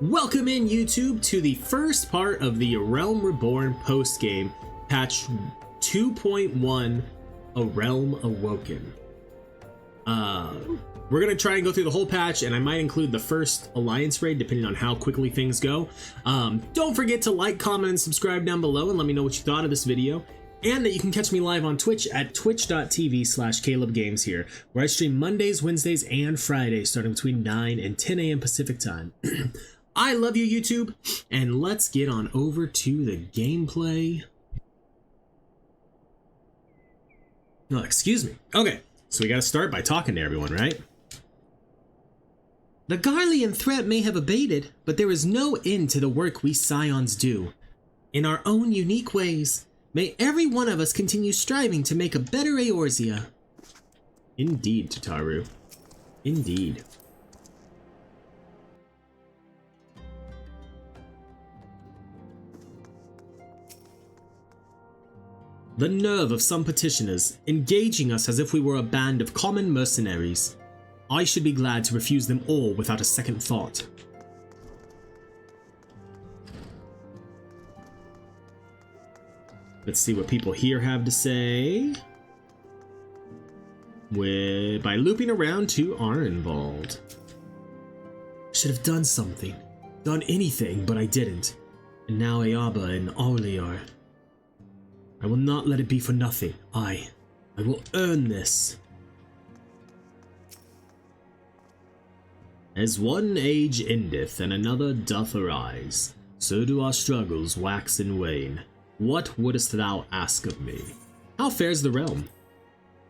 Welcome in, YouTube, to the first part of the A Realm Reborn post-game, patch 2.1, A Realm Awoken. We're going to try and go through the whole patch, and I might include the first Alliance raid, depending on how quickly things go. Don't forget to like, comment, and subscribe down below, and let me know what you thought of this video. And that you can catch me live on Twitch at twitch.tv/CalebGames here, where I stream Mondays, Wednesdays, and Fridays, starting between 9 and 10 a.m. Pacific time. I love you, YouTube, and let's get on over to the gameplay. Oh, excuse me. Okay, so we gotta start by talking to everyone, right? The Garlean threat may have abated, but there is no end to the work we Scions do. In our own unique ways, may every one of us continue striving to make a better Eorzea. Indeed, Tataru. Indeed. The nerve of some petitioners, engaging us as if we were a band of common mercenaries. I should be glad to refuse them all without a second thought. Let's see what people here have to say. By looping around to Arnvald. Should have done something. Done anything, but I didn't. And now Ayaba and Auliar. I will not let it be for nothing. I will earn this. As one age endeth and another doth arise, so do our struggles wax and wane. What wouldst thou ask of me? How fares the realm?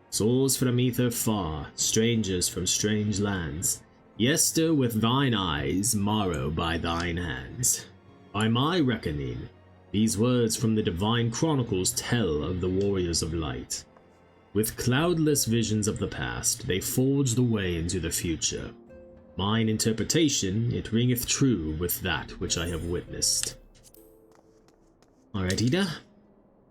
Souls from ether far, strangers from strange lands. Yester with thine eyes, morrow by thine hands. By my reckoning, these words from the divine chronicles tell of the warriors of light. With cloudless visions of the past, they forge the way into the future. Mine interpretation, it ringeth true with that which I have witnessed. Alright, Ida.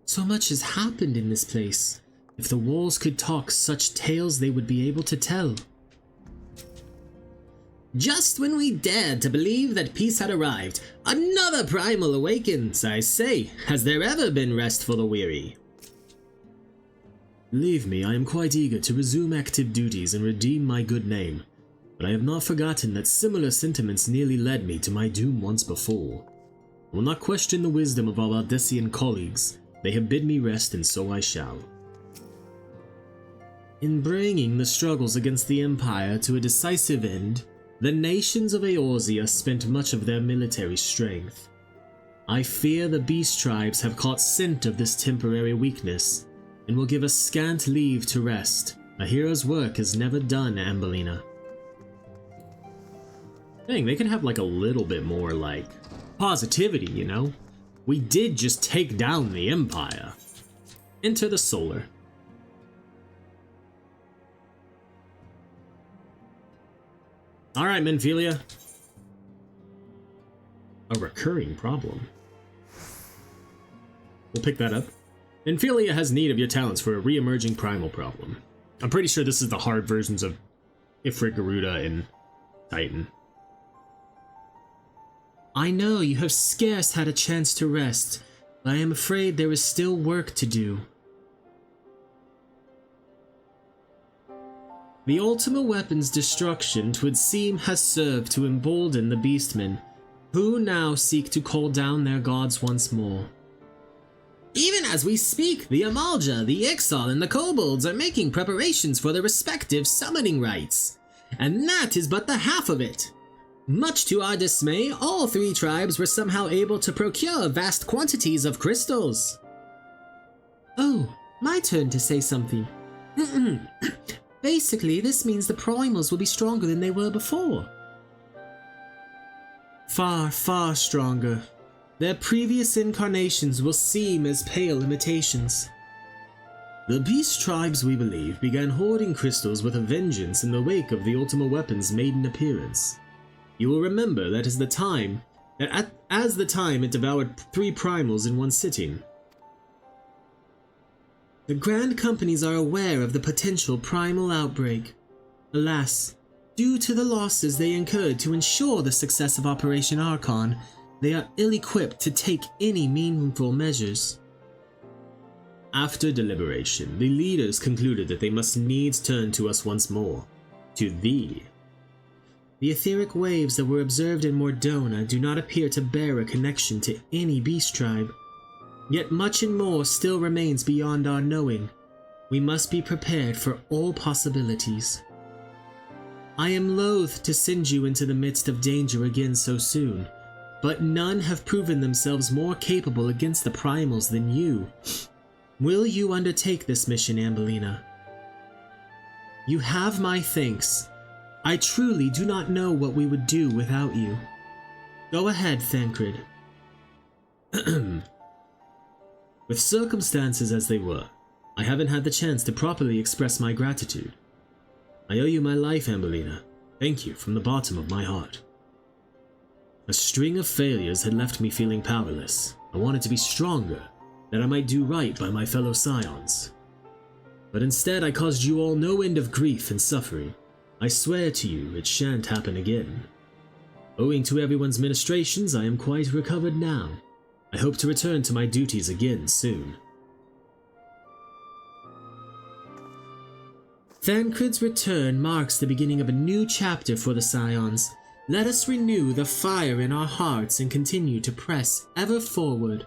So much has happened in this place. If the walls could talk, such tales they would be able to tell. Just when we dared to believe that peace had arrived, another primal awakens, I say. Has there ever been rest for the weary? Leave me, I am quite eager to resume active duties and redeem my good name. But I have not forgotten that similar sentiments nearly led me to my doom once before. I will not question the wisdom of our Valdesian colleagues. They have bid me rest, and so I shall. In bringing the struggles against the Empire to a decisive end, the nations of Eorzea spent much of their military strength. I fear the beast tribes have caught scent of this temporary weakness, and will give us scant leave to rest. A hero's work is never done, Ambellina. Dang, they could have like a little bit more like positivity, you know? We did just take down the Empire. Enter the Solar. Alright, Menphelia. A recurring problem. We'll pick that up. Menphelia has need of your talents for a re-emerging primal problem. I'm pretty sure this is the hard versions of Ifrit, Garuda, and Titan. I know you have scarce had a chance to rest, but I am afraid there is still work to do. The Ultima Weapon's destruction, 'twould seem, has served to embolden the Beastmen, who now seek to call down their gods once more. Even as we speak, the Amalja, the Ixal, and the Kobolds are making preparations for their respective summoning rites. And that is but the half of it. Much to our dismay, all three tribes were somehow able to procure vast quantities of crystals. Oh, my turn to say something. Basically, this means the primals will be stronger than they were before. Far, far stronger. Their previous incarnations will seem as pale imitations. The beast tribes, we believe, began hoarding crystals with a vengeance in the wake of the Ultima Weapon's maiden appearance. You will remember that as the time it devoured 3 primals in one sitting. The Grand Companies are aware of the potential primal outbreak. Alas, Due to the losses they incurred to ensure the success of Operation Archon, they are ill-equipped to take any meaningful measures. After deliberation, the leaders concluded that they must needs turn to us once more. To thee. The etheric waves that were observed in Mordona do not appear to bear a connection to any beast tribe. Yet much and more still remains beyond our knowing. We must be prepared for all possibilities. I am loath to send you into the midst of danger again so soon, but none have proven themselves more capable against the primals than you. Will you undertake this mission, Ambellina? You have my thanks. I truly do not know what we would do without you. Go ahead, Thancred. With circumstances as they were, I haven't had the chance to properly express my gratitude. I owe you my life, Ambellina. Thank you from the bottom of my heart. A string of failures had left me feeling powerless. I wanted to be stronger, that I might do right by my fellow scions. But instead I caused you all no end of grief and suffering. I swear to you it shan't happen again. Owing to everyone's ministrations, I am quite recovered now. I hope to return to my duties again soon. Thancred's return marks the beginning of a new chapter for the Scions. Let us renew the fire in our hearts and continue to press ever forward.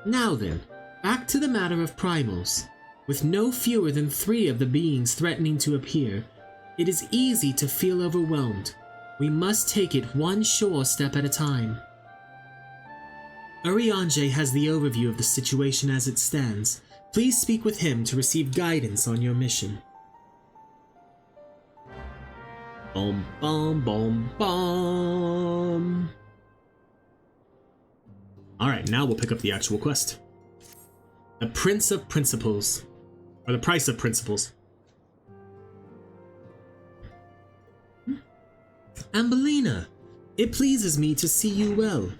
Now then, back to the matter of primals. With no fewer than 3 of the beings threatening to appear, it is easy to feel overwhelmed. We must take it one sure step at a time. Urianger has the overview of the situation as it stands. Please speak with him to receive guidance on your mission. Bom, bom, bom, bom. Alright, now we'll pick up the actual quest. The Prince of Principles. Or the Price of Principles. Ambellina, it pleases me to see you well.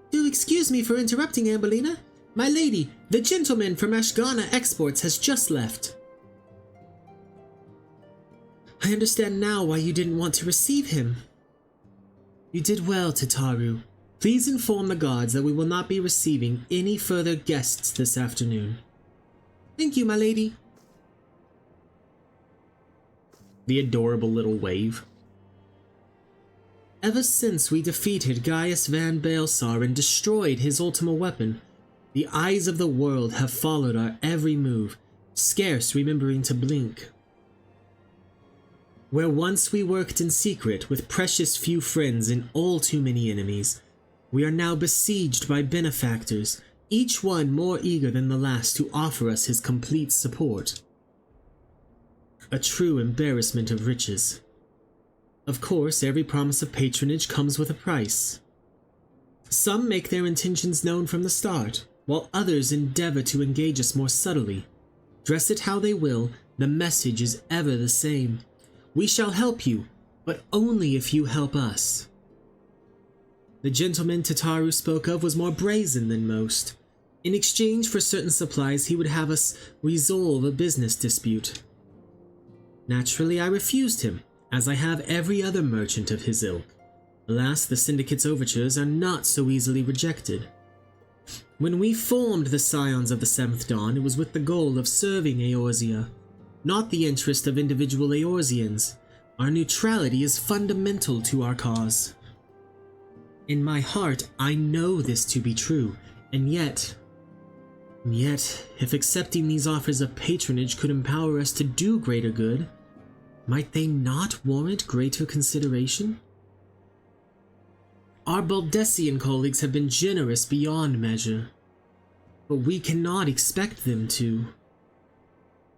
Do excuse me for interrupting, Ambellina. My lady, the gentleman from Ashgana Exports has just left. I understand now why you didn't want to receive him. You did well, Tataru. Please inform the guards that we will not be receiving any further guests this afternoon. Thank you, my lady. The adorable little wave. Ever since we defeated Gaius Van Baelsar and destroyed his ultimate weapon, the eyes of the world have followed our every move, scarce remembering to blink. Where once we worked in secret with precious few friends and all too many enemies, we are now besieged by benefactors, each one more eager than the last to offer us his complete support. A true embarrassment of riches. Of course, every promise of patronage comes with a price. Some make their intentions known from the start, while others endeavor to engage us more subtly. Dress it how they will, the message is ever the same. We shall help you, but only if you help us. The gentleman Tataru spoke of was more brazen than most. In exchange for certain supplies, he would have us resolve a business dispute. Naturally, I refused him, as I have every other merchant of his ilk. Alas, the Syndicate's overtures are not so easily rejected. When we formed the Scions of the Seventh Dawn, it was with the goal of serving Eorzea, not the interest of individual Eorzeans. Our neutrality is fundamental to our cause. In my heart, I know this to be true, and yet, if accepting these offers of patronage could empower us to do greater good, might they not warrant greater consideration? Our Baldessian colleagues have been generous beyond measure, but we cannot expect them to.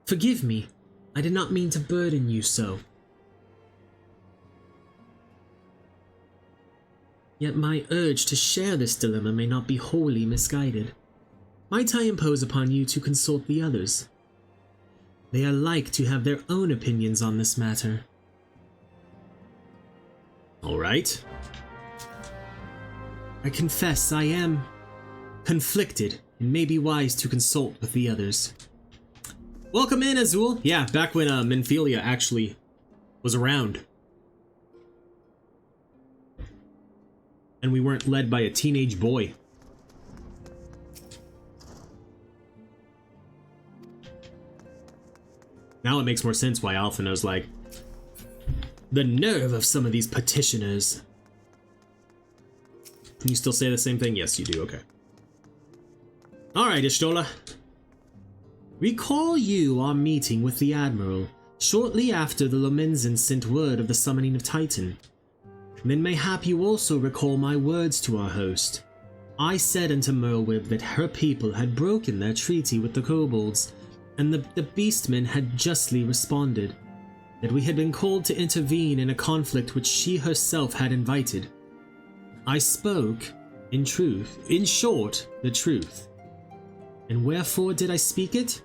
Forgive me, I did not mean to burden you so. Yet my urge to share this dilemma may not be wholly misguided. Might I impose upon you to consult the others? They are like to have their own opinions on this matter. All right. I confess I am conflicted it may be wise to consult with the others. Welcome in, Azul. Yeah, back when Minfilia actually was around. And we weren't led by a teenage boy. Now it makes more sense why Alphinaud's like, the nerve of some of these petitioners. Can you still say the same thing? Yes, you do. Okay. Alright, Ishtola. Recall you our meeting with the Admiral shortly after the Lominzans sent word of the summoning of Titan. Then mayhap you also recall my words to our host. I said unto Merwib that her people had broken their treaty with the kobolds, and the beastmen had justly responded, that we had been called to intervene in a conflict which she herself had invited. I spoke, in short, the truth. And wherefore did I speak it?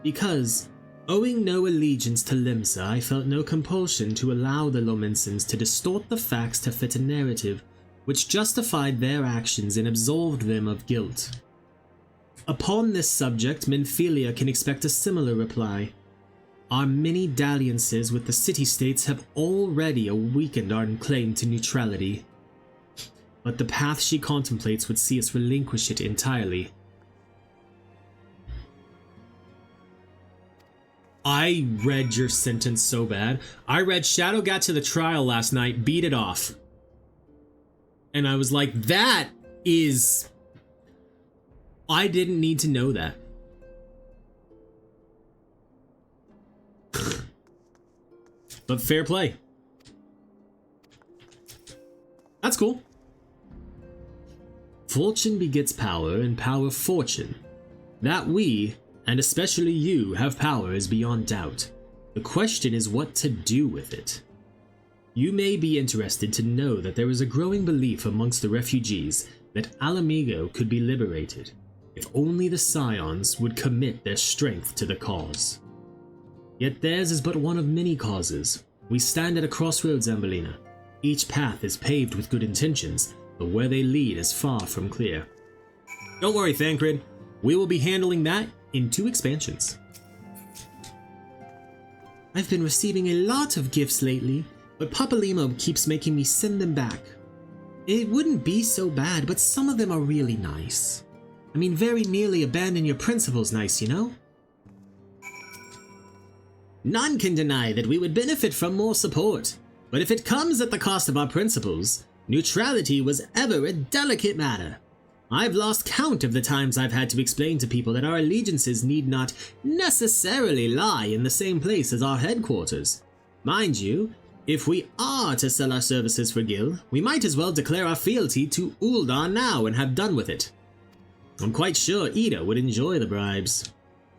Because, owing no allegiance to Limsa, I felt no compulsion to allow the Lominsans to distort the facts to fit a narrative which justified their actions and absolved them of guilt. Upon this subject, Minfilia can expect a similar reply. Our many dalliances with the city-states have already weakened our claim to neutrality. But the path she contemplates would see us relinquish it entirely. I read your sentence so bad. I read Shadow got to the trial last night, beat it off. And I was like, that is... I didn't need to know that. But fair play. That's cool. Fortune begets power, and power fortune. That we, and especially you, have power is beyond doubt. The question is what to do with it. You may be interested to know that there is a growing belief amongst the refugees that Alamigo could be liberated, if only the Scions would commit their strength to the cause. Yet theirs is but one of many causes. We stand at a crossroads, Ambellina. Each path is paved with good intentions, but where they lead is far from clear. Don't worry, Thancred. We will be handling that in 2 expansions. I've been receiving a lot of gifts lately, but Papa Limo keeps making me send them back. It wouldn't be so bad, but some of them are really nice. I mean, very nearly abandon your principles nice, you know? None can deny that we would benefit from more support, but if it comes at the cost of our principles, neutrality was ever a delicate matter. I've lost count of the times I've had to explain to people that our allegiances need not necessarily lie in the same place as our headquarters. Mind you, if we are to sell our services for Gil, we might as well declare our fealty to Ul'dah now and have done with it. I'm quite sure Ida would enjoy the bribes.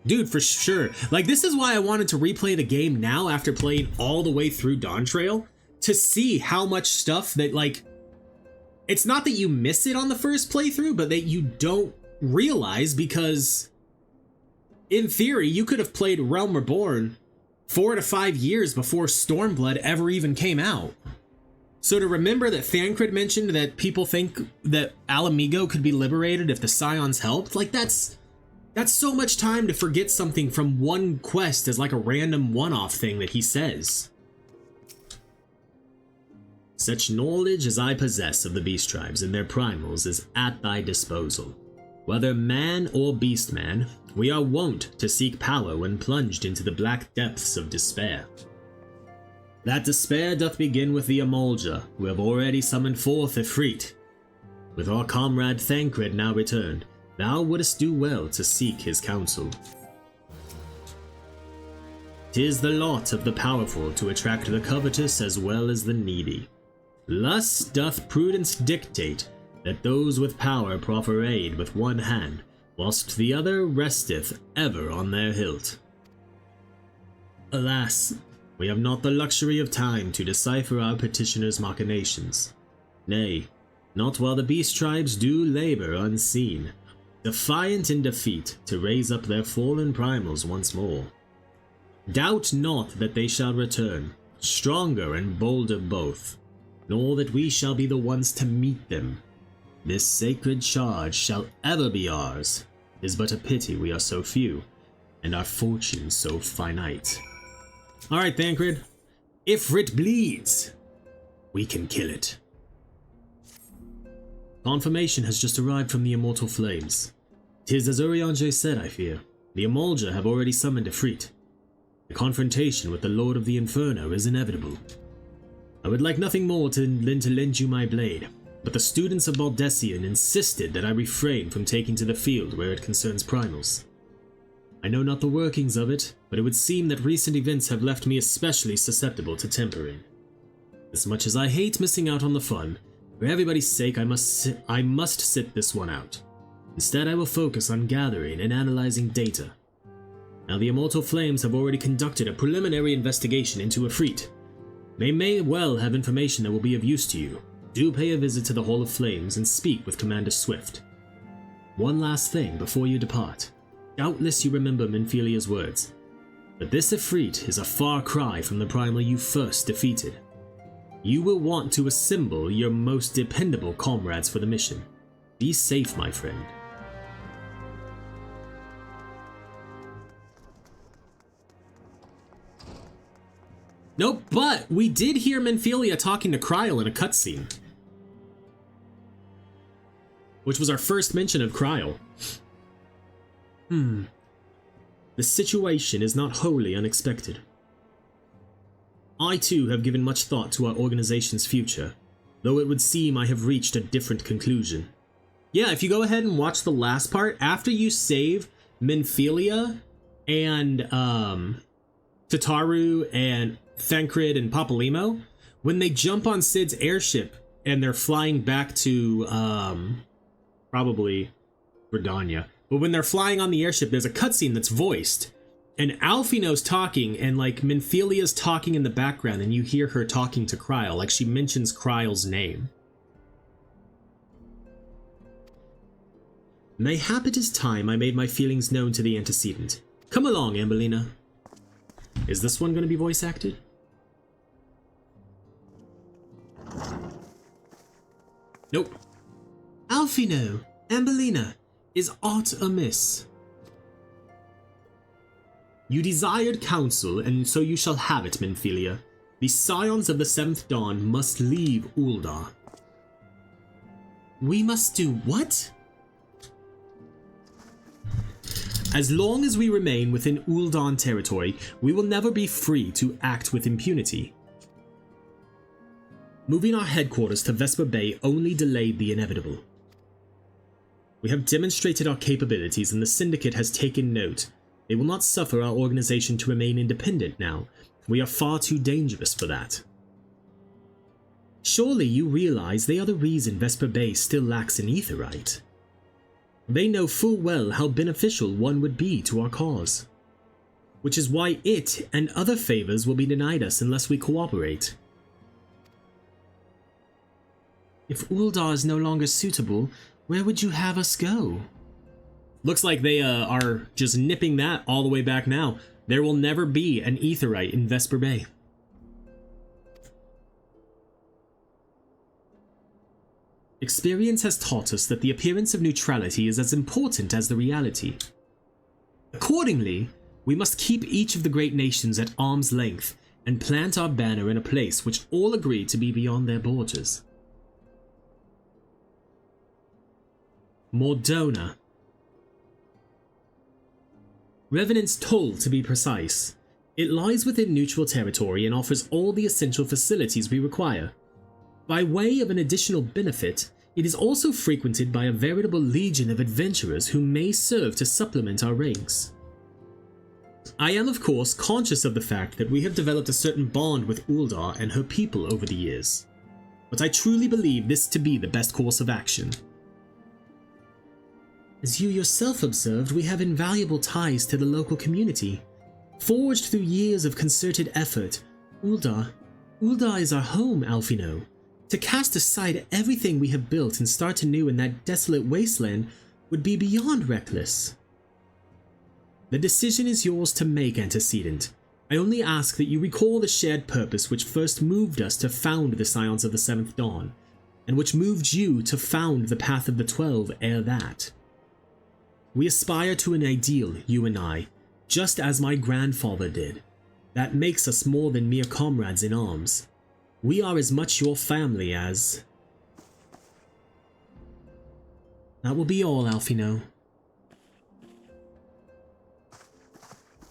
Dude, for sure. Like, this is why I wanted to replay the game now after playing all the way through Dawntrail, to see how much stuff that, like, it's not that you miss it on the first playthrough, but that you don't realize, because in theory, you could have played Realm Reborn 4 to 5 years before Stormblood ever even came out. So to remember that Thancred mentioned that people think that Alamigo could be liberated if the Scions helped, like that's so much time to forget something from one quest as like a random one-off thing that he says. Such knowledge as I possess of the beast tribes and their primals is at thy disposal. Whether man or beastman, we are wont to seek power when plunged into the black depths of despair. That despair doth begin with the Amolja, who have already summoned forth Ifrit. With our comrade Thancred now returned, thou wouldst do well to seek his counsel. 'Tis the lot of the powerful to attract the covetous as well as the needy. Thus doth prudence dictate that those with power proffer aid with one hand, whilst the other resteth ever on their hilt. Alas, we have not the luxury of time to decipher our petitioner's machinations. Nay, not while the beast tribes do labor unseen, defiant in defeat to raise up their fallen primals once more. Doubt not that they shall return, stronger and bolder both, nor that we shall be the ones to meet them. This sacred charge shall ever be ours, 'Tis but a pity we are so few, and our fortunes so finite. Alright, Thancred. Ifrit bleeds, we can kill it. Confirmation has just arrived from the Immortal Flames. 'Tis as Urianger said, I fear. The Amolja have already summoned Ifrit. The confrontation with the Lord of the Inferno is inevitable. I would like nothing more than to lend you my blade, but the students of Baldessian insisted that I refrain from taking to the field where it concerns primals. I know not the workings of it, but it would seem that recent events have left me especially susceptible to tempering. As much as I hate missing out on the fun, for everybody's sake I must sit this one out. Instead I will focus on gathering and analyzing data. Now the Immortal Flames have already conducted a preliminary investigation into Ifrit. They may well have information that will be of use to you. Do pay a visit to the Hall of Flames and speak with Commander Swift. One last thing before you depart. Doubtless you remember Minfilia's words, but this Ifrit is a far cry from the primal you first defeated. You will want to assemble your most dependable comrades for the mission. Be safe, my friend. Nope, but we did hear Minfilia talking to Kryl in a cutscene, which was our first mention of Kryl. The situation is not wholly unexpected. I too have given much thought to our organization's future, though it would seem I have reached a different conclusion. Yeah, if you go ahead and watch the last part, after you save Minfilia and Tataru and Thancred and Papalymo, when they jump on Cid's airship and they're flying back to probably Verdania. But when they're flying on the airship, there's a cutscene that's voiced, and Alfino's talking, and like Minfilia's talking in the background, and you hear her talking to Kryl, like she mentions Kryl's name. Mayhap it is time I made my feelings known to the antecedent. Come along, Ambellina. Is this one going to be voice acted? Nope. Alfino, Ambellina. Is aught amiss? You desired counsel, and so you shall have it, Minfilia. The scions of the Seventh Dawn must leave Uldar. We must do what? As long as we remain within Uldan territory, we will never be free to act with impunity. Moving our headquarters to Vesper Bay only delayed the inevitable. We have demonstrated our capabilities and the Syndicate has taken note. They will not suffer our organization to remain independent now. We are far too dangerous for that. Surely you realize they are the reason Vesper Bay still lacks an aetherite. They know full well how beneficial one would be to our cause. Which is why it and other favors will be denied us unless we cooperate. If Uldar is no longer suitable, where would you have us go? Looks like they are just nipping that all the way back now. There will never be an aetherite in Vesper Bay. Experience has taught us that the appearance of neutrality is as important as the reality. Accordingly, we must keep each of the great nations at arm's length and plant our banner in a place which all agree to be beyond their borders. Mordona. Revenant's Toll, to be precise. It lies within neutral territory and offers all the essential facilities we require. By way of an additional benefit, it is also frequented by a veritable legion of adventurers who may serve to supplement our ranks. I am, of course, conscious of the fact that we have developed a certain bond with Uldar and her people over the years, but I truly believe this to be the best course of action. As you yourself observed, we have invaluable ties to the local community. Forged through years of concerted effort, Uldar is our home, Alfino. To cast aside everything we have built and start anew in that desolate wasteland would be beyond reckless. The decision is yours to make, Antecedent. I only ask that you recall the shared purpose which first moved us to found the Scions of the Seventh Dawn, and which moved you to found the Path of the 12 ere that. We aspire to an ideal, you and I, just as my grandfather did. That makes us more than mere comrades in arms. We are as much your family as... That will be all, Alphino.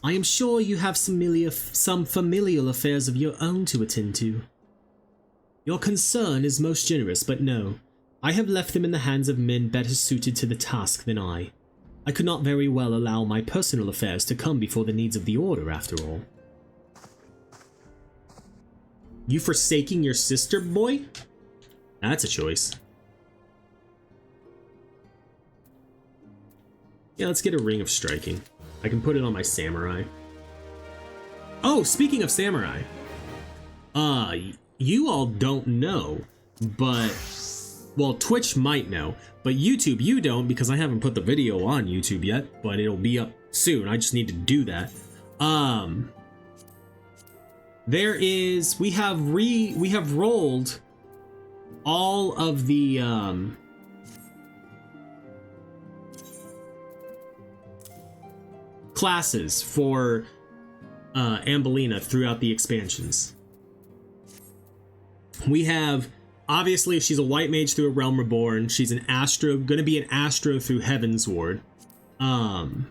I am sure you have some familial affairs of your own to attend to. Your concern is most generous, but no. I have left them in the hands of men better suited to the task than I. I could not very well allow my personal affairs to come before the needs of the Order, after all. You forsaking your sister, boy? That's a choice. Yeah, let's get a Ring of Striking. I can put it on my samurai. Oh, speaking of samurai. You all don't know, but... Well, Twitch might know, but YouTube, you don't, because I haven't put the video on YouTube yet, but it'll be up soon. I just need to do that. We have rolled all of the, classes for Ambellina throughout the expansions. We have, obviously, she's a white mage through A Realm Reborn. She's an astro, gonna be an astro through Heaven's Ward. And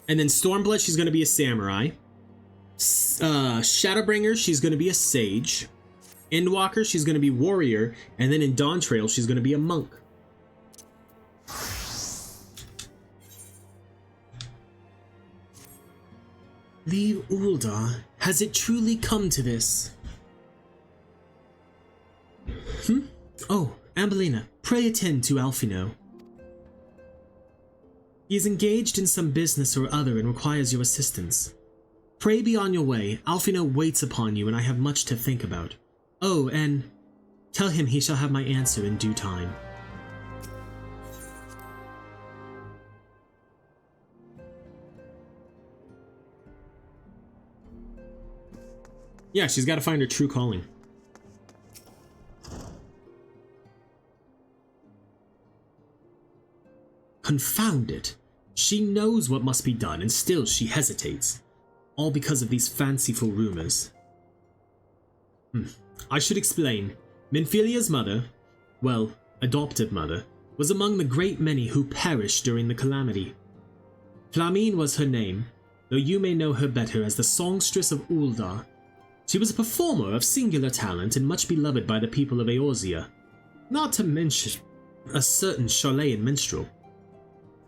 then Stormblood, she's gonna be a samurai. Shadowbringer, she's gonna be a sage. Endwalker, she's gonna be warrior. And then in Dawntrail, she's gonna be a monk. Leave Uldar. Has it truly come to this? Oh, Ambellina, pray attend to Alphino. He is engaged in some business or other and requires your assistance. Pray be on your way. Alphino waits upon you and I have much to think about. Oh, and tell him he shall have my answer in due time. Yeah, she's got to find her true calling. Confound it. She knows what must be done and still she hesitates. All because of these fanciful rumors. I should explain. Minfilia's mother, well, adoptive mother, was among the great many who perished during the calamity. Flamine was her name, though you may know her better as the songstress of Uldar. She was a performer of singular talent and much beloved by the people of Eorzea, not to mention a certain Charlayan minstrel.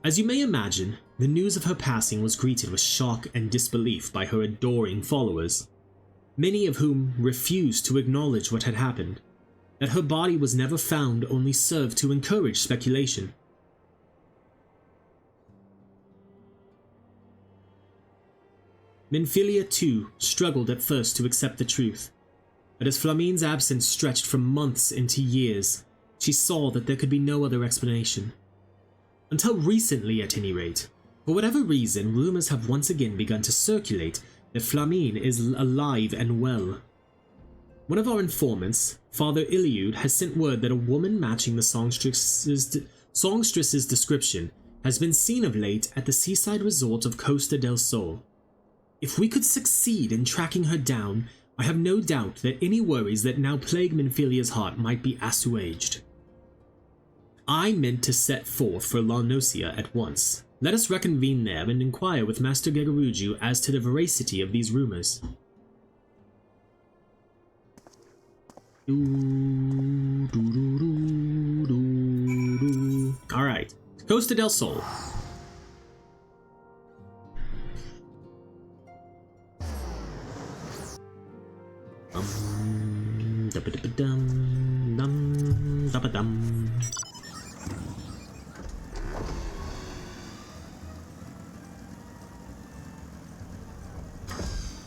As you may imagine, the news of her passing was greeted with shock and disbelief by her adoring followers, many of whom refused to acknowledge what had happened. That her body was never found only served to encourage speculation. Minfilia, too, struggled at first to accept the truth, but as Flamine's absence stretched from months into years, she saw that there could be no other explanation. Until recently, at any rate. For whatever reason, rumors have once again begun to circulate that Flamine is alive and well. One of our informants, Father Iliud, has sent word that a woman matching the songstress's description has been seen of late at the seaside resort of Costa del Sol. If we could succeed in tracking her down, I have no doubt that any worries that now plague Minfilia's heart might be assuaged. I meant to set forth for La Nocia at once. Let us reconvene there and inquire with Master Gegaruju as to the veracity of these rumors. Alright, Costa del Sol.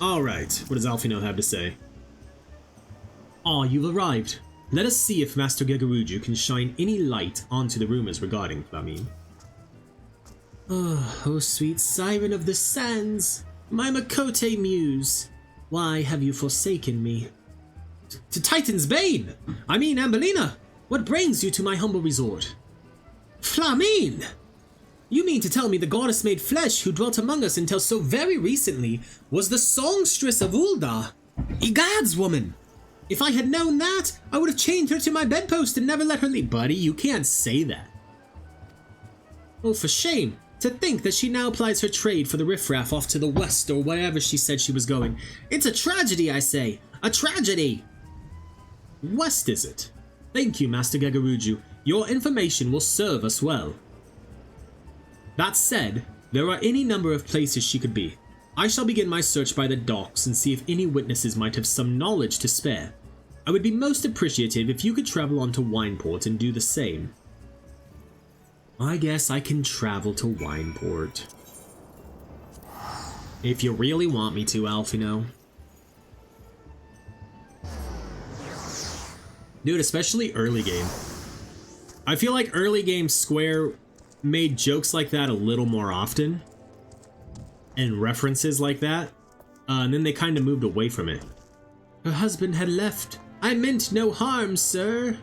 Alright, what does Alphino have to say? Ah, you've arrived. Let us see if Master Gegaruju can shine any light onto the rumors regarding Flamine. Oh, sweet siren of the sands, my Makote muse, why have you forsaken me? To Titan's Bane! I mean, Ambellina, what brings you to my humble resort? Flamine! You mean to tell me the goddess made flesh who dwelt among us until so very recently was the songstress of Ul'dah? Egad's woman! If I had known that, I would have chained her to my bedpost and never let her leave. Buddy, you can't say that. Oh, for shame. To think that she now plies her trade for the riffraff off to the west or wherever she said she was going. It's a tragedy, I say. A tragedy! West, is it? Thank you, Master Gegaruju. Your information will serve us well. That said, there are any number of places she could be. I shall begin my search by the docks and see if any witnesses might have some knowledge to spare. I would be most appreciative if you could travel on to Wineport and do the same. I guess I can travel to Wineport. If you really want me to, Alphino. Dude, especially early game. I feel like early game Square made jokes like that a little more often. And references like that. And then they kind of moved away from it. Her husband had left. I meant no harm, sir.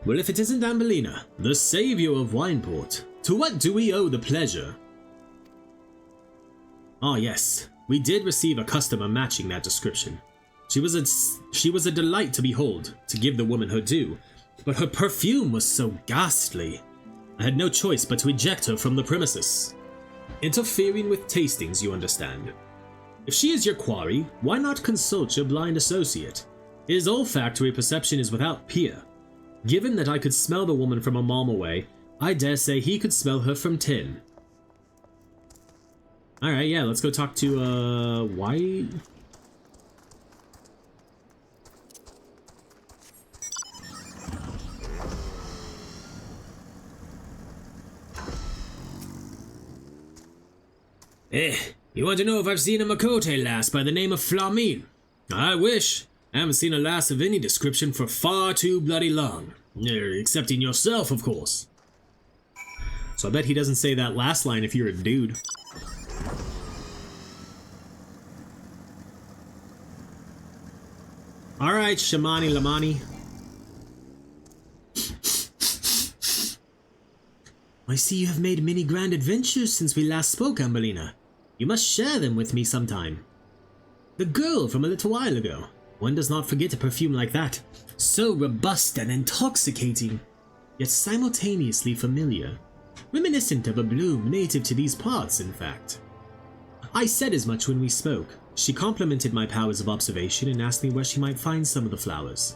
Well, if it isn't Ambellina, the savior of Wineport, to what do we owe the pleasure? Ah, yes, we did receive a customer matching that description. She was a delight to behold, to give the woman her due, but her perfume was so ghastly. I had no choice but to eject her from the premises. Interfering with tastings, you understand. If she is your quarry, why not consult your blind associate? His olfactory perception is without peer. Given that I could smell the woman from a mile away, I dare say he could smell her from 10. Alright, yeah, let's go talk to, why? You want to know if I've seen a Makote lass by the name of Flamine? I wish. I haven't seen a lass of any description for far too bloody long. Excepting yourself, of course. So I bet he doesn't say that last line if you're a dude. Alright, Shamani Lamani. I see you have made many grand adventures since we last spoke, Ambellina. You must share them with me sometime. The girl from a little while ago. One does not forget a perfume like that. So robust and intoxicating, yet simultaneously familiar. Reminiscent of a bloom native to these parts, in fact. I said as much when we spoke. She complimented my powers of observation and asked me where she might find some of the flowers.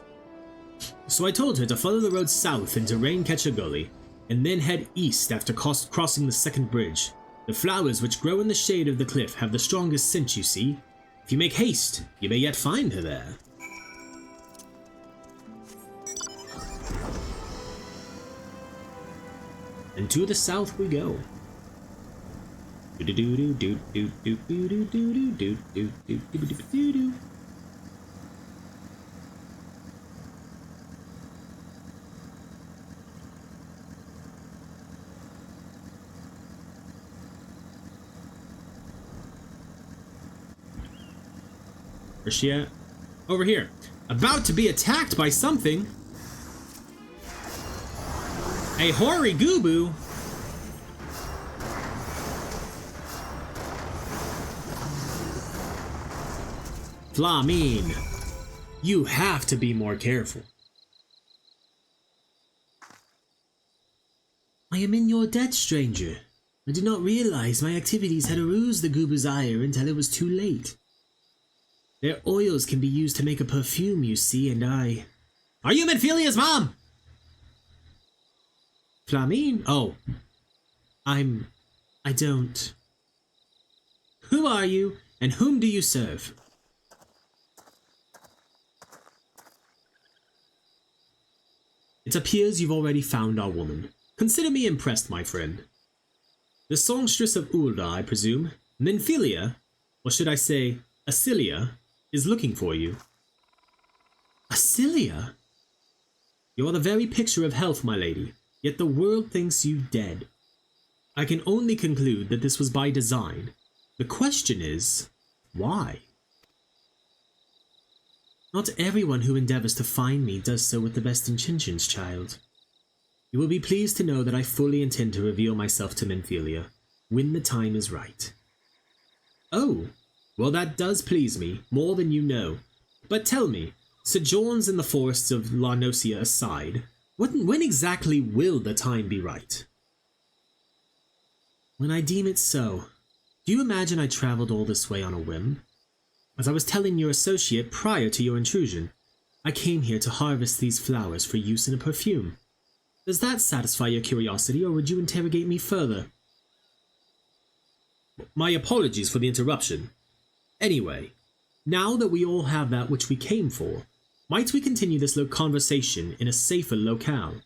So I told her to follow the road south into Raincatcher Gully, and then head east after crossing the second bridge. The flowers which grow in the shade of the cliff have the strongest scent, you see. If you make haste, you may yet find her there. And to the south we go. Where's she at? Over here. About to be attacked by something. A hoary Goobu. Flamine, you have to be more careful. I am in your debt, stranger. I did not realize my activities had aroused the Goobu's ire until it was too late. Their oils can be used to make a perfume, you see, and I... Are you Menphilia's mom? Flamine? Oh. I don't... Who are you, and whom do you serve? It appears you've already found our woman. Consider me impressed, my friend. The songstress of Ul'dah, I presume, Menphilia, or should I say, Acilia, is looking for you. Acilia? You are the very picture of health, my lady, yet the world thinks you dead. I can only conclude that this was by design. The question is, why? Not everyone who endeavors to find me does so with the best intentions, child. You will be pleased to know that I fully intend to reveal myself to Menphelia when the time is right. Oh, well that does please me, more than you know. But tell me, sojourns in the forests of Larnosia aside, when exactly will the time be right? When I deem it so. Do you imagine I traveled all this way on a whim? As I was telling your associate prior to your intrusion, I came here to harvest these flowers for use in a perfume. Does that satisfy your curiosity, or would you interrogate me further? My apologies for the interruption. Anyway, now that we all have that which we came for, might we continue this conversation in a safer locale?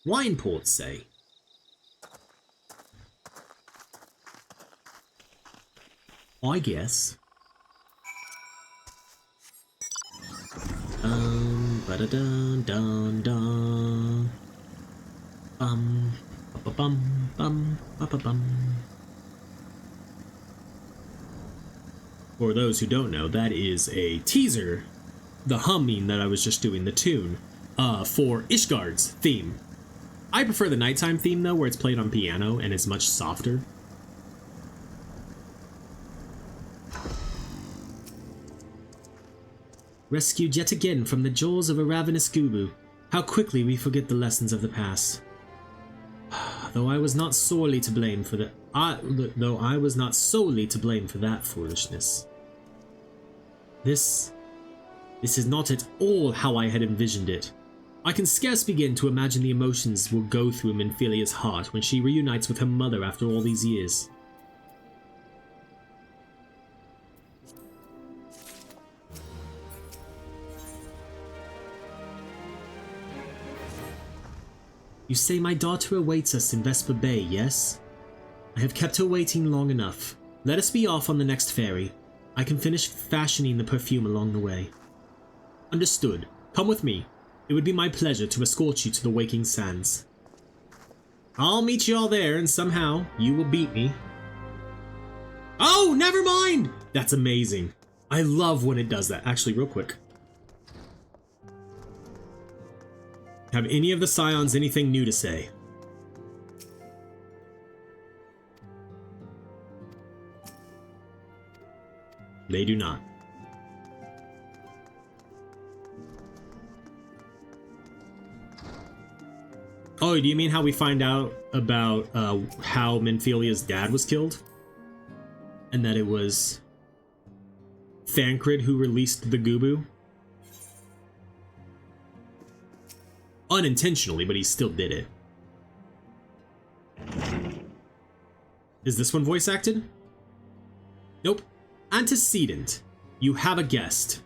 Wineport, say. I guess. Ba-da-dun, dun, dun. Bum, ba-ba-bum, bum, ba-ba-bum. For those who don't know, that is a teaser, the humming that I was just doing, the tune, for Ishgard's theme. I prefer the nighttime theme, though, where it's played on piano and it's much softer. Rescued yet again from the jaws of a ravenous Gubu, how quickly we forget the lessons of the past. Though I was not solely to blame for that foolishness. This is not at all how I had envisioned it. I can scarce begin to imagine the emotions will go through Menphelia's heart when she reunites with her mother after all these years. You say my daughter awaits us in Vesper Bay, yes? I have kept her waiting long enough. Let us be off on the next ferry. I can finish fashioning the perfume along the way. Understood. Come with me. It would be my pleasure to escort you to the Waking Sands. I'll meet you all there, and somehow you will beat me. Oh, never mind! That's amazing. I love when it does that. Actually, real quick. Have any of the Scions anything new to say? They do not. Oh, do you mean how we find out about how Menphelia's dad was killed? And that it was Thancred who released the Gubu? Unintentionally, but he still did it. Is this one voice acted? Nope. Antecedent. You have a guest.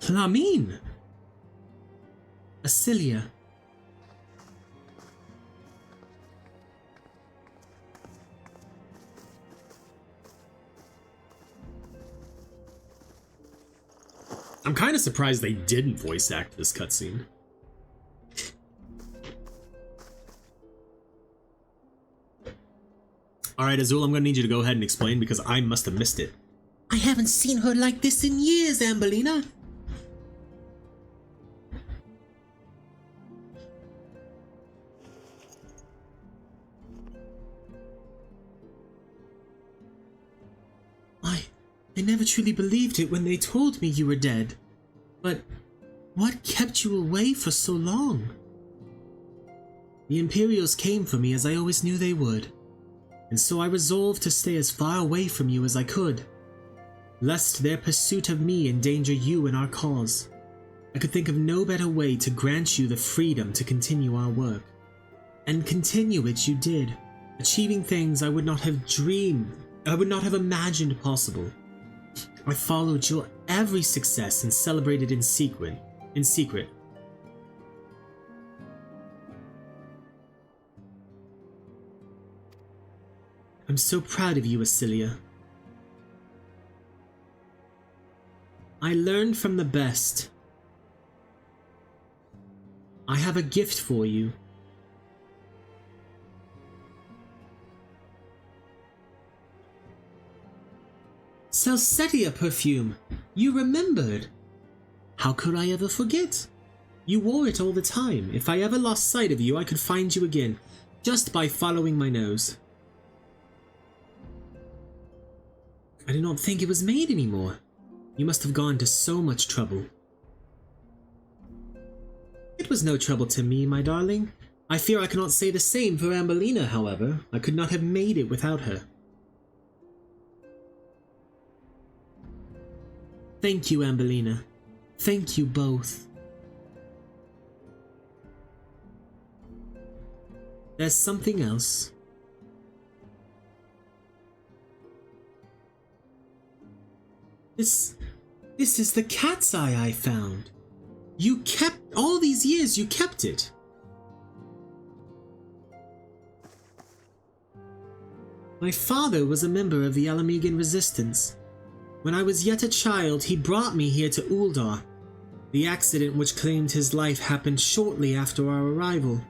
Flamine! Asilia. I'm kind of surprised they didn't voice act this cutscene. Alright, Azul, I'm gonna need you to go ahead and explain because I must have missed it. I haven't seen her like this in years, Ambellina. I never truly believed it when they told me you were dead. But what kept you away for so long? The Imperials came for me as I always knew they would, and so I resolved to stay as far away from you as I could, lest their pursuit of me endanger you and our cause. I could think of no better way to grant you the freedom to continue our work. And continue it you did, achieving things I would not have dreamed, I would not have imagined possible. I followed your every success and celebrated in secret. I'm so proud of you, Asilia. I learned from the best. I have a gift for you. Celestia perfume! You remembered! How could I ever forget? You wore it all the time. If I ever lost sight of you, I could find you again, just by following my nose. I did not think it was made anymore. You must have gone to so much trouble. It was no trouble to me, my darling. I fear I cannot say the same for Ambellina, however. I could not have made it without her. Thank you, Ambellina. Thank you both. There's something else. This is the cat's eye I found. You kept, all these years you kept it. My father was a member of the Alamegan Resistance. When I was yet a child, he brought me here to Uldar. The accident which claimed his life happened shortly after our arrival.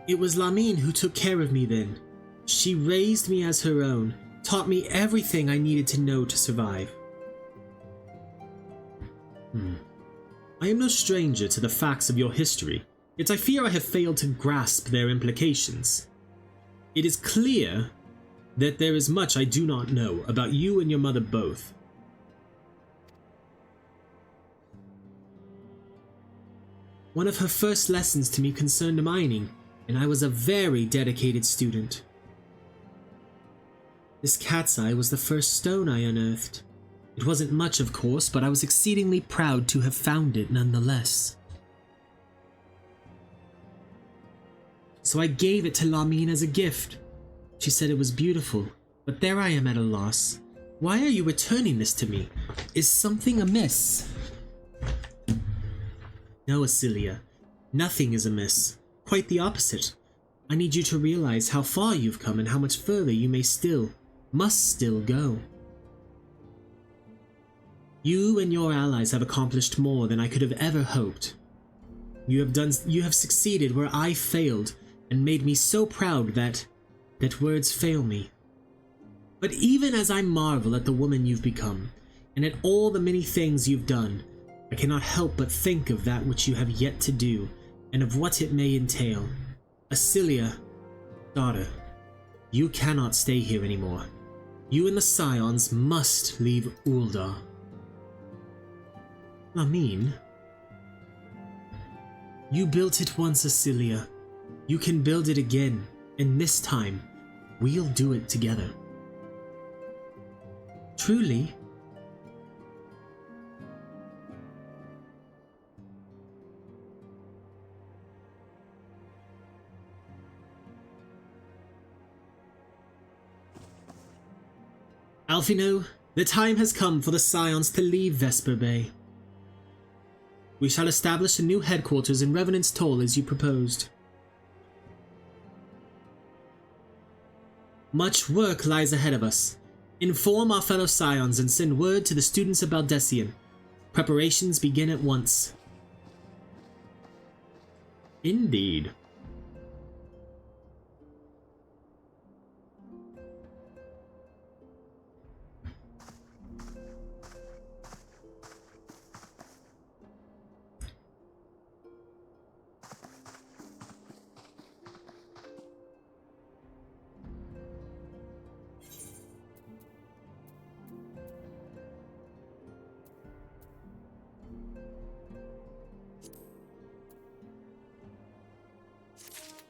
It was Lamine who took care of me then. She raised me as her own, taught me everything I needed to know to survive. I am no stranger to the facts of your history, yet I fear I have failed to grasp their implications. It is clear that there is much I do not know about you and your mother both. One of her first lessons to me concerned mining, and I was a very dedicated student. This cat's eye was the first stone I unearthed. It wasn't much, of course, but I was exceedingly proud to have found it nonetheless. So I gave it to Lamine as a gift. She said it was beautiful, but there I am at a loss. Why are you returning this to me? Is something amiss? No, Asilia. Nothing is amiss. Quite the opposite. I need you to realize how far you've come and how much further you must still go. You and your allies have accomplished more than I could have ever hoped. You have succeeded where I failed and made me so proud that words fail me. But even as I marvel at the woman you've become, and at all the many things you've done, I cannot help but think of that which you have yet to do, and of what it may entail. Asilia, daughter, you cannot stay here anymore. You and the Scions must leave Uldar. Lamine, you built it once, Asilia. You can build it again, and this time, we'll do it together. Truly? Alphino, the time has come for the Scions to leave Vesper Bay. We shall establish a new headquarters in Revenant's Toll as you proposed. Much work lies ahead of us. Inform our fellow Scions and send word to the students of Baldessian. Preparations begin at once. Indeed.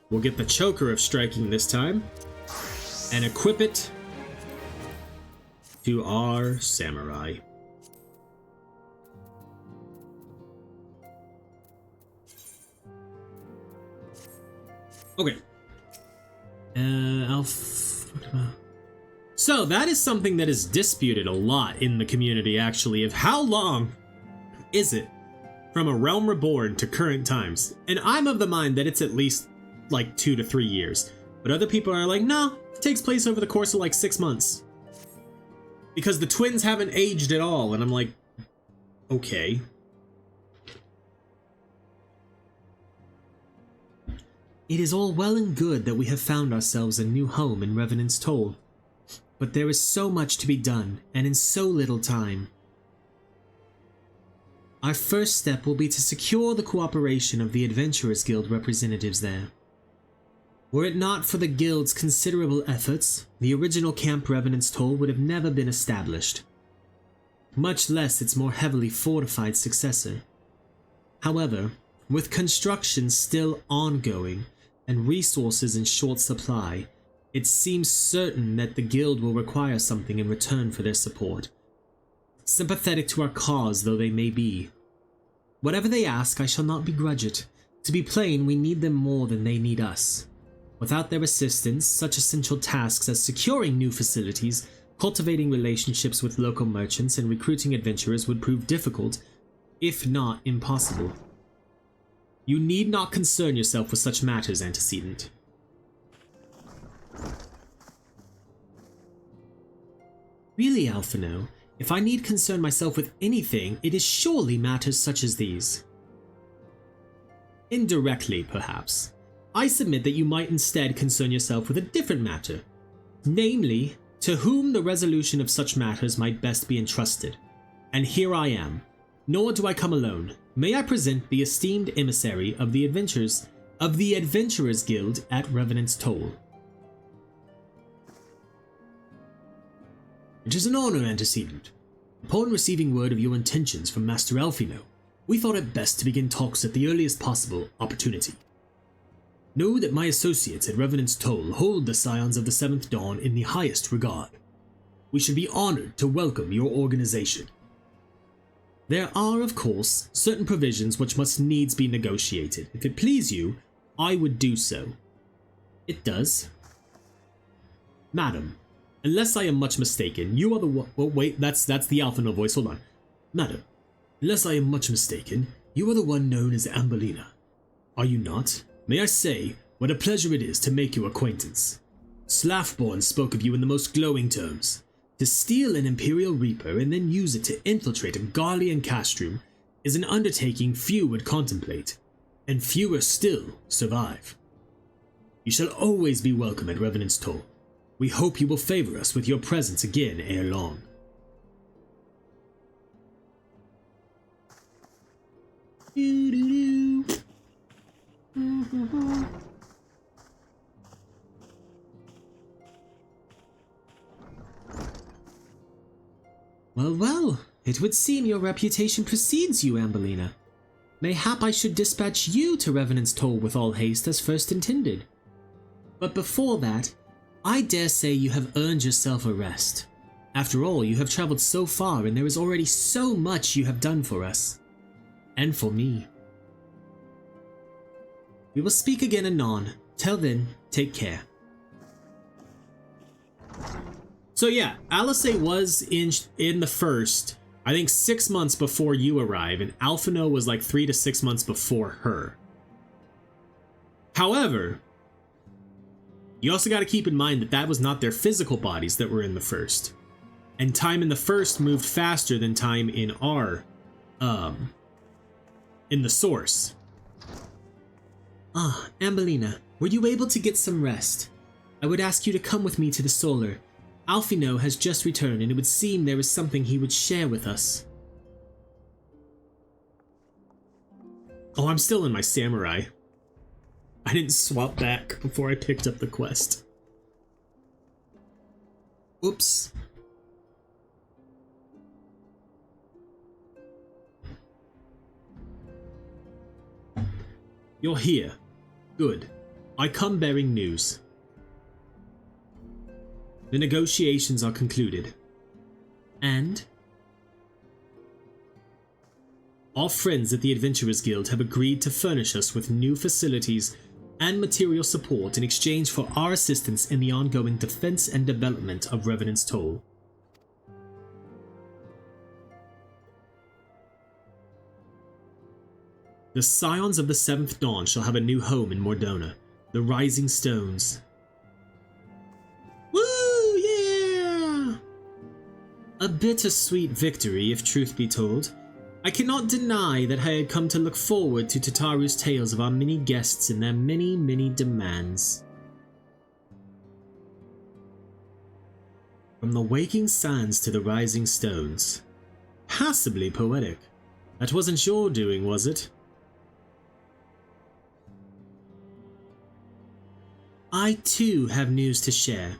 We'll get the choker of striking this time, and equip it to our samurai. Okay. So that is something that is disputed a lot in the community, actually, of how long is it from A Realm Reborn to current times? And I'm of the mind that it's at least like 2 to 3 years. But other people are like, no, it takes place over the course of like 6 months. Because the twins haven't aged at all. And I'm like, okay. It is all well and good that we have found ourselves a new home in Revenant's Toll. But there is so much to be done, and in so little time. Our first step will be to secure the cooperation of the Adventurers Guild representatives there. Were it not for the Guild's considerable efforts, the original Camp Revenant's Toll would have never been established, much less its more heavily fortified successor. However, with construction still ongoing and resources in short supply, it seems certain that the Guild will require something in return for their support, sympathetic to our cause though they may be. Whatever they ask, I shall not begrudge it. To be plain, we need them more than they need us. Without their assistance, such essential tasks as securing new facilities, cultivating relationships with local merchants, and recruiting adventurers would prove difficult, if not impossible. You need not concern yourself with such matters, Antecedent. Really, Alphino, if I need concern myself with anything, it is surely matters such as these. Indirectly, perhaps. I submit that you might instead concern yourself with a different matter, namely, to whom the resolution of such matters might best be entrusted. And here I am. Nor do I come alone. May I present the esteemed emissary of the Adventurers Guild at Revenant's Toll. It is an honor, Antecedent. Upon receiving word of your intentions from Master Alphino, we thought it best to begin talks at the earliest possible opportunity. Know that my associates at Revenant's Toll hold the Scions of the Seventh Dawn in the highest regard. We should be honored to welcome your organization. There are, of course, certain provisions which must needs be negotiated. If it please you, I would do so. It does. Madam, unless I am much mistaken, you are the one— well, wait, that's the Alphino voice, hold on. Madam, unless I am much mistaken, you are the one known as Ambellina. Are you not? May I say, what a pleasure it is to make your acquaintance. Slaffborn spoke of you in the most glowing terms. To steal an Imperial Reaper and then use it to infiltrate a Garlean castrum is an undertaking few would contemplate, and fewer still survive. You shall always be welcome at Revenant's Toll. We hope you will favor us with your presence again ere long. Well, well, it would seem your reputation precedes you, Ambellina. Mayhap I should dispatch you to Revenant's Toll with all haste as first intended. But before that, I dare say you have earned yourself a rest. After all, you have traveled so far and there is already so much you have done for us. And for me. We will speak again anon. Till then, take care. So yeah, Alice was in the first, I think 6 months before you arrive, and Alphino was like 3 to 6 months before her. However, you also got to keep in mind that that was not their physical bodies that were in the first. And time in the first moved faster than time in our, in the source. Ah, Ambellina, were you able to get some rest? I would ask you to come with me to the Solar. Alphino has just returned, and it would seem there is something he would share with us. Oh, I'm still in my samurai. I didn't swap back before I picked up the quest. Oops. You're here. Good. I come bearing news. The negotiations are concluded. And? Our friends at the Adventurers Guild have agreed to furnish us with new facilities and material support in exchange for our assistance in the ongoing defense and development of Revenant's Toll. The Scions of the Seventh Dawn shall have a new home in Mordona, the Rising Stones. Woo, yeah! A bittersweet victory, if truth be told. I cannot deny that I had come to look forward to Tataru's tales of our many guests and their many, many demands. From the waking sands to the rising stones. Passably poetic. That wasn't your doing, was it? I too have news to share.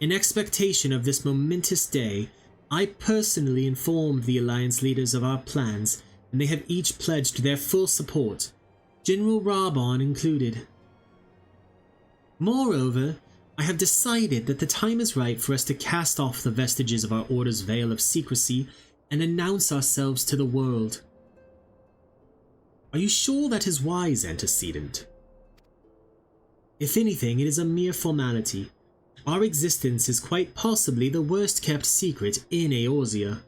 In expectation of this momentous day, I personally informed the Alliance leaders of our plans, and they have each pledged their full support, General Rabon included. Moreover, I have decided that the time is right for us to cast off the vestiges of our Order's veil of secrecy and announce ourselves to the world. Are you sure that is wise, Antecedent? If anything, it is a mere formality. Our existence is quite possibly the worst-kept secret in Eorzea.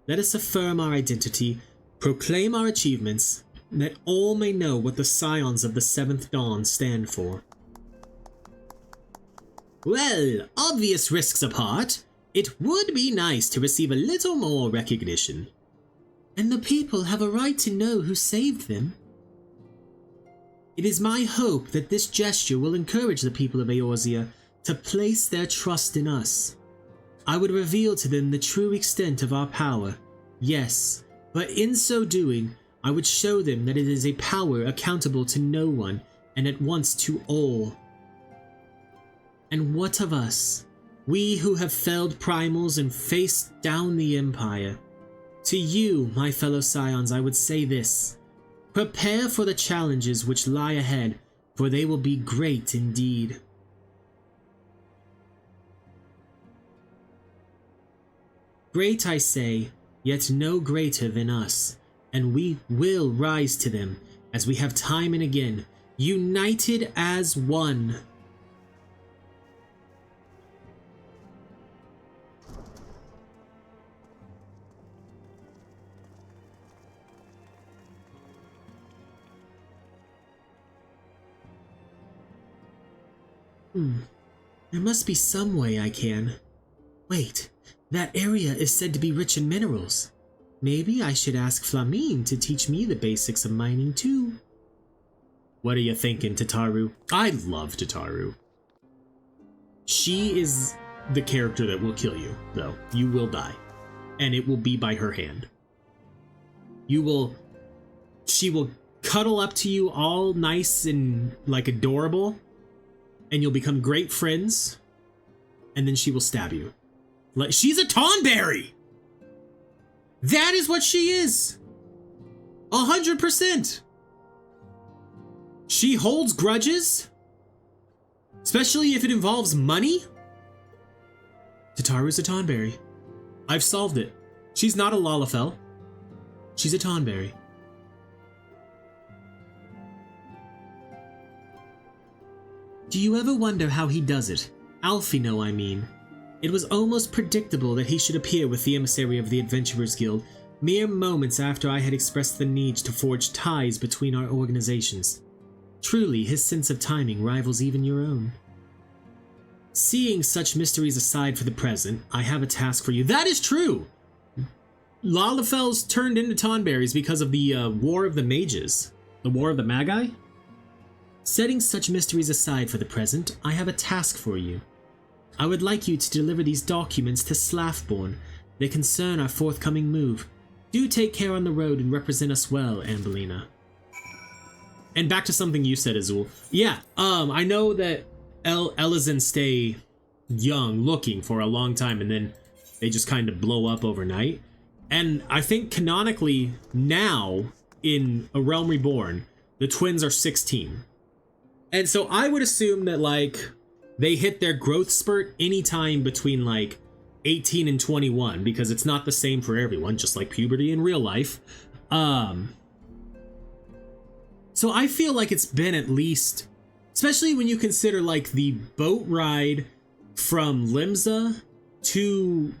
Let us affirm our identity, proclaim our achievements, and that all may know what the Scions of the Seventh Dawn stand for. Well, obvious risks apart, it would be nice to receive a little more recognition. And the people have a right to know who saved them. It is my hope that this gesture will encourage the people of Eorzea to place their trust in us. I would reveal to them the true extent of our power, yes, but in so doing, I would show them that it is a power accountable to no one and at once to all. And what of us, we who have felled primals and faced down the Empire? To you, my fellow Scions, I would say this: prepare for the challenges which lie ahead, for they will be great indeed. Great, I say, yet no greater than us, and we will rise to them, as we have time and again, united as one. There must be some way I can. Wait, that area is said to be rich in minerals. Maybe I should ask Flamine to teach me the basics of mining too. What are you thinking, Tataru? I love Tataru. She is the character that will kill you, though. You will die. And it will be by her hand. She will cuddle up to you all nice and like adorable, and you'll become great friends, and then she will stab you. Like, she's a Tonberry! That is what she is! 100%! She holds grudges, especially if it involves money. Tataru's a Tonberry. I've solved it. She's not a Lalafell. She's a Tonberry. Do you ever wonder how he does it? Alfino, I mean. It was almost predictable that he should appear with the emissary of the Adventurers Guild mere moments after I had expressed the need to forge ties between our organizations. Truly, his sense of timing rivals even your own. Seeing such mysteries aside for the present, I have a task for you. That is true! Lalafells turned into Tonberries because of the War of the Mages. The War of the Magi? Setting such mysteries aside for the present, I have a task for you. I would like you to deliver these documents to Slaffborn. They concern our forthcoming move. Do take care on the road and represent us well, Ambellina. And back to something you said, Azul. Yeah, I know that Elizans stay young looking for a long time, and then they just kind of blow up overnight. And I think canonically now, in A Realm Reborn, the twins are 16. And so I would assume that, like, they hit their growth spurt anytime between, like, 18 and 21, because it's not the same for everyone, just like puberty in real life. So I feel like it's been at least, especially when you consider, like, the boat ride from Limsa to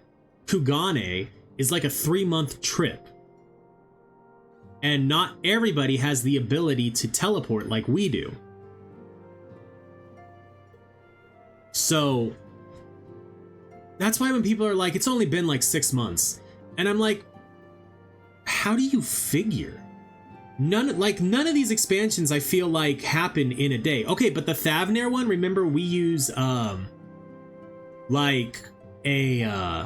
Kugane is like a 3-month trip. And not everybody has the ability to teleport like we do. So that's why when people are like, it's only been like 6 months, and I'm like, how do you figure? None of these expansions I feel like happen in a day. Okay, but the Thavnair one, remember we use like a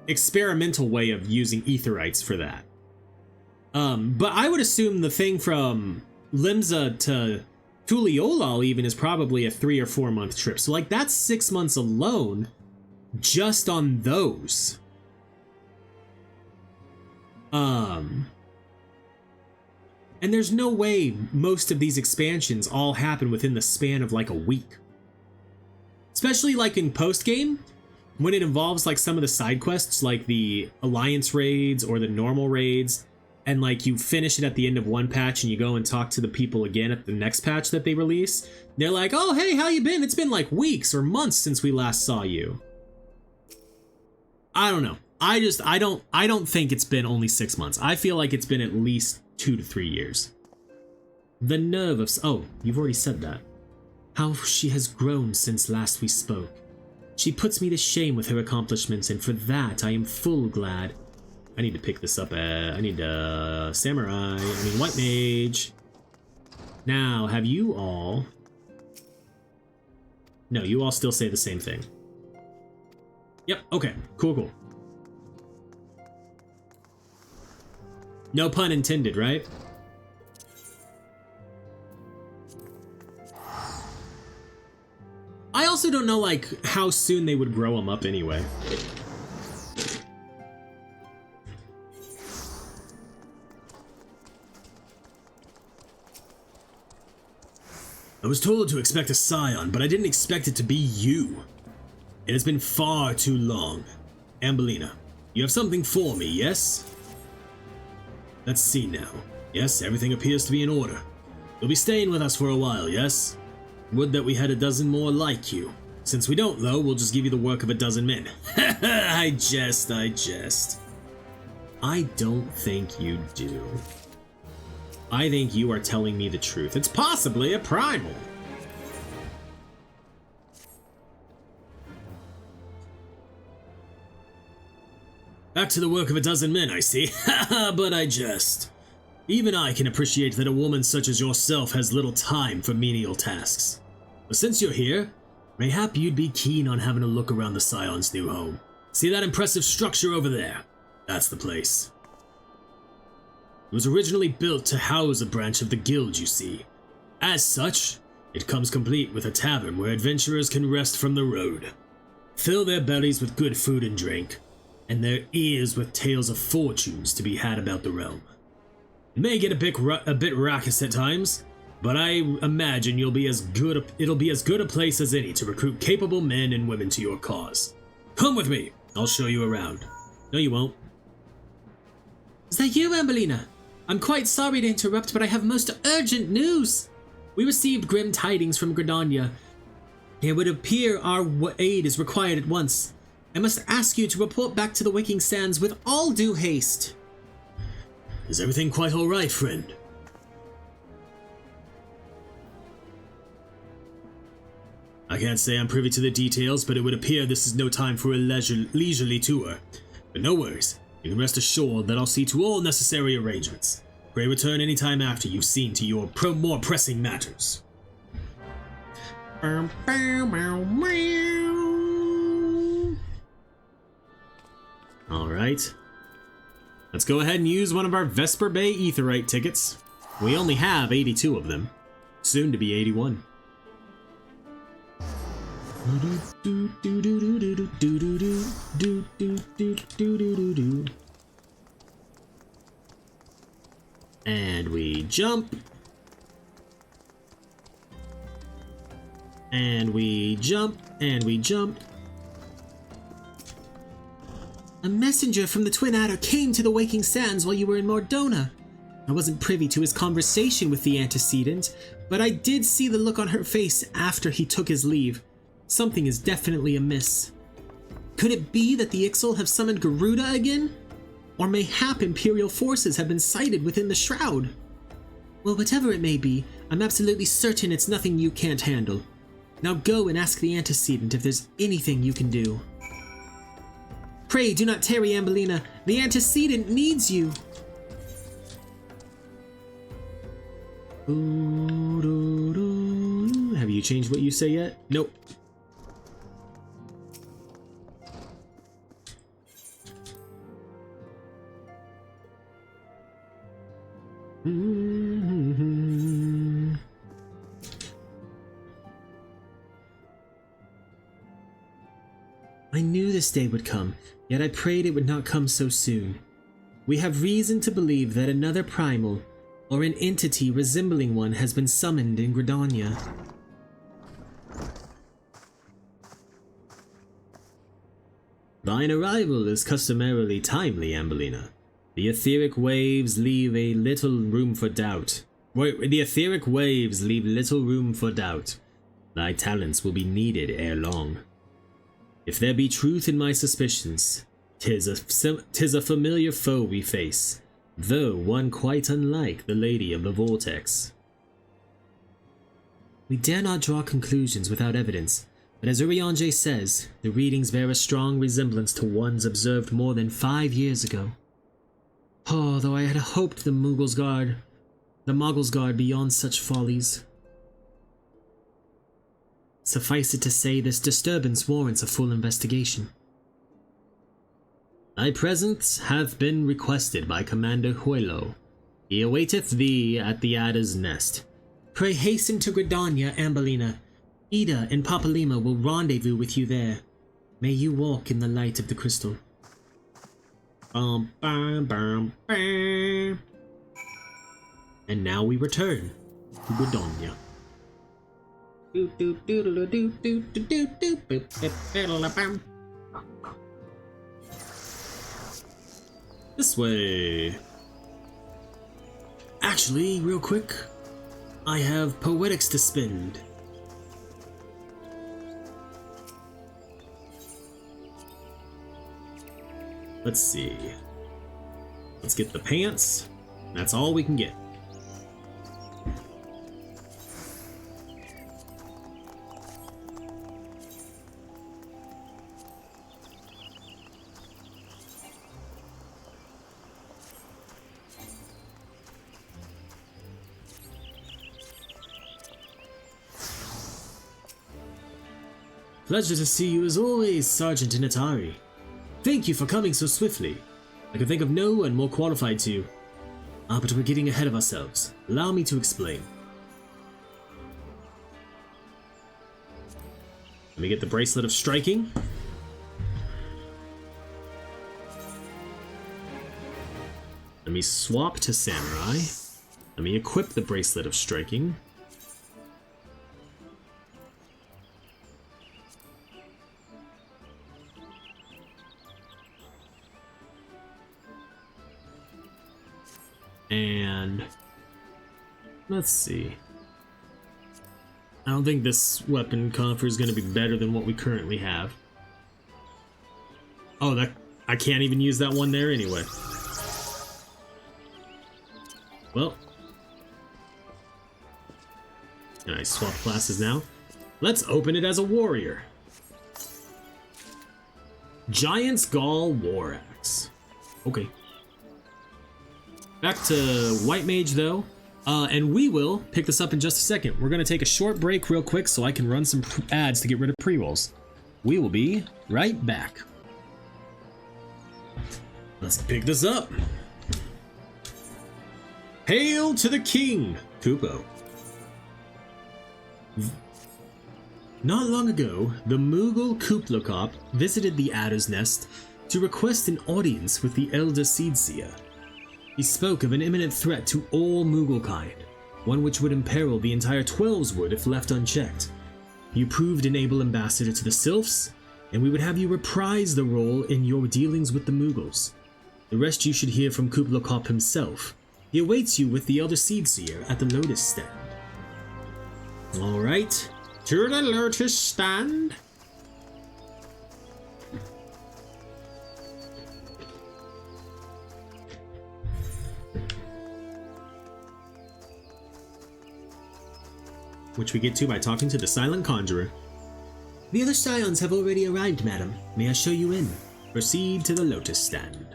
experimental way of using aetherites for that. But I would assume the thing from Limsa to Tuliolal even is probably a 3 or 4 month trip. So like that's 6 months alone just on those. And there's no way most of these expansions all happen within the span of like a week. Especially like in post-game, when it involves like some of the side quests, like the Alliance raids or the normal raids, and like you finish it at the end of one patch and you go and talk to the people again at the next patch that they release. They're like, oh, hey, how you been? It's been like weeks or months since we last saw you. I don't know. I don't think it's been only 6 months. I feel like it's been at least 2 to 3 years. The nerve of... Oh, you've already said that. How she has grown since last we spoke. She puts me to shame with her accomplishments, and for that I am full glad. I need to pick this up. I need Samurai. I mean, White Mage. Now, have you all... No, you all still say the same thing. Yep, okay. Cool. No pun intended, right? I also don't know, like, how soon they would grow them up anyway. I was told to expect a scion, but I didn't expect it to be you. It has been far too long. Ambellina, you have something for me, yes? Let's see now. Yes, everything appears to be in order. You'll be staying with us for a while, yes? Would that we had a dozen more like you. Since we don't, though, we'll just give you the work of a dozen men. I jest. I don't think you do. I think you are telling me the truth. It's possibly a primal. Back to the work of a dozen men, I see. But I jest. Even I can appreciate that a woman such as yourself has little time for menial tasks. But since you're here, mayhap you'd be keen on having a look around the Scion's new home. See that impressive structure over there? That's the place. It was originally built to house a branch of the guild, you see. As such, it comes complete with a tavern where adventurers can rest from the road, fill their bellies with good food and drink, and their ears with tales of fortunes to be had about the realm. It may get a bit raucous at times, but I imagine it'll be as good a place as any to recruit capable men and women to your cause. Come with me, I'll show you around. No, you won't. Is that you, Ambellina? I'm quite sorry to interrupt, but I have most urgent news. We received grim tidings from Gridania. It would appear our aid is required at once. I must ask you to report back to the Waking Sands with all due haste. Is everything quite all right, friend? I can't say I'm privy to the details, but it would appear this is no time for a leisurely tour. But no worries. You can rest assured that I'll see to all necessary arrangements. Pray return any time after you've seen to your more pressing matters. Alright. Let's go ahead and use one of our Vesper Bay Aetherite tickets. We only have 82 of them. Soon to be 81. And we jump. And we jump. And we jump. A messenger from the Twin Adder came to the Waking Sands while you were in Mordona. I wasn't privy to his conversation with the antecedent, but I did see the look on her face after he took his leave. Something is definitely amiss. Could it be that the Ixal have summoned Garuda again? Or mayhap Imperial forces have been sighted within the Shroud? Well, whatever it may be, I'm absolutely certain it's nothing you can't handle. Now go and ask the antecedent if there's anything you can do. Pray do not tarry, Ambellina. The antecedent needs you. Have you changed what you say yet? Nope. I knew this day would come, yet I prayed it would not come so soon. We have reason to believe that another primal, or an entity resembling one, has been summoned in Gridania. Thine arrival is customarily timely, Ambellina. The etheric waves leave a little room for doubt. The etheric waves leave little room for doubt. Thy talents will be needed ere long. If there be truth in my suspicions, 'tis a familiar foe we face, though one quite unlike the Lady of the Vortex. We dare not draw conclusions without evidence, but as Urianger says, the readings bear a strong resemblance to ones observed more than 5 years ago. Oh, though I had hoped the Moggul's Guard beyond such follies. Suffice it to say, this disturbance warrants a full investigation. Thy presence hath been requested by Commander Huelo. He awaiteth thee at the Adder's Nest. Pray hasten to Gridania, Ambellina. Ida and Papalima will rendezvous with you there. May you walk in the light of the crystal. And now we return to Gridania. This way. Actually, real quick, I have poetics to spend. Let's see. Let's get the pants. That's all we can get. Pleasure to see you as always, Sergeant Initari. Thank you for coming so swiftly. I can think of no one more qualified to... but we're getting ahead of ourselves. Allow me to explain. Let me get the Bracelet of Striking. Let me swap to Samurai. Let me equip the Bracelet of Striking. And let's see. I don't think this weapon coffer is going to be better than what we currently have. Oh, that I can't even use that one there anyway. Well, can I swap classes now? Let's open it as a warrior. Giant's Gall War Axe. Okay. Back to White Mage though, and we will pick this up in just a second. We're going to take a short break real quick so I can run some ads to get rid of pre-rolls. We will be right back. Let's pick this up. Hail to the King, Kupo. Not long ago, the Moogle Kuplokop visited the Adder's Nest to request an audience with the Elder Seedseer. He spoke of an imminent threat to all Mooglekind, one which would imperil the entire Twelveswood if left unchecked. You proved an able ambassador to the Sylphs, and we would have you reprise the role in your dealings with the Moogles. The rest you should hear from Kuplokop himself. He awaits you with the Elder Seedseer at the Lotus Stand. Alright, to the Lotus Stand. Which we get to by talking to the Silent Conjurer. The other Scions have already arrived, madam. May I show you in? Proceed to the Lotus Stand.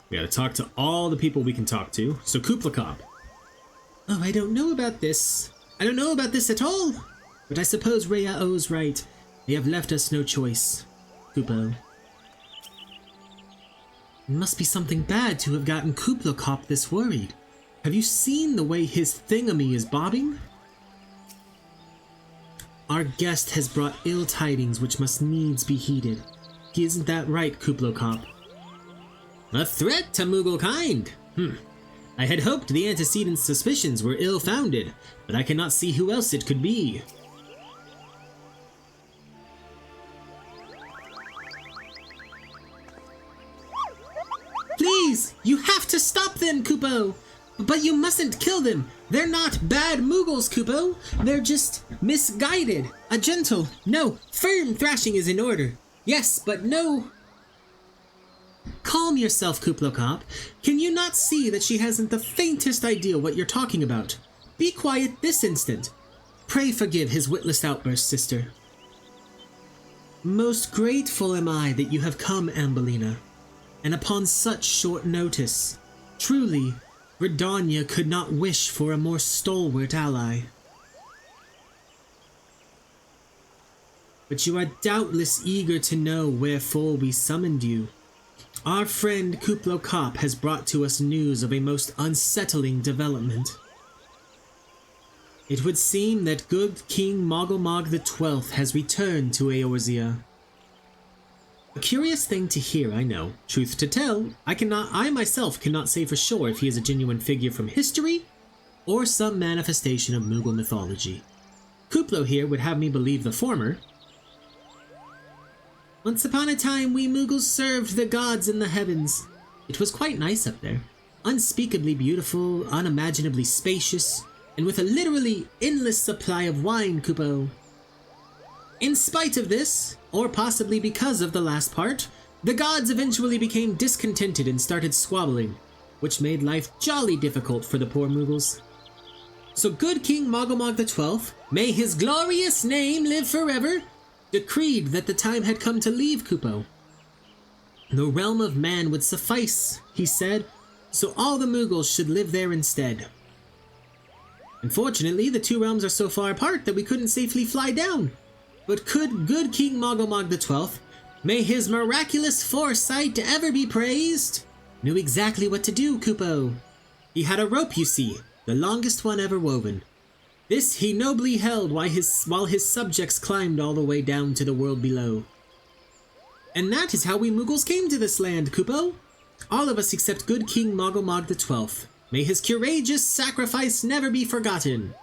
We gotta talk to all the people we can talk to. So Kuplokop. Oh, I don't know about this. I don't know about this at all. But I suppose Rhea-Oh's right. They have left us no choice. Kupo. It must be something bad to have gotten Kuplokop this worried. Have you seen the way his thingamy is bobbing? Our guest has brought ill tidings which must needs be heeded. He isn't that right, Kuplokop? A threat to Moogle kind? I had hoped the antecedent suspicions were ill-founded, but I cannot see who else it could be. Please, you have to stop them, Kupo! But you mustn't kill them! They're not bad Moogles, Kupo! They're just misguided! A gentle, no, firm thrashing is in order. Yes, but no... Calm yourself, Kuplokop. Can you not see that she hasn't the faintest idea what you're talking about? Be quiet this instant. Pray forgive his witless outburst, sister. Most grateful am I that you have come, Ambellina, and upon such short notice. Truly, Redania could not wish for a more stalwart ally. But you are doubtless eager to know wherefore we summoned you. Our friend Kuplokop has brought to us news of a most unsettling development. It would seem that good King Mogglmog XII has returned to Eorzea. A curious thing to hear, I know. Truth to tell, I myself cannot say for sure if he is a genuine figure from history or some manifestation of Moogle mythology. Kuplo here would have me believe the former. Once upon a time, we Moogles served the gods in the heavens. It was quite nice up there. Unspeakably beautiful, unimaginably spacious, and with a literally endless supply of wine, Kupo. In spite of this, or possibly because of the last part, the gods eventually became discontented and started squabbling, which made life jolly difficult for the poor Moogles. So good King Mogglmog XII, may his glorious name live forever, decreed that the time had come to leave Kupo. The realm of man would suffice, he said, so all the Moogles should live there instead. Unfortunately, the two realms are so far apart that we couldn't safely fly down. But could good King Mogglmog XII, may his miraculous foresight ever be praised, knew exactly what to do, Kupo. He had a rope, you see, the longest one ever woven. This he nobly held while his subjects climbed all the way down to the world below. And that is how we Moogles came to this land, Kupo. All of us except good King Mogglmog XII. May his courageous sacrifice never be forgotten.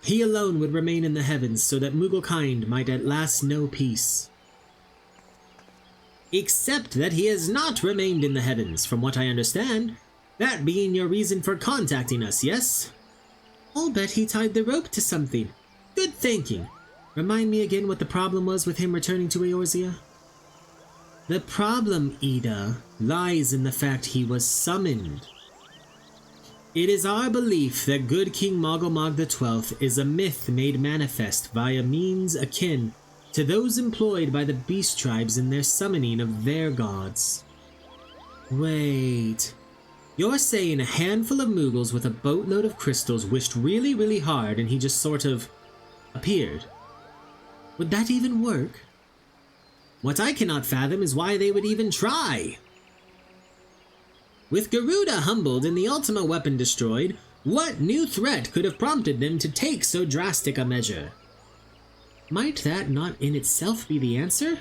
He alone would remain in the heavens so that Mooglekind might at last know peace. Except that he has not remained in the heavens, from what I understand. That being your reason for contacting us, yes? I'll bet he tied the rope to something. Good thinking. Remind me again what the problem was with him returning to Eorzea? The problem, Ida, lies in the fact he was summoned. It is our belief that good King Mogglmog XII is a myth made manifest via means akin to those employed by the beast tribes in their summoning of their gods. Wait... You're saying a handful of Moogles with a boatload of crystals wished really, really hard and he just sort of appeared. Would that even work? What I cannot fathom is why they would even try. With Garuda humbled and the Ultima weapon destroyed, what new threat could have prompted them to take so drastic a measure? Might that not in itself be the answer?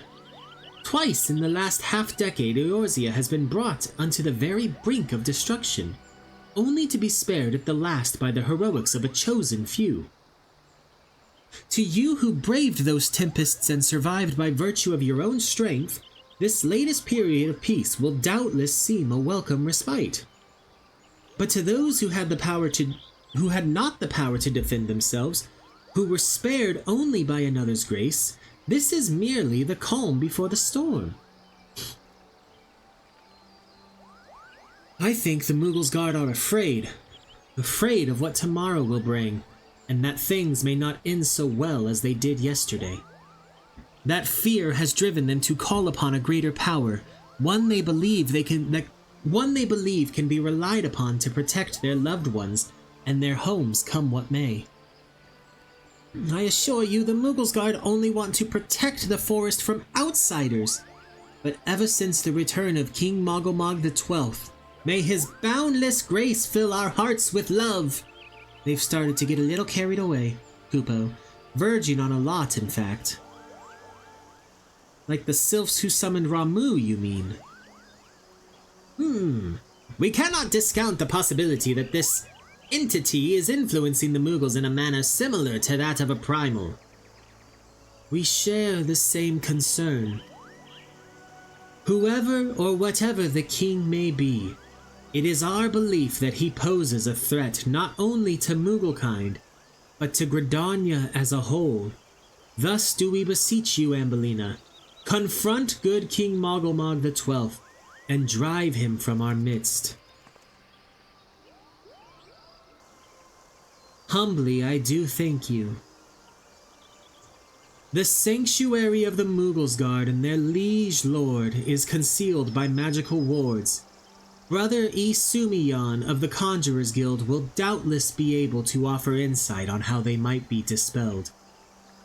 Twice in the last half-decade, Eorzea has been brought unto the very brink of destruction, only to be spared at the last by the heroics of a chosen few. To you who braved those tempests and survived by virtue of your own strength, this latest period of peace will doubtless seem a welcome respite. But to those who had not the power to defend themselves, who were spared only by another's grace, this is merely the calm before the storm. I think the Moogles Guard are afraid of what tomorrow will bring, and that things may not end so well as they did yesterday. That fear has driven them to call upon a greater power, one they believe can be relied upon to protect their loved ones and their homes come what may. I assure you, the Moogles Guard only want to protect the forest from outsiders. But ever since the return of King Mogglmog XII, May his boundless grace fill our hearts with love. They've started to get a little carried away, Kupo. Verging on a lot, in fact. Like the sylphs who summoned Ramu, you mean? We cannot discount the possibility that this entity is influencing the Mughals in a manner similar to that of a primal. We share the same concern. Whoever or whatever the king may be, it is our belief that he poses a threat not only to Mughal-kind, but to Gridania as a whole. Thus do we beseech you, Ambellina, confront good King Mogulmog XII, and drive him from our midst. Humbly I do thank you. The sanctuary of the Mughalsguard and their liege lord is concealed by magical wards. Brother Isumiyan of the Conjurers Guild will doubtless be able to offer insight on how they might be dispelled.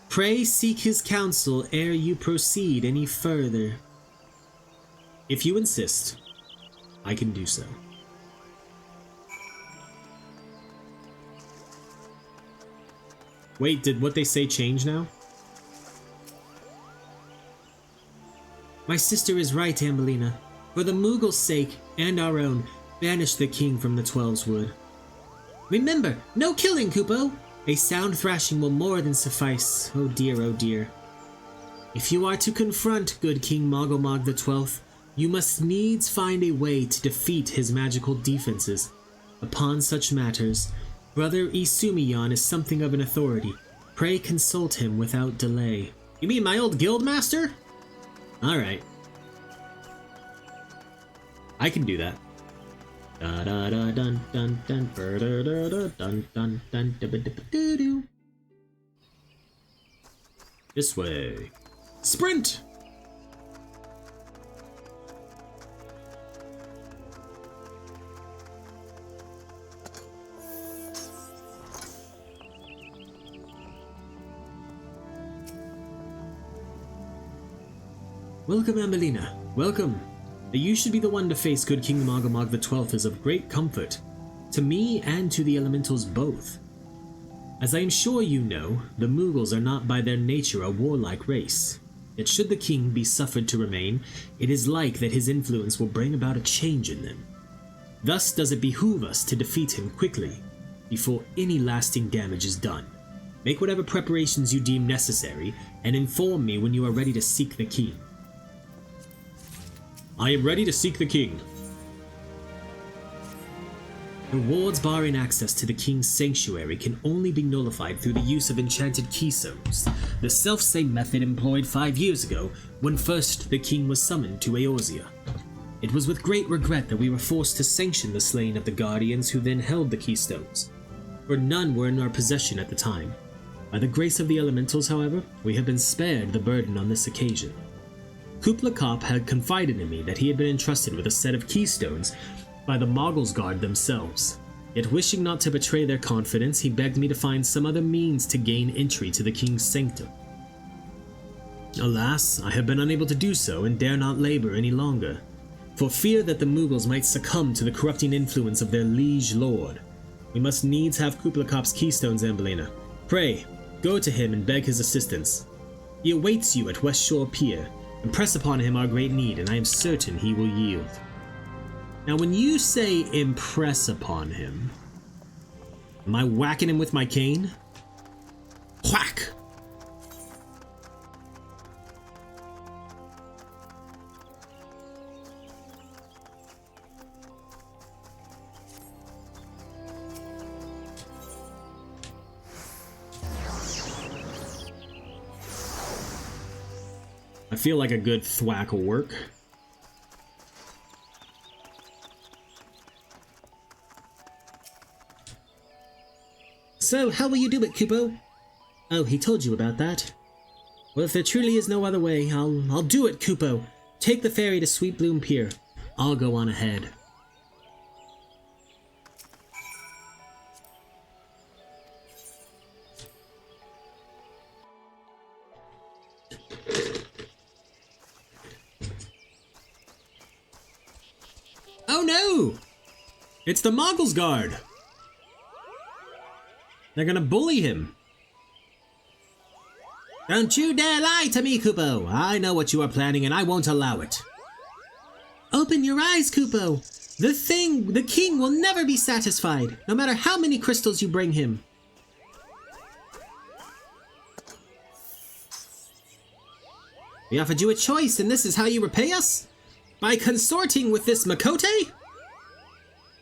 Pray seek his counsel ere you proceed any further. If you insist, I can do so. Wait, did what they say change now? My sister is right, Ambellina. For the Mughals' sake, and our own, banish the king from the Twelves Wood. Remember, no killing, Kupo! A sound thrashing will more than suffice. Oh dear, oh dear. If you are to confront good King Mogulmog XII, you must needs find a way to defeat his magical defenses. Upon such matters, Brother Isumiyan is something of an authority. Pray consult him without delay. You mean my old guildmaster? Alright. I can do that. Da da da dun dun dun da da da dun dun dun da da da do. This way. Sprint! Welcome, Ambellina. Welcome. You should be the one to face good King Mogulmog XII is of great comfort, to me and to the elementals both. As I am sure you know, the Mughals are not by their nature a warlike race. Yet should the king be suffered to remain, it is like that his influence will bring about a change in them. Thus does it behoove us to defeat him quickly, before any lasting damage is done. Make whatever preparations you deem necessary, and inform me when you are ready to seek the king. I am ready to seek the king. The wards barring access to the king's sanctuary can only be nullified through the use of enchanted keystones, the self-same method employed 5 years ago when first the king was summoned to Eorzea. It was with great regret that we were forced to sanction the slaying of the guardians who then held the keystones, for none were in our possession at the time. By the grace of the elementals, however, we have been spared the burden on this occasion. Kublai Khan had confided in me that he had been entrusted with a set of keystones by the Mogulsguard themselves. Yet wishing not to betray their confidence, he begged me to find some other means to gain entry to the king's sanctum. Alas, I have been unable to do so and dare not labor any longer, for fear that the Mughals might succumb to the corrupting influence of their liege lord. We must needs have Kublai Khan's keystones, Ambellina. Pray, go to him and beg his assistance. He awaits you at West Shore Pier. Impress upon him our great need, and I am certain he will yield. Now, when you say impress upon him, am I whacking him with my cane? Whack! I feel like a good thwack will work. So, how will you do it, Kupo? Oh, he told you about that. Well, if there truly is no other way, I'll do it, Kupo. Take the ferry to Sweet Bloom Pier. I'll go on ahead. Oh no! It's the Moggle's Guard! They're gonna bully him. Don't you dare lie to me, Kupo! I know what you are planning and I won't allow it. Open your eyes, Kupo! The king will never be satisfied, no matter how many crystals you bring him. We offered you a choice, and this is how you repay us? By consorting with this Makote?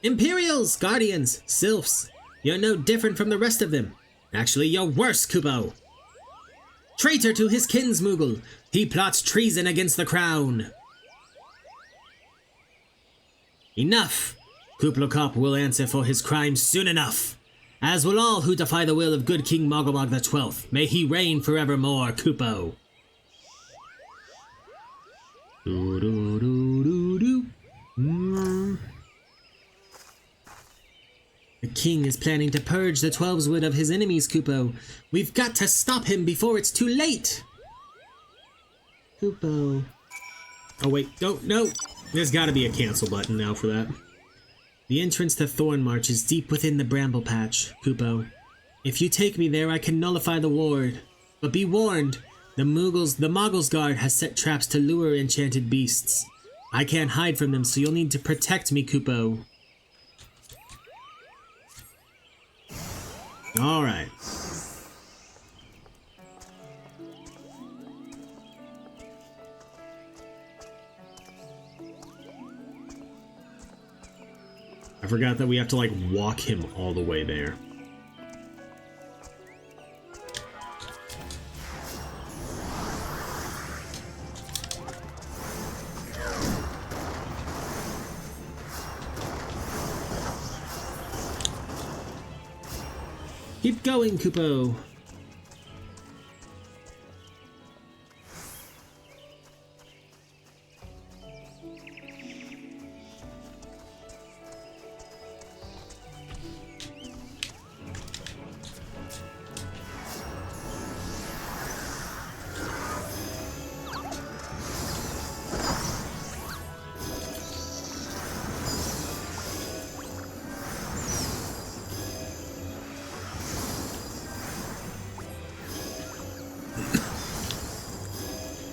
Imperials, Guardians, Sylphs, you're no different from the rest of them. Actually, you're worse, Kupo. Traitor to his kinsmoogle, he plots treason against the crown. Enough! Kuplokop will answer for his crimes soon enough, as will all who defy the will of good King Mogglebog XII. May he reign forevermore, Kupo. The king is planning to purge the Twelveswood of his enemies, Kupo. We've got to stop him before it's too late! Kupo. Oh wait, no. There's gotta be a cancel button now for that. The entrance to Thornmarch is deep within the Bramble Patch, Kupo. If you take me there, I can nullify the ward. But be warned, the Moggle's Guard has set traps to lure enchanted beasts. I can't hide from them, so you'll need to protect me, Kupo. Alright. I forgot that we have to, like, walk him all the way there. Keep going, Kupo.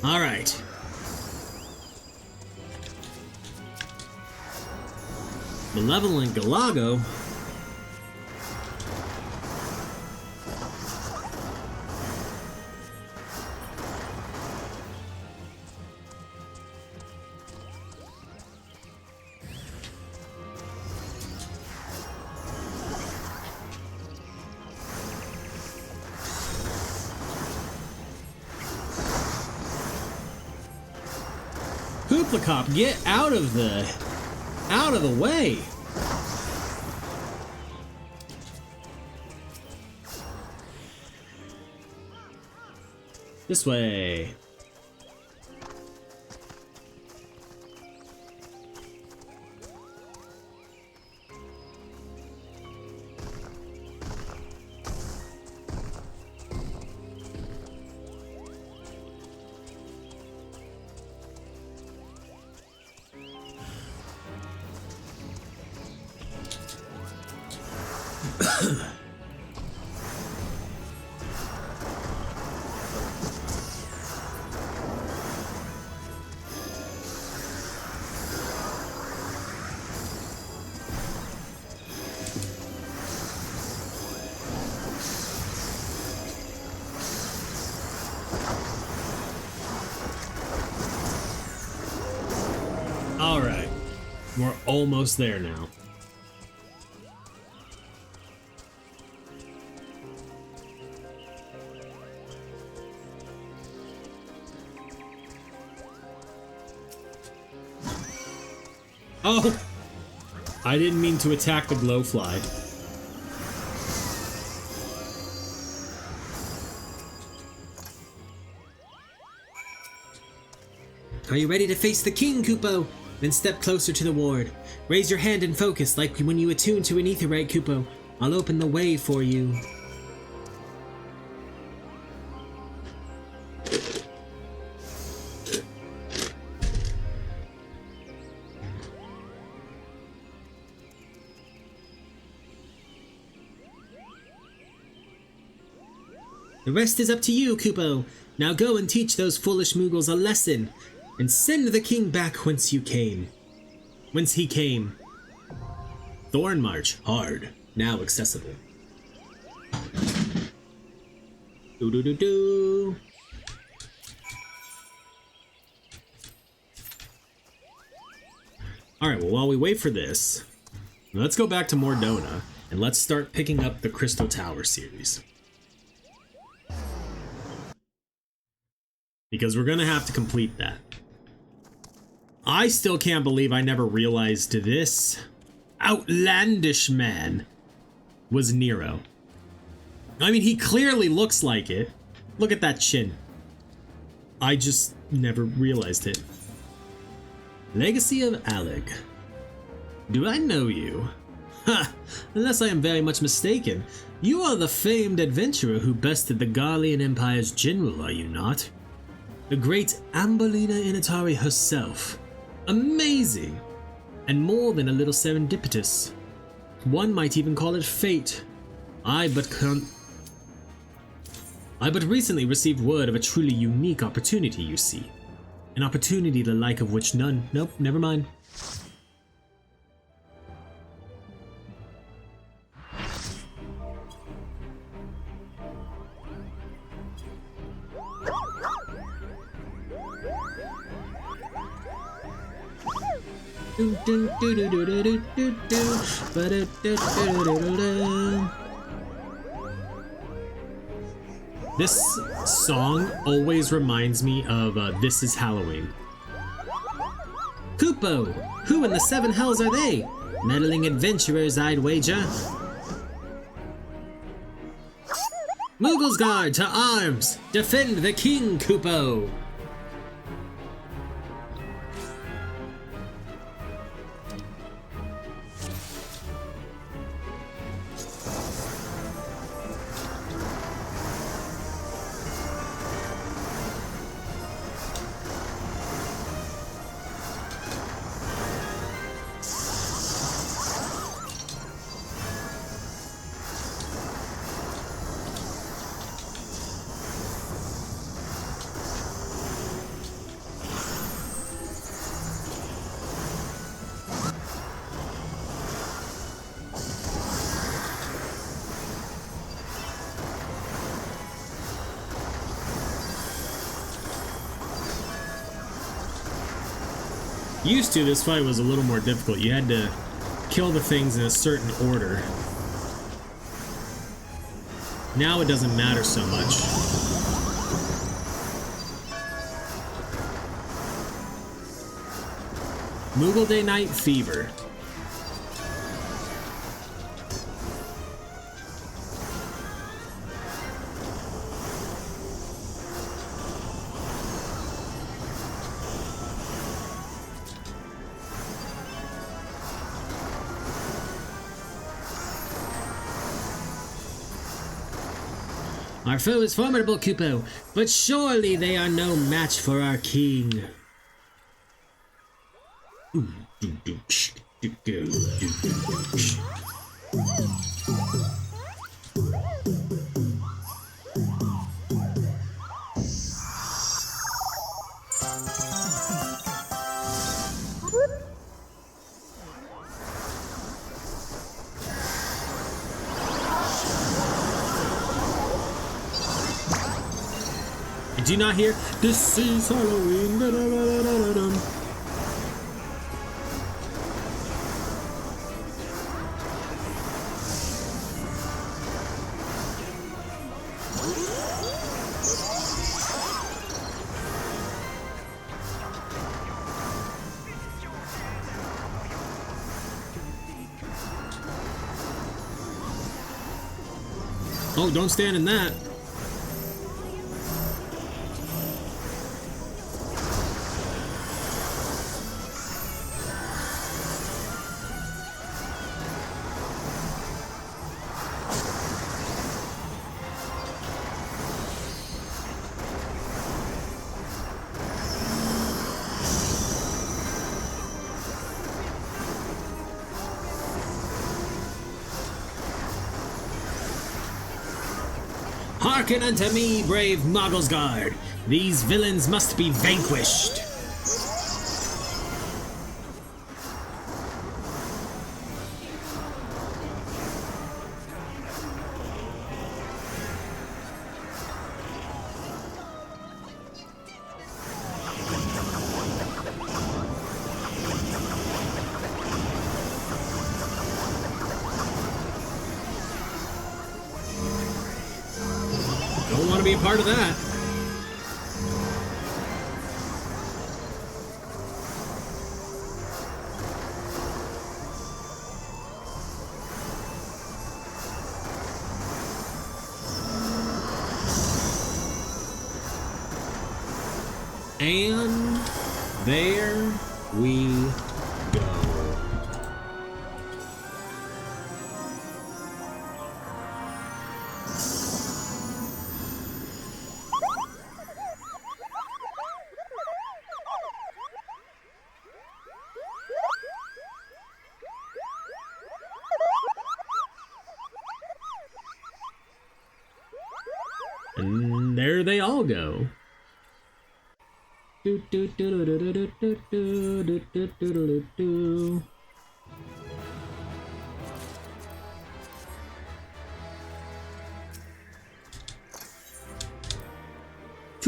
Alright. Malevolent Galago? Hoopla-cop, get out of the way! This way. Alright, we're almost there now. Oh! I didn't mean to attack the glowfly. Are you ready to face the king, Kupo? Then step closer to the ward. Raise your hand and focus like when you attune to an aetherite, Kupo. I'll open the way for you. The rest is up to you, Kupo. Now go and teach those foolish Moogles a lesson, and send the king back whence he came. Thorn March, hard, now accessible. Do. Alright, well, while we wait for this, let's go back to Mordona, and let's start picking up the Crystal Tower series. Because we're gonna have to complete that. I still can't believe I never realized this outlandish man was Nero. I mean, he clearly looks like it. Look at that chin. I just never realized it. Legacy of Alec. Do I know you? Ha! Unless I am very much mistaken, you are the famed adventurer who bested the Garlean Empire's general, are you not? The great Ambellina Initari herself. Amazing! And more than a little serendipitous. One might even call it fate. I but recently received word of a truly unique opportunity, you see. An opportunity the like of which none... Nope, never mind. This song always reminds me of This Is Halloween. Kupo! Who in the seven hells are they? Meddling adventurers, I'd wager. Moogle's Guard, to arms! Defend the king, Kupo! Used to, this fight was a little more difficult. You had to kill the things in a certain order. Now it doesn't matter so much. Moogle Day Night Fever. Our foe is formidable, Kupo, but surely they are no match for our king. Did you not hear? This is Halloween. Da, da, da, da, da, da. Oh, don't stand in that. Hearken unto me, brave Mogglesguard. These villains must be vanquished. Don't want to be a part of that. And there we go. And there they all go. Two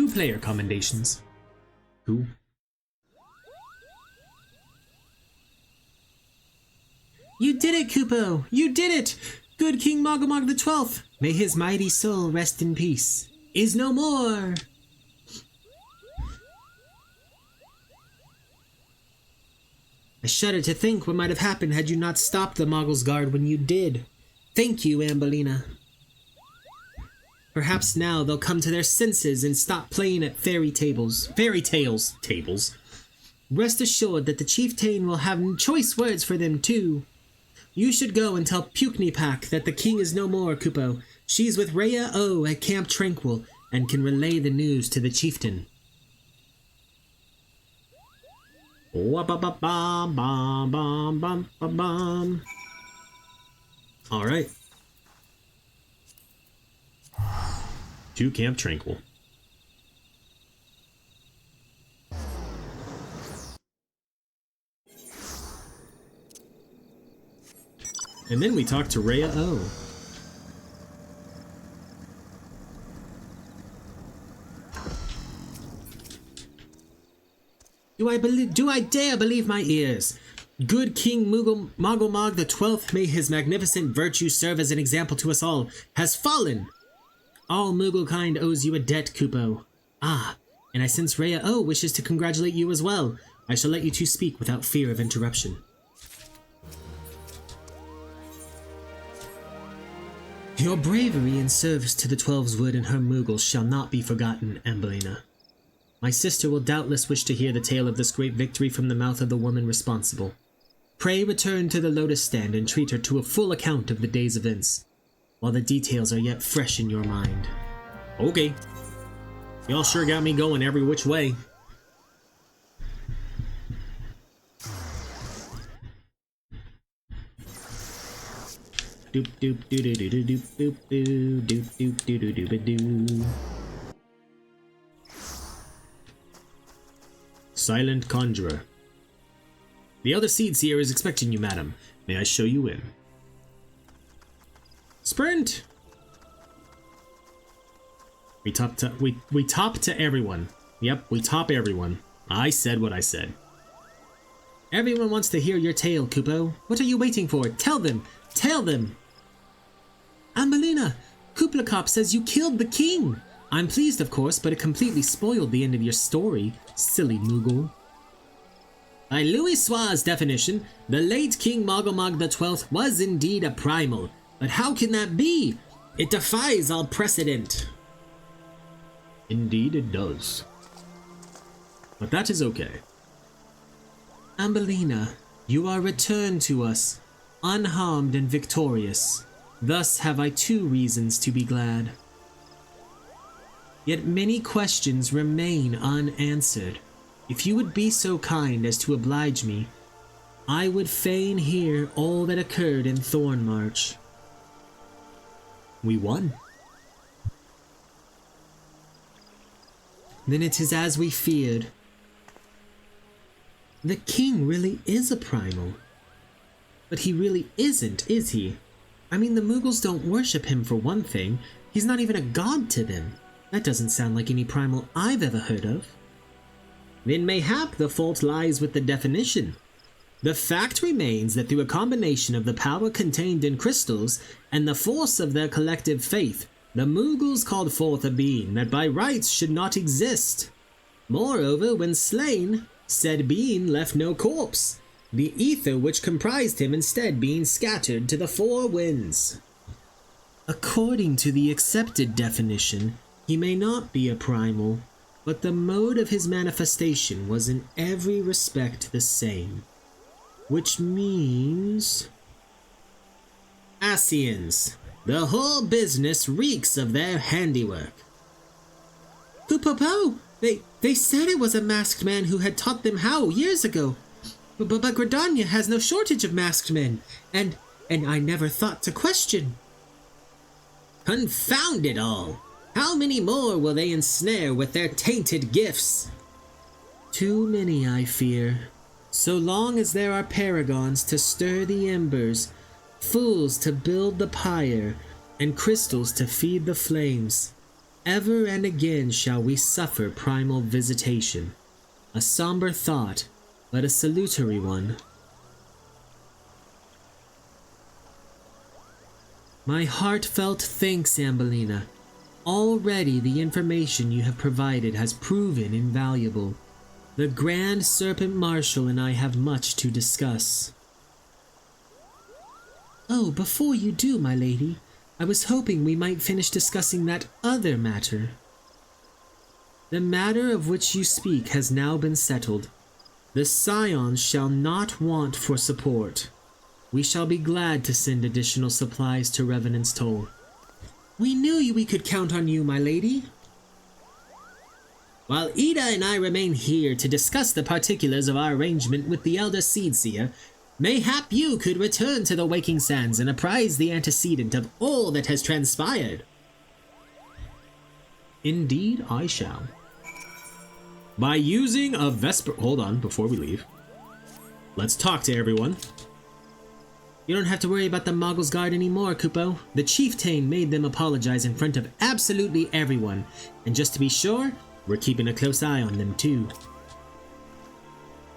player commendations. Who? You did it, Kupo! You did it! Good King Mogomog the 12th, may his mighty soul rest in peace, is no more! I shudder to think what might have happened had you not stopped the Mogglesguard when you did. Thank you, Ambellina. Perhaps now they'll come to their senses and stop playing at fairy tales. Rest assured that the chieftain will have choice words for them too. You should go and tell Puknipak that the king is no more, Kupo. She's with Rhea O at Camp Tranquil and can relay the news to the chieftain. Alright. To Camp Tranquil. And then we talk to Rhea O. Do I dare believe my ears? Good King Mogomog the 12th, may his magnificent virtue serve as an example to us all, has fallen! All Mugglekind owes you a debt, Kupo. Ah, and I sense Rhea O wishes to congratulate you as well. I shall let you two speak without fear of interruption. Your bravery in service to the Twelveswood and her Muggles shall not be forgotten, Ambellina. My sister will doubtless wish to hear the tale of this great victory from the mouth of the woman responsible. Pray return to the Lotus Stand and treat her to a full account of the day's events, while the details are yet fresh in your mind. Okay. Y'all sure got me going every which way. Doop doop doo doo doo doo doop doo doop doop doo doo doo doo. Silent Conjurer. The other seed seer is expecting you, madam. May I show you in? Sprint! We top to everyone. Yep, we top everyone. I said what I said. Everyone wants to hear your tale, Kupo. What are you waiting for? Tell them! Tell them! Ambellina! Kuplakop says you killed the king! I'm pleased, of course, but it completely spoiled the end of your story, silly Moogle. By Louis Soir's definition, the late King Mogomog the 12th was indeed a primal. But how can that be? It defies all precedent. Indeed it does. But that is okay. Ambellina, you are returned to us, unharmed and victorious. Thus have I two reasons to be glad. Yet many questions remain unanswered. If you would be so kind as to oblige me, I would fain hear all that occurred in Thornmarch. We won. Then it is as we feared. The king really is a primal. But he really isn't, is he? I mean, the Mughals don't worship him for one thing. He's not even a god to them. That doesn't sound like any primal I've ever heard of. Then mayhap the fault lies with the definition. The fact remains that through a combination of the power contained in crystals and the force of their collective faith, the Mughals called forth a being that by rights should not exist. Moreover, when slain, said being left no corpse, the ether which comprised him instead being scattered to the four winds. According to the accepted definition, he may not be a primal, but the mode of his manifestation was in every respect the same. Which means... Asians. The whole business reeks of their handiwork. Kupopo! They said it was a masked man who had taught them how years ago. But Gridania has no shortage of masked men, and I never thought to question. Confound it all! How many more will they ensnare with their tainted gifts? Too many, I fear. So long as there are paragons to stir the embers, fools to build the pyre, and crystals to feed the flames, ever and again shall we suffer primal visitation. A somber thought, but a salutary one. My heartfelt thanks, Ambellina. Already the information you have provided has proven invaluable. The Grand Serpent Marshal and I have much to discuss. Oh, before you do, my lady, I was hoping we might finish discussing that other matter. The matter of which you speak has now been settled. The Scions shall not want for support. We shall be glad to send additional supplies to Revenant's Toll. We knew we could count on you, my lady. While Ida and I remain here to discuss the particulars of our arrangement with the Elder Seedseer, mayhap you could return to the Waking Sands and apprise the antecedent of all that has transpired. Indeed, I shall. By using a Vesper... Hold on, before we leave. Let's talk to everyone. You don't have to worry about the Moggle's Guard anymore, Kupo. The Chieftain made them apologize in front of absolutely everyone. And just to be sure, we're keeping a close eye on them too.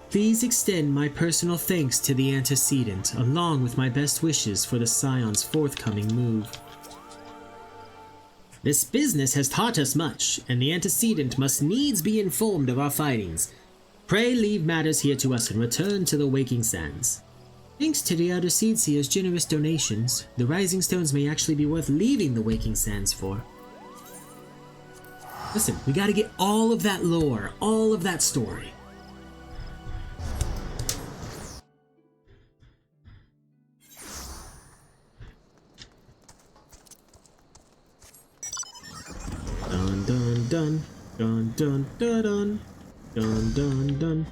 Please extend my personal thanks to the antecedent, along with my best wishes for the Scion's forthcoming move. This business has taught us much, and the antecedent must needs be informed of our findings. Pray leave matters here to us and return to the Waking Sands. Thanks to the Elder Seedseer's generous donations, the Rising Stones may actually be worth leaving the Waking Sands for. Listen, we gotta get all of that lore, all of that story. Dun dun dun dun dun dun dun dun dun dun.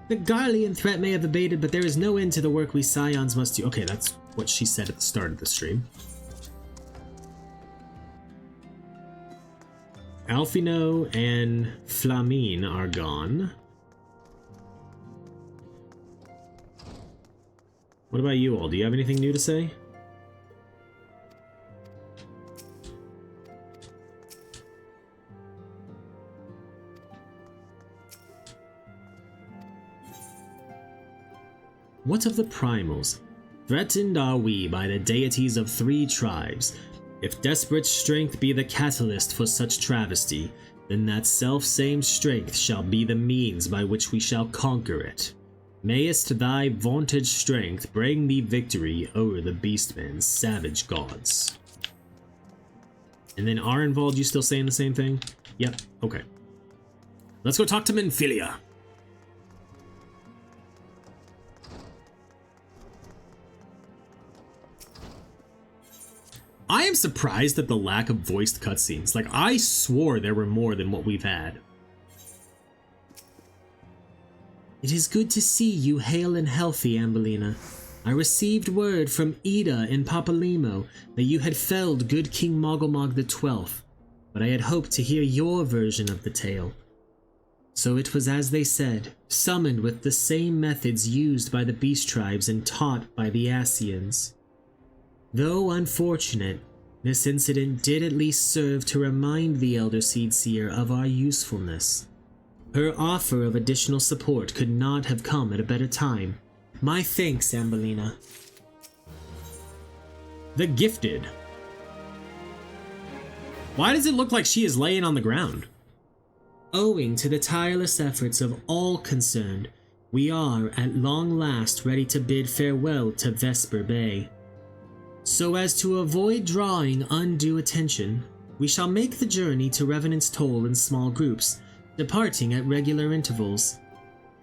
The Garlean threat may have abated, but there is no end to the work we Scions must do. Okay, that's what she said at the start of the stream. Alfino and Flamine are gone. What about you all? Do you have anything new to say? What of the primals? Threatened are we by the deities of 3 tribes. If desperate strength be the catalyst for such travesty, then that self-same strength shall be the means by which we shall conquer it. Mayest thy vaunted strength bring thee victory over the beastmen's savage gods. And then Arenvald, you still saying the same thing? Yep, okay. Let's go talk to Menphilia. I am surprised at the lack of voiced cutscenes. Like, I swore there were more than what we've had. It is good to see you hale and healthy, Ambellina. I received word from Ida in Papalimo that you had felled good King Mogglemog XII, but I had hoped to hear your version of the tale. So it was as they said, summoned with the same methods used by the beast tribes and taught by the Asians. Though unfortunate, this incident did at least serve to remind the Elder Seed Seer of our usefulness. Her offer of additional support could not have come at a better time. My thanks, Ambellina. The Gifted. Why does it look like she is laying on the ground? Owing to the tireless efforts of all concerned, we are at long last ready to bid farewell to Vesper Bay. So as to avoid drawing undue attention, we shall make the journey to Revenant's Toll in small groups, departing at regular intervals.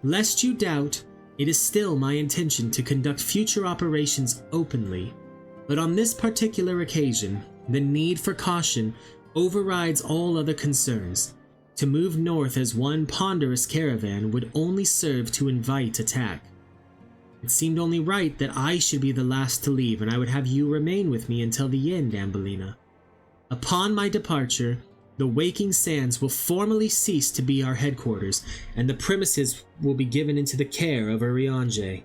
Lest you doubt, it is still my intention to conduct future operations openly, but on this particular occasion, the need for caution overrides all other concerns. To move north as one ponderous caravan would only serve to invite attack. It seemed only right that I should be the last to leave, and I would have you remain with me until the end, Ambellina. Upon my departure, the Waking Sands will formally cease to be our headquarters, and the premises will be given into the care of Urianger.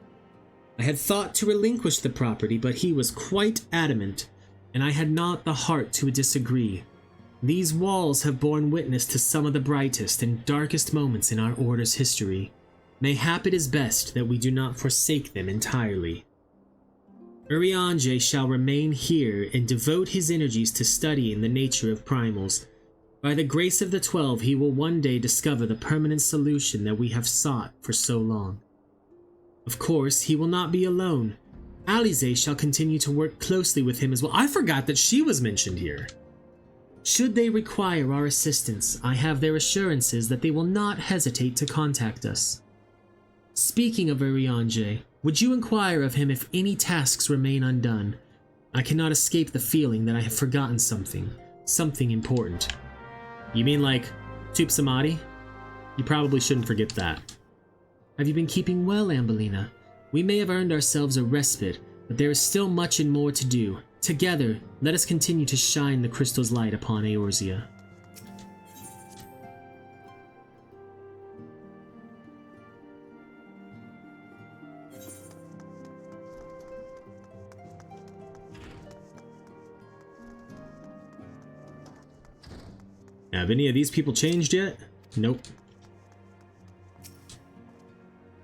I had thought to relinquish the property, but he was quite adamant, and I had not the heart to disagree. These walls have borne witness to some of the brightest and darkest moments in our Order's history. Mayhap it is best that we do not forsake them entirely. Urianger shall remain here and devote his energies to studying the nature of primals. By the grace of the 12, he will one day discover the permanent solution that we have sought for so long. Of course, he will not be alone. Alize shall continue to work closely with him as well. I forgot that she was mentioned here. Should they require our assistance, I have their assurances that they will not hesitate to contact us. Speaking of Urianger, would you inquire of him if any tasks remain undone? I cannot escape the feeling that I have forgotten something important. You mean like Tup Samadhi? You probably shouldn't forget that. Have you been keeping well, Ambellina? We may have earned ourselves a respite, but there is still much and more to do. Together, let us continue to shine the crystal's light upon Eorzea. Have any of these people changed yet? Nope.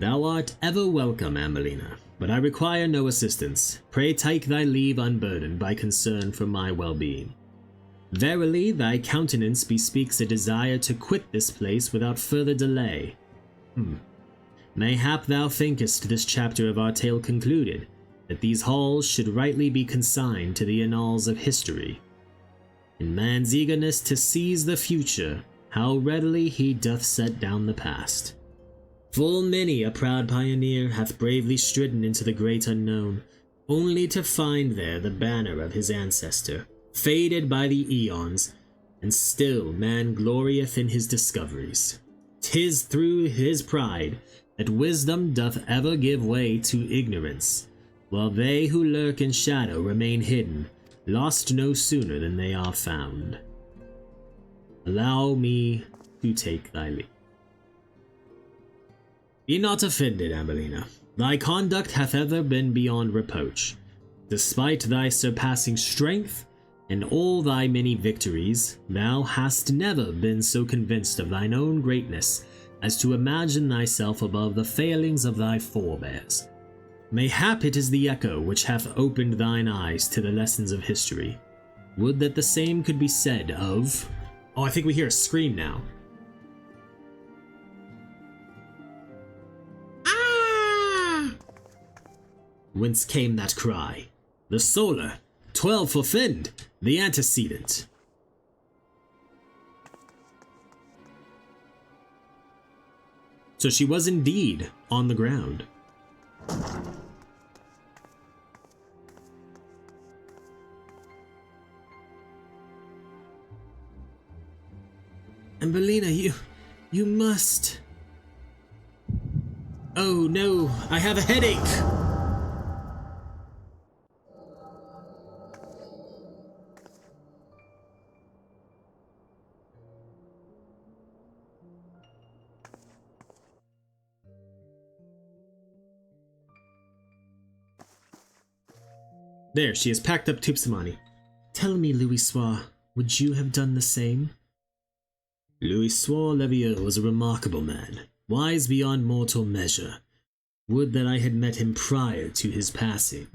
Thou art ever welcome, Ambellina, but I require no assistance. Pray take thy leave unburdened by concern for my well-being. Verily, thy countenance bespeaks a desire to quit this place without further delay. Mayhap thou thinkest this chapter of our tale concluded, that these halls should rightly be consigned to the annals of history. In man's eagerness to seize the future, how readily he doth set down the past. Full many a proud pioneer hath bravely stridden into the great unknown, only to find there the banner of his ancestor, faded by the eons, and still man glorieth in his discoveries. 'Tis through his pride that wisdom doth ever give way to ignorance, while they who lurk in shadow remain hidden, lost no sooner than they are found. Allow me to take thy leave. Be not offended, Ambellina. Thy conduct hath ever been beyond reproach. Despite thy surpassing strength and all thy many victories, thou hast never been so convinced of thine own greatness as to imagine thyself above the failings of thy forebears. Mayhap it is the echo which hath opened thine eyes to the lessons of history. Would that the same could be said of... Oh, I think we hear a scream now. Ah! Whence came that cry? The solar, 12 for Fend, the antecedent. So she was indeed on the ground. Ambellina, you must... Oh no, I have a headache! There, she has packed up Tupsamani. Tell me, Louis-Soir, would you have done the same? Louis-Soir Levieux was a remarkable man, wise beyond mortal measure. Would that I had met him prior to his passing.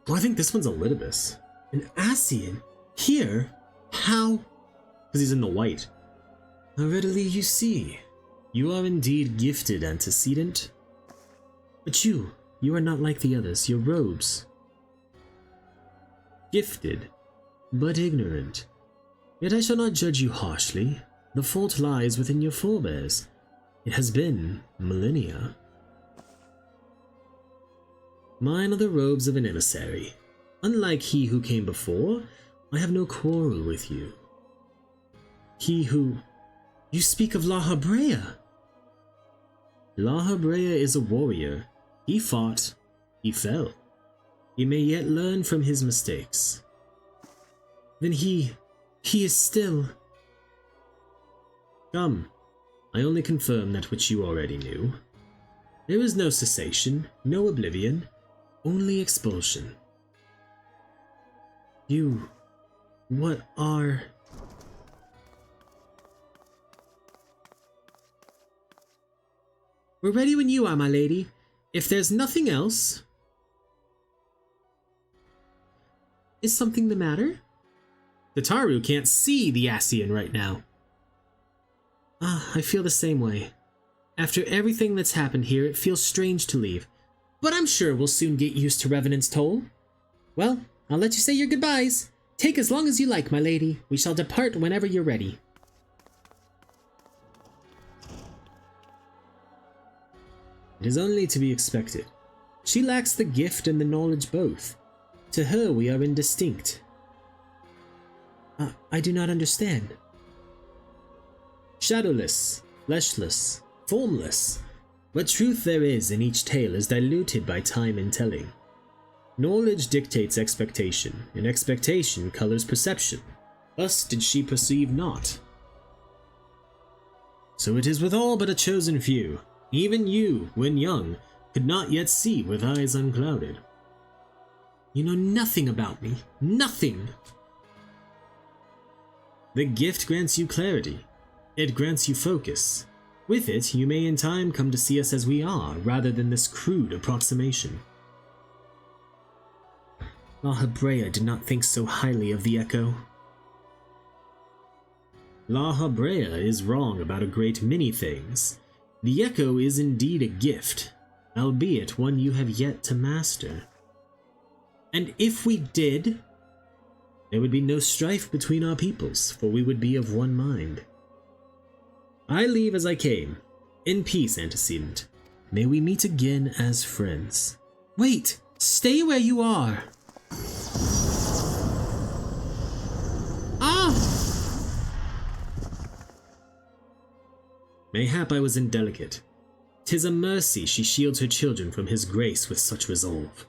Well, I think this one's a Litibus. An Ascian? Here? How? Because he's in the white. How readily you see. You are indeed gifted, antecedent. But you are not like the others, your robes. Gifted, but ignorant. Yet I shall not judge you harshly. The fault lies within your forebears. It has been millennia. Mine are the robes of an emissary. Unlike he who came before, I have no quarrel with you. He who... You speak of La Habrea. La Habrea is a warrior. He fought. He fell. He may yet learn from his mistakes. Then he is still... Come, I only confirm that which you already knew. There is no cessation, no oblivion, only expulsion. You... what are... We're ready when you are, my lady. If there's nothing else... Is something the matter? Tataru can't see the Ascian right now. I feel the same way. After everything that's happened here, it feels strange to leave. But I'm sure we'll soon get used to Revenant's toll. Well, I'll let you say your goodbyes. Take as long as you like, my lady. We shall depart whenever you're ready. It is only to be expected. She lacks the gift and the knowledge both. To her we are indistinct. I do not understand. Shadowless, fleshless, formless. What truth there is in each tale is diluted by time and telling. Knowledge dictates expectation, and expectation colors perception. Us did she perceive not. So it is with all but a chosen few. Even you, when young, could not yet see with eyes unclouded. You know nothing about me. Nothing! The gift grants you clarity. It grants you focus. With it, you may in time come to see us as we are, rather than this crude approximation. La Habrea did not think so highly of the Echo. La Habrea is wrong about a great many things. The Echo is indeed a gift, albeit one you have yet to master. And if we did, there would be no strife between our peoples, for we would be of one mind. I leave as I came. In peace, antecedent. May we meet again as friends. Wait! Stay where you are! Ah! Mayhap I was indelicate. 'Tis a mercy she shields her children from his grace with such resolve.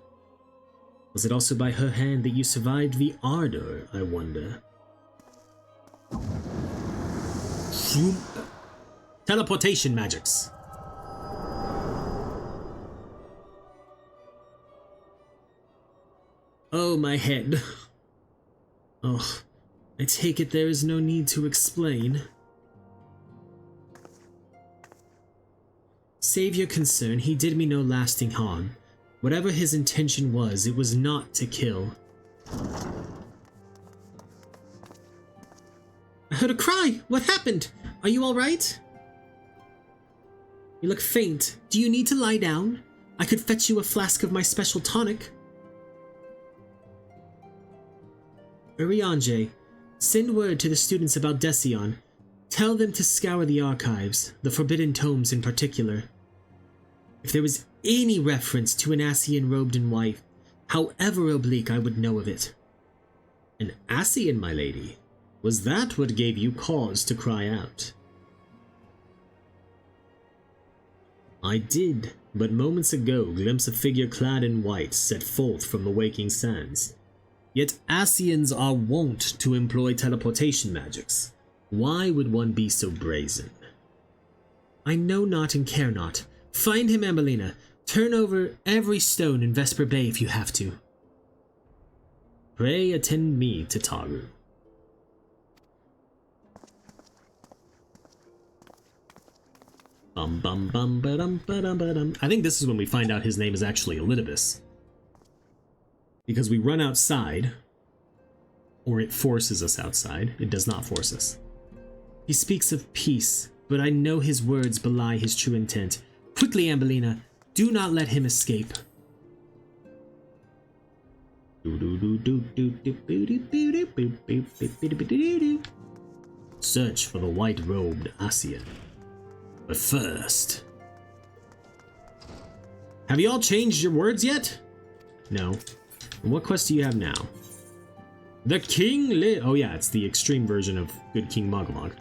Was it also by her hand that you survived the ardor, I wonder? Teleportation magics. Oh, my head. Oh, I take it there is no need to explain. Save your concern, he did me no lasting harm. Whatever his intention was, it was not to kill. I heard a cry! What happened? Are you alright? You look faint. Do you need to lie down? I could fetch you a flask of my special tonic. Urianger, send word to the students about Decion. Tell them to scour the archives, the forbidden tomes in particular. If there was any reference to an Ascian robed in white, however oblique, I would know of it. An Ascian, my lady? Was that what gave you cause to cry out? I did, but moments ago glimpse a figure clad in white set forth from the waking sands. Yet Ascians are wont to employ teleportation magics. Why would one be so brazen? I know not and care not. Find him, Ambellina. Turn over every stone in Vesper Bay if you have to. Pray attend me to Taru. Bum bum bum ba-dum ba-dum ba-dum. I think this is when we find out his name is actually Elidibus. Because we run outside, or it forces us outside. It does not force us. He speaks of peace, but I know his words belie his true intent. Quickly, Ambellina, do not let him escape. Search for the white-robed Asian. But first... Have you all changed your words yet? No. And what quest do you have now? The King Oh yeah, it's the extreme version of Good King Mogamog.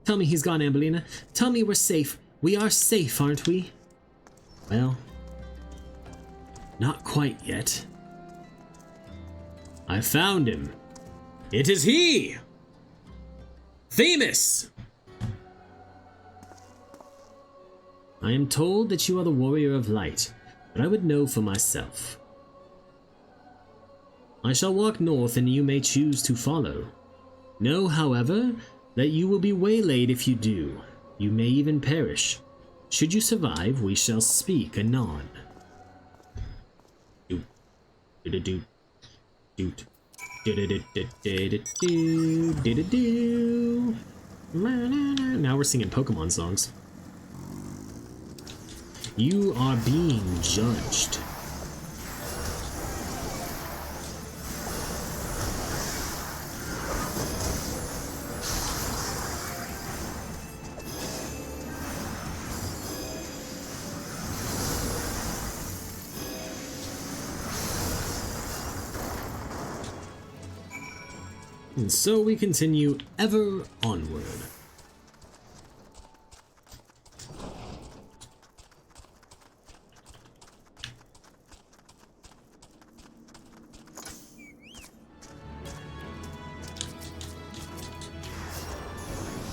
Tell me he's gone, Ambellina. Tell me we're safe. We are safe, aren't we? Well, not quite yet. I found him. It is he! Themis! I am told that you are the warrior of light, but I would know for myself. I shall walk north and you may choose to follow. Know, however, that you will be waylaid if you do. You may even perish. Should you survive, we shall speak anon. Now we're singing Pokemon songs. You are being judged. And so we continue ever onward.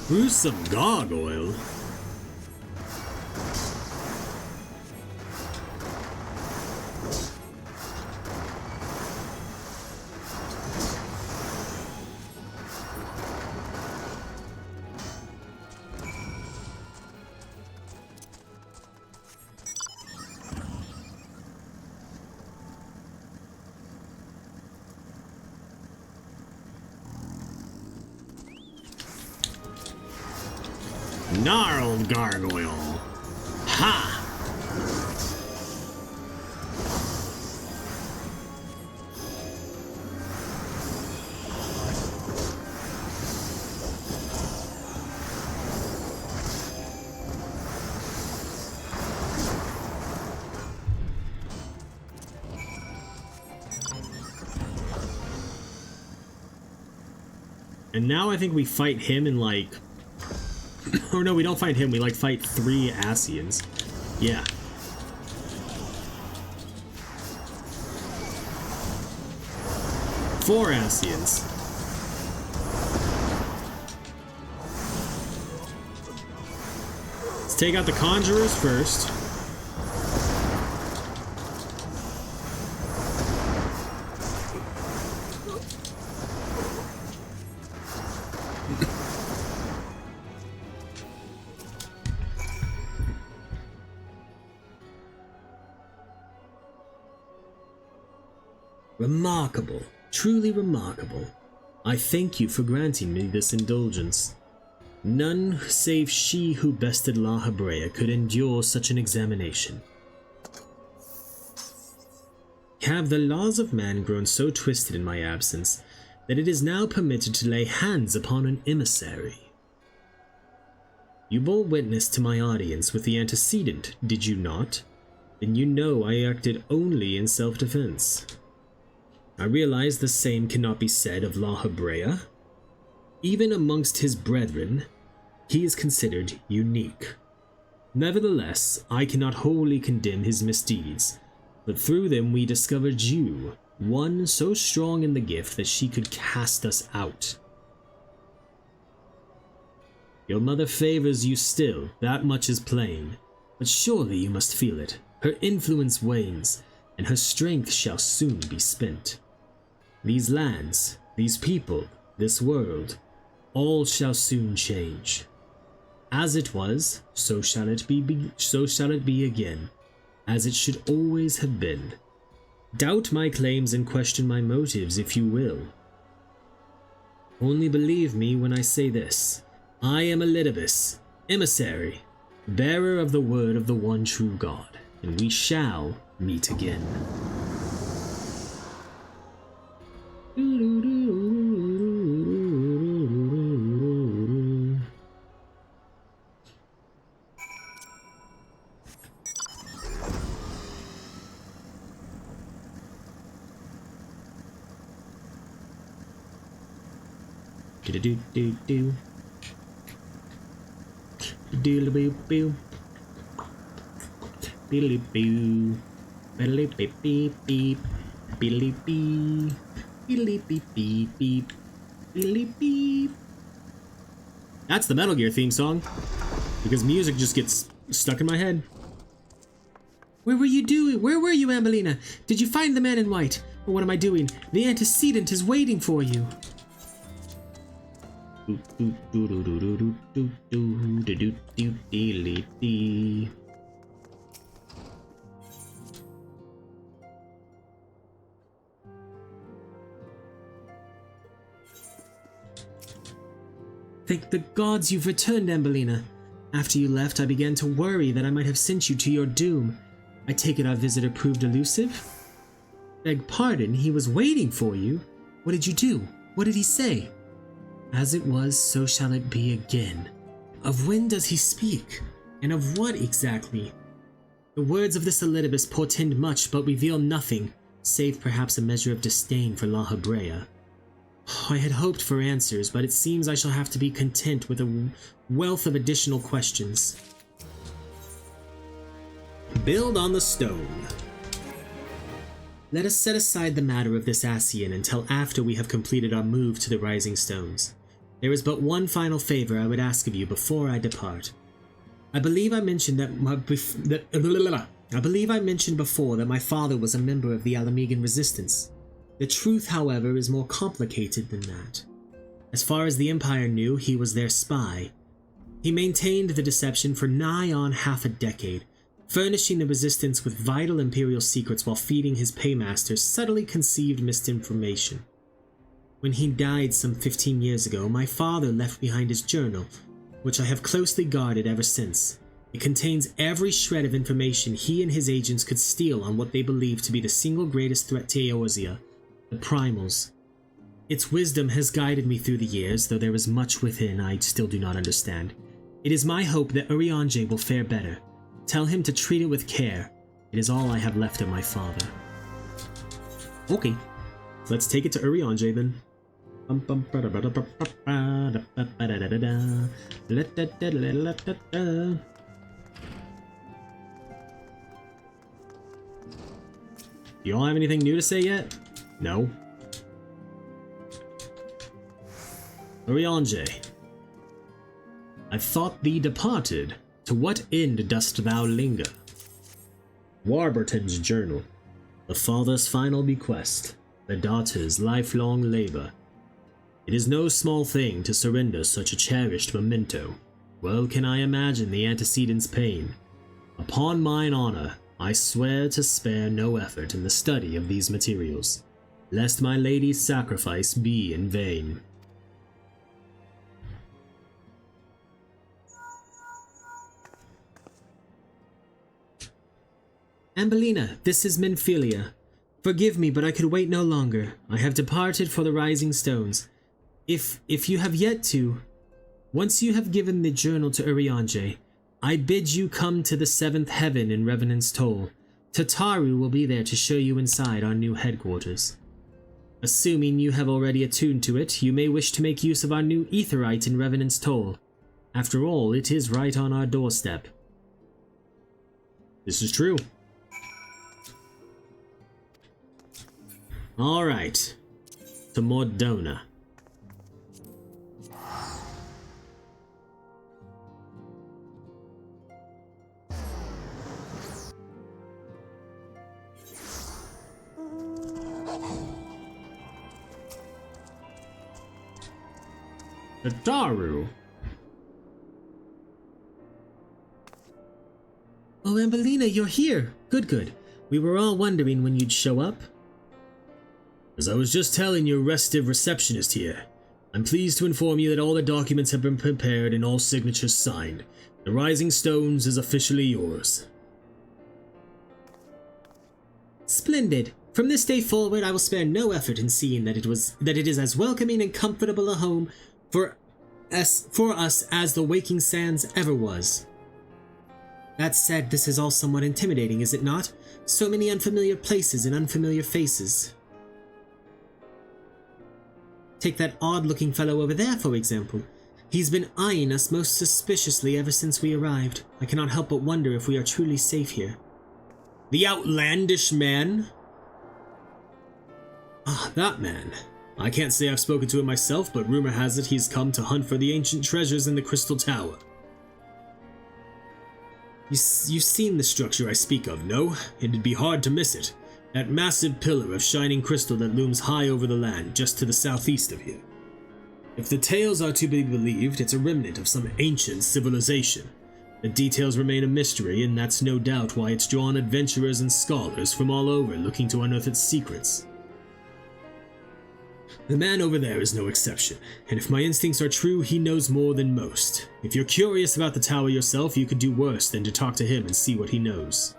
Who's some gargoyle? Gnarled gargoyle. Ha! And now I think we fight him in like... Or no, we don't fight him, we like fight 3 Asians. Yeah. Four Asians. Let's take out the Conjurers first. Remarkable, truly remarkable. I thank you for granting me this indulgence. None save she who bested La Habrea could endure such an examination. Have the laws of man grown so twisted in my absence that it is now permitted to lay hands upon an emissary? You bore witness to my audience with the antecedent, did you not? Then you know I acted only in self-defense. I realize the same cannot be said of La Habrea. Even amongst his brethren, he is considered unique. Nevertheless, I cannot wholly condemn his misdeeds, but through them we discovered you, one so strong in the gift that she could cast us out. Your mother favors you still, that much is plain, but surely you must feel it. Her influence wanes, and her strength shall soon be spent. These lands, these people, this world, all shall soon change. As it was, so shall it be again, as it should always have been. Doubt my claims and question my motives if you will. Only believe me when I say this. I am Elidibus, emissary, bearer of the word of the one true God, and we shall meet again. Do-do-do-do-do. Do-do-do-do-do. Billy-boo. Billy-beep-beep-beep. Billy-bee. Billy-beep-beep-beep. Billy-beep. That's the Metal Gear theme song, because music just gets stuck in my head. Where were you, Ambellina? Did you find the man in white? Or what am I doing? The antecedent is waiting for you. Thank the gods you've returned, Ambellina. After you left, I began to worry that I might have sent you to your doom. I take it our visitor proved elusive? Beg pardon, he was waiting for you? What did you do? What did he say? As it was, so shall it be again. Of when does he speak? And of what exactly? The words of this Elidibus portend much, but reveal nothing, save perhaps a measure of disdain for La Habrea. I had hoped for answers, but it seems I shall have to be content with a wealth of additional questions. Build on the stone. Let us set aside the matter of this Ascian until after we have completed our move to the Rising Stones. There is but one final favor I would ask of you before I depart. I believe I mentioned before that my father was a member of the Alamegan Resistance. The truth, however, is more complicated than that. As far as the Empire knew, he was their spy. He maintained the deception for nigh on half a decade, furnishing the Resistance with vital Imperial secrets while feeding his paymasters subtly conceived misinformation. When he died some 15 years ago, my father left behind his journal, which I have closely guarded ever since. It contains every shred of information he and his agents could steal on what they believe to be the single greatest threat to Eorzea, the Primals. Its wisdom has guided me through the years, though there is much within I still do not understand. It is my hope that Urianger will fare better. Tell him to treat it with care. It is all I have left of my father. Okay, let's take it to Urianger then. You all have anything new to say yet? No? Urianger, I thought thee departed. To what end dost thou linger? Warburton's journal. The father's final bequest. The daughter's lifelong labor. It is no small thing to surrender such a cherished memento. Well can I imagine the antecedent's pain. Upon mine honor, I swear to spare no effort in the study of these materials, lest my lady's sacrifice be in vain. Ambellina, this is Minfilia. Forgive me, but I could wait no longer. I have departed for the Rising Stones. If you have yet to, once you have given the journal to Urianger, I bid you come to the 7th heaven in Revenant's Toll. Tataru will be there to show you inside our new headquarters. Assuming you have already attuned to it, you may wish to make use of our new Aetheryte in Revenant's Toll. After all, it is right on our doorstep. This is true. Alright. To Mordona. The Daru. Oh, Ambellina, you're here. Good, good. We were all wondering when you'd show up. As I was just telling your restive receptionist here, I'm pleased to inform you that all the documents have been prepared and all signatures signed. The Rising Stones is officially yours. Splendid. From this day forward, I will spare no effort in seeing that it is as welcoming and comfortable a home for us as the Waking Sands ever was. That said, this is all somewhat intimidating, is it not? So many unfamiliar places and unfamiliar faces. Take that odd-looking fellow over there, for example. He's been eyeing us most suspiciously ever since we arrived. I cannot help but wonder if we are truly safe here. The outlandish man? Ah, that man. I can't say I've spoken to him myself, but rumor has it he's come to hunt for the ancient treasures in the Crystal Tower. You've seen the structure I speak of, no? It'd be hard to miss it. That massive pillar of shining crystal that looms high over the land, just to the southeast of here. If the tales are to be believed, it's a remnant of some ancient civilization. The details remain a mystery, and that's no doubt why it's drawn adventurers and scholars from all over looking to unearth its secrets. The man over there is no exception, and if my instincts are true, he knows more than most. If you're curious about the tower yourself, you could do worse than to talk to him and see what he knows.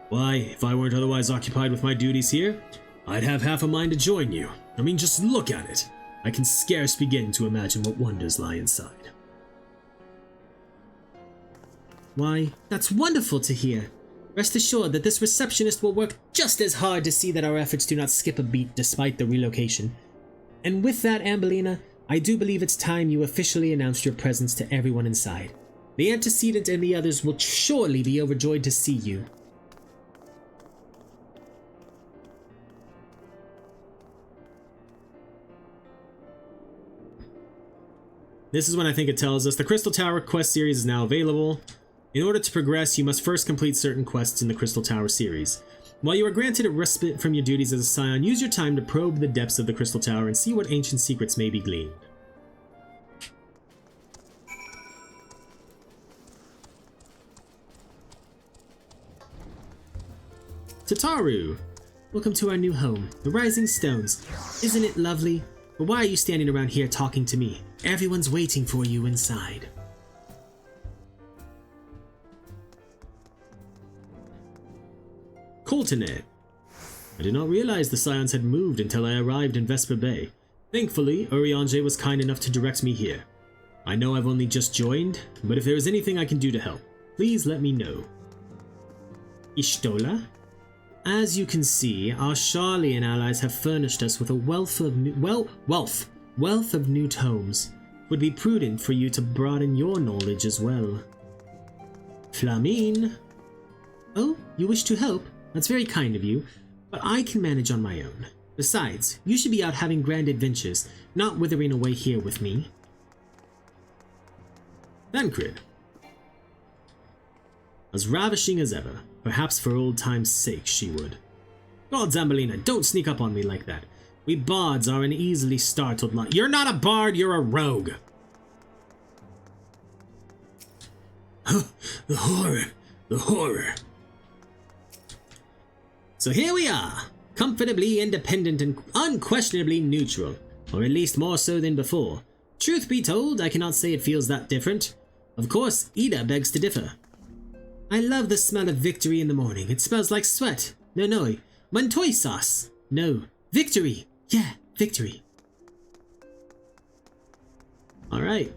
Why, if I weren't otherwise occupied with my duties here, I'd have half a mind to join you. I mean, just look at it. I can scarce begin to imagine what wonders lie inside. Why, that's wonderful to hear. Rest assured that this receptionist will work just as hard to see that our efforts do not skip a beat despite the relocation. And with that, Ambellina, I do believe it's time you officially announced your presence to everyone inside. The antecedent and the others will surely be overjoyed to see you. This is when I think it tells us the Crystal Tower quest series is now available. In order to progress, you must first complete certain quests in the Crystal Tower series. While you are granted a respite from your duties as a scion, use your time to probe the depths of the Crystal Tower and see what ancient secrets may be gleaned. Tataru! Welcome to our new home, the Rising Stones. Isn't it lovely? But why are you standing around here talking to me? Everyone's waiting for you inside. Coltonet. I did not realize the Scions had moved until I arrived in Vesper Bay. Thankfully, Urianger was kind enough to direct me here. I know I've only just joined, but if there is anything I can do to help, please let me know. Ishtola? As you can see, our Charlian allies have furnished us with a wealth of new tomes. It would be prudent for you to broaden your knowledge as well. Flamine? Oh, you wish to help? That's very kind of you, but I can manage on my own. Besides, you should be out having grand adventures, not withering away here with me. Thancred. As ravishing as ever, perhaps for old time's sake she would. Gods, Ambellina, don't sneak up on me like that. We bards are an easily startled lot. You're not a bard, you're a rogue! The horror! The horror! So here we are, comfortably independent and unquestionably neutral, or at least more so than before. Truth be told, I cannot say it feels that different. Of course, Ida begs to differ. I love the smell of victory in the morning. It smells like sweat. No, Montoy sauce. No, victory. Yeah, victory. Alright,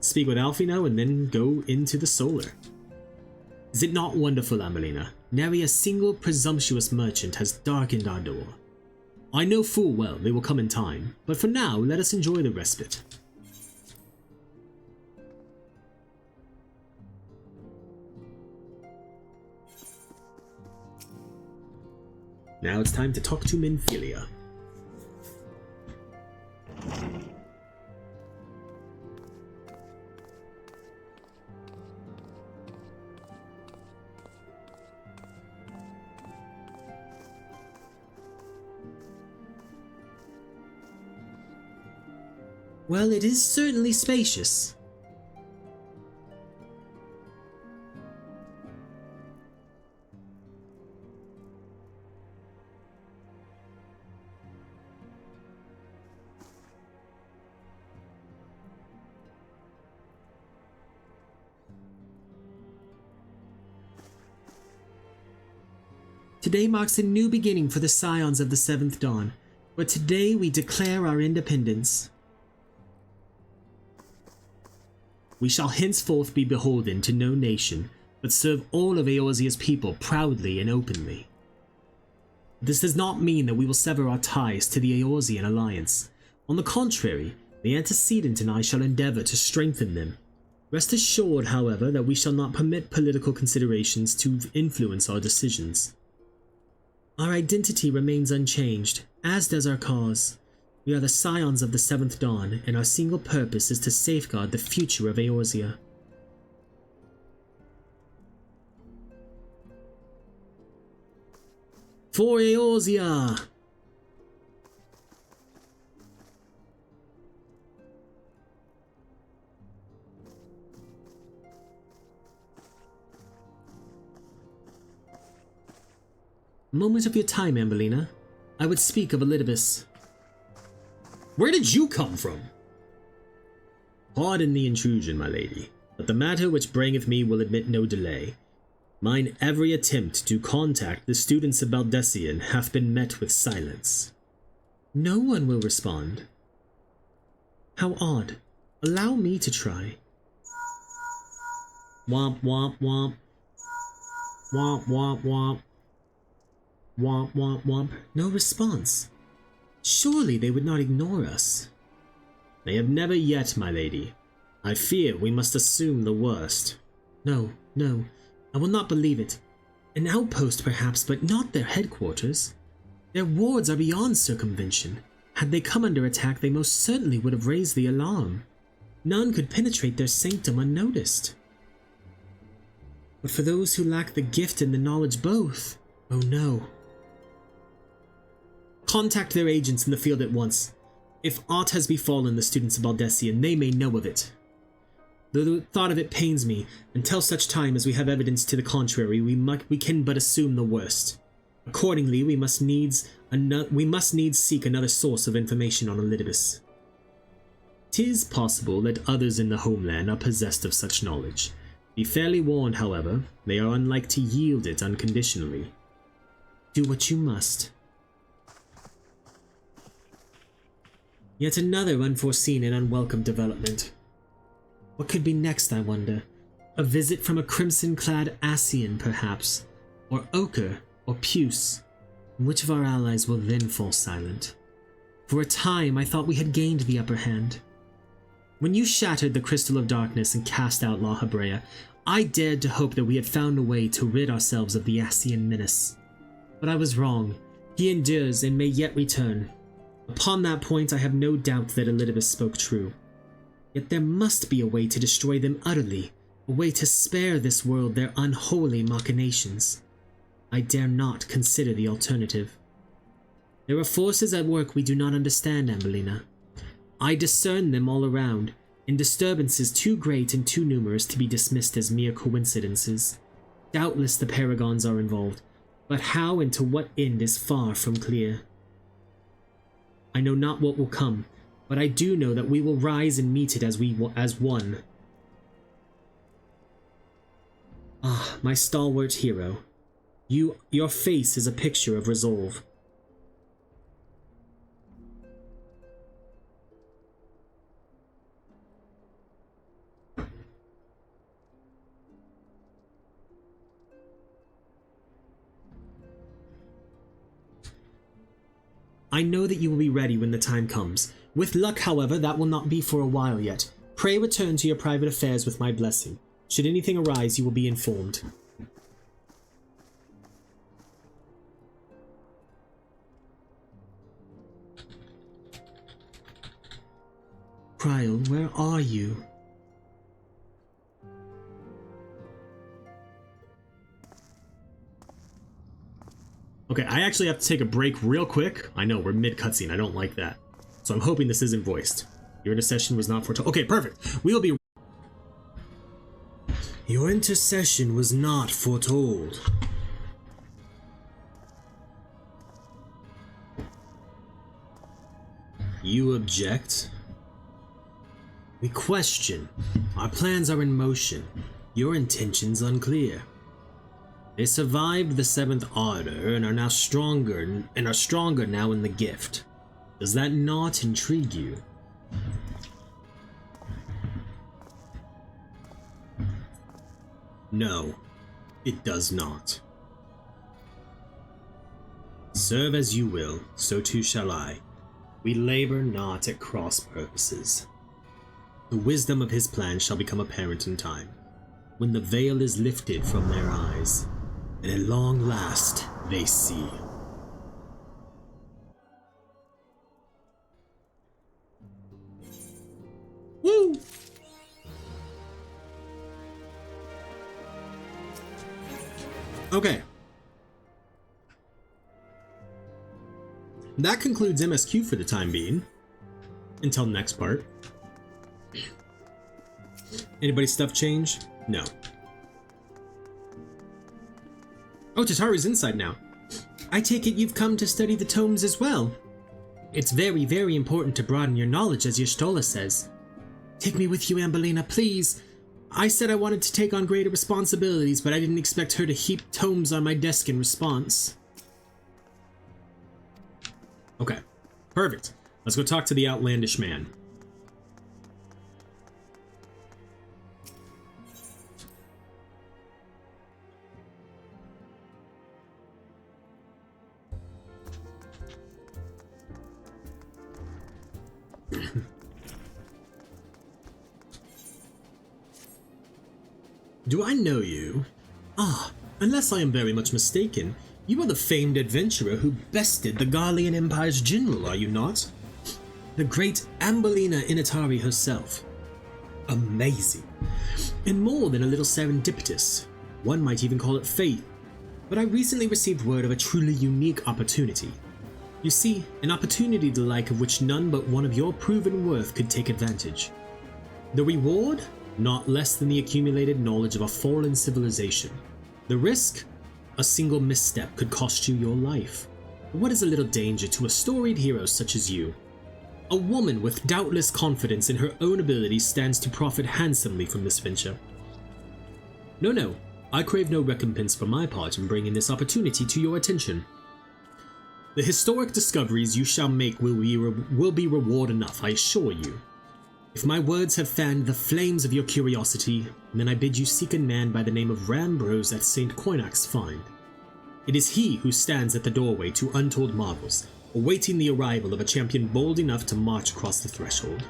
speak with Alfie now and then go into the solar. Is it not wonderful, Ambellina? Nary a single presumptuous merchant has darkened our door. I know full well they will come in time, but for now let us enjoy the respite. Now it's time to talk to Minfilia. Well, it is certainly spacious. Today marks a new beginning for the Scions of the Seventh Dawn, but today we declare our independence. We shall henceforth be beholden to no nation, but serve all of Eorzea's people proudly and openly. This does not mean that we will sever our ties to the Eorzean alliance. On the contrary, the antecedent and I shall endeavor to strengthen them. Rest assured, however, that we shall not permit political considerations to influence our decisions. Our identity remains unchanged, as does our cause. We are the Scions of the Seventh Dawn, and our single purpose is to safeguard the future of Eorzea. For Eorzea! Moment of your time, Ambellina. I would speak of Elidibus. Where did you come from? Pardon the intrusion, my lady, but the matter which bringeth me will admit no delay. Mine every attempt to contact the students of Baldessian hath been met with silence. No one will respond. How odd. Allow me to try. Womp womp womp. Womp womp womp. Womp womp womp. No response. Surely they would not ignore us. They have never yet, my lady. I fear we must assume the worst. No, I will not believe it. An outpost perhaps, but not their headquarters. Their wards are beyond circumvention. Had they come under attack, they most certainly would have raised the alarm. None could penetrate their sanctum unnoticed. But for those who lack the gift and the knowledge both, oh no. Contact their agents in the field at once. If aught has befallen the students of Baldessian, they may know of it. Though the thought of it pains me, until such time as we have evidence to the contrary, we can but assume the worst. Accordingly, we must needs seek another source of information on Elidibus. 'Tis possible that others in the homeland are possessed of such knowledge. Be fairly warned, however, they are unlike to yield it unconditionally. Do what you must. Yet another unforeseen and unwelcome development. What could be next, I wonder? A visit from a crimson-clad Ascian, perhaps? Or Ochre, or Puce? Which of our allies will then fall silent? For a time, I thought we had gained the upper hand. When you shattered the Crystal of Darkness and cast out La Habrea, I dared to hope that we had found a way to rid ourselves of the Ascian menace. But I was wrong. He endures and may yet return. Upon that point, I have no doubt that Elidibus spoke true. Yet there must be a way to destroy them utterly, a way to spare this world their unholy machinations. I dare not consider the alternative. There are forces at work we do not understand, Ambellina. I discern them all around, in disturbances too great and too numerous to be dismissed as mere coincidences. Doubtless the Paragons are involved, but how and to what end is far from clear. I know not what will come, but I do know that we will rise and meet it as one. Ah, my stalwart hero. Your face is a picture of resolve. I know that you will be ready when the time comes. With luck, however, that will not be for a while yet. Pray return to your private affairs with my blessing. Should anything arise, you will be informed. Kryl, where are you? Okay, I actually have to take a break real quick. I know, we're mid-cutscene. I don't like that. So I'm hoping this isn't voiced. Your intercession was not foretold. Okay, perfect. We'll be... Your intercession was not foretold. You object? We question. Our plans are in motion. Your intentions unclear. They survived the Seventh Ardor and are now stronger now in the gift. Does that not intrigue you? No, it does not. Serve as you will, so too shall I. We labor not at cross purposes. The wisdom of his plan shall become apparent in time, when the veil is lifted from their eyes, and at long last they see. Woo! Okay. That concludes MSQ for the time being. Until next part. Anybody's stuff change? No. Oh, Tatari's inside now. I take it you've come to study the tomes as well. It's very, very important to broaden your knowledge, as your Stola says. Take me with you, Ambellina, please. I said I wanted to take on greater responsibilities, but I didn't expect her to heap tomes on my desk in response. Okay, perfect. Let's go talk to the outlandish man. Do I know you? Ah, unless I am very much mistaken, you are the famed adventurer who bested the Garlean Empire's general, are you not? The great Ambellina Initari herself. Amazing. And more than a little serendipitous. One might even call it fate. But I recently received word of a truly unique opportunity. You see, an opportunity the like of which none but one of your proven worth could take advantage. The reward? Not less than the accumulated knowledge of a fallen civilization. The risk? A single misstep could cost you your life. What is a little danger to a storied hero such as you? A woman with doubtless confidence in her own abilities stands to profit handsomely from this venture. No, I crave no recompense for my part in bringing this opportunity to your attention. The historic discoveries you shall make will be reward enough, I assure you. If my words have fanned the flames of your curiosity, then I bid you seek a man by the name of Rambrose at St. Coinach's find. It is he who stands at the doorway to untold marvels, awaiting the arrival of a champion bold enough to march across the threshold.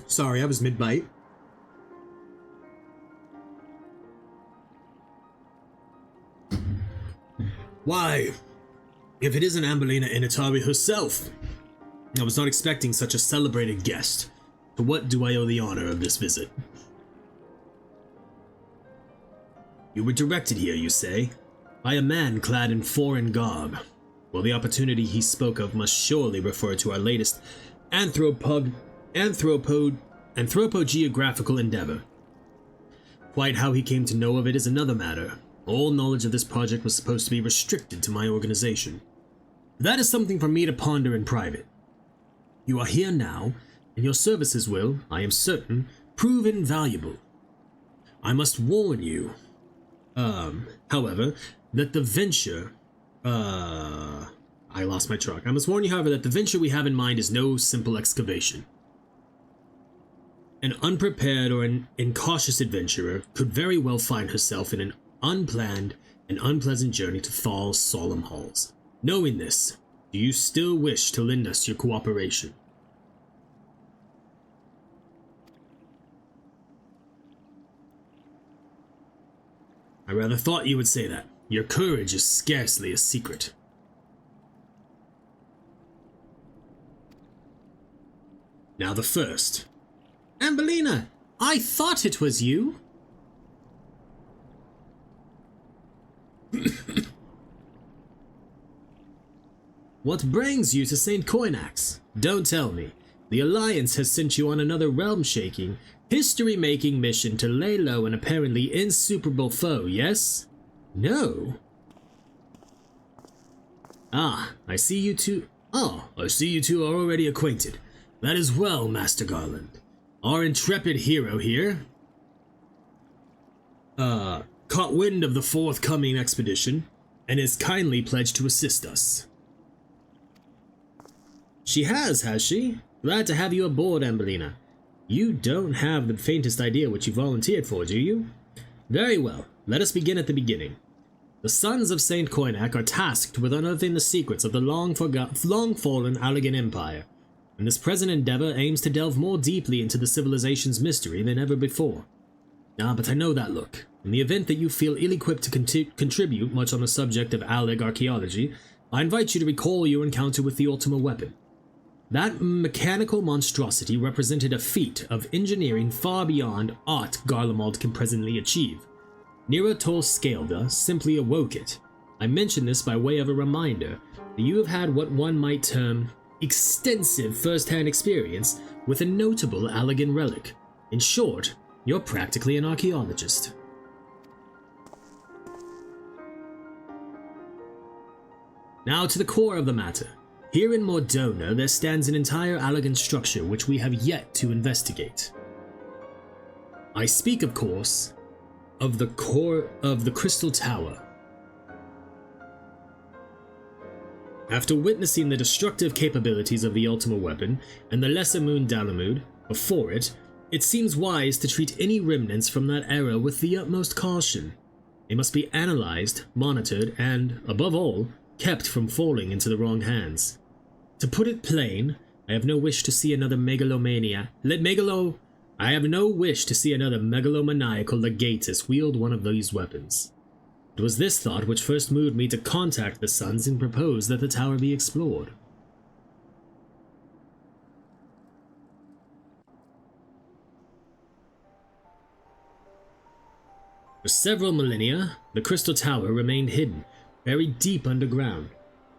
Sorry, I was mid-bite. Why, if it isn't Ambellina Initari herself! I was not expecting such a celebrated guest. To what do I owe the honor of this visit? You were directed here, you say, by a man clad in foreign garb. Well, the opportunity he spoke of must surely refer to our latest anthropogeographical endeavor. Quite how he came to know of it is another matter. All knowledge of this project was supposed to be restricted to my organization. That is something for me to ponder in private. You are here now, and your services will, I am certain, prove invaluable. I must warn you, However, that the venture, I lost my track. I must warn you, however, that the venture we have in mind is no simple excavation. An unprepared or an incautious adventurer could very well find herself in an unplanned and unpleasant journey to Thal's solemn halls. Knowing this, do you still wish to lend us your cooperation? I rather thought you would say that. Your courage is scarcely a secret. Now the first. Ambellina, I thought it was you. What brings you to St. Coinax? Don't tell me. The Alliance has sent you on another realm-shaking, history-making mission to lay low an apparently insuperable foe, yes? No. I see you two are already acquainted. That is well, Master Garland. Our intrepid hero here, caught wind of the forthcoming expedition, and is kindly pledged to assist us. She has she? Glad to have you aboard, Ambellina. You don't have the faintest idea what you volunteered for, do you? Very well, let us begin at the beginning. The sons of St. Coinac are tasked with unearthing the secrets of the long-fallen Allegan Empire, and this present endeavor aims to delve more deeply into the civilization's mystery than ever before. But I know that look. In the event that you feel ill-equipped to contribute much on the subject of Alleg archaeology, I invite you to recall your encounter with the Ultima weapon. That mechanical monstrosity represented a feat of engineering far beyond aught Garlemald can presently achieve. Nero Tol Scalda simply awoke it. I mention this by way of a reminder that you have had what one might term extensive first-hand experience with a notable Allegan relic. In short, you're practically an archaeologist. Now to the core of the matter. Here in Mordona, there stands an entire Allegan structure which we have yet to investigate. I speak, of course, of the core of the Crystal Tower. After witnessing the destructive capabilities of the Ultima weapon and the Lesser Moon Dalamud before it, it seems wise to treat any remnants from that era with the utmost caution. They must be analyzed, monitored, and, above all, kept from falling into the wrong hands. To put it plain, I have no wish to see another megalomaniacal legatus wield one of these weapons. It was this thought which first moved me to contact the Sons and propose that the tower be explored. For several millennia, the Crystal Tower remained hidden, buried deep underground.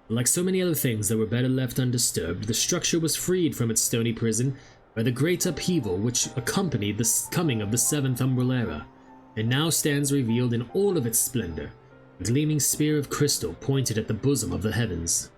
Like so many other things that were better left undisturbed, the structure was freed from its stony prison by the great upheaval which accompanied the coming of the Seventh Umbral Era, and now stands revealed in all of its splendor, a gleaming spear of crystal pointed at the bosom of the heavens.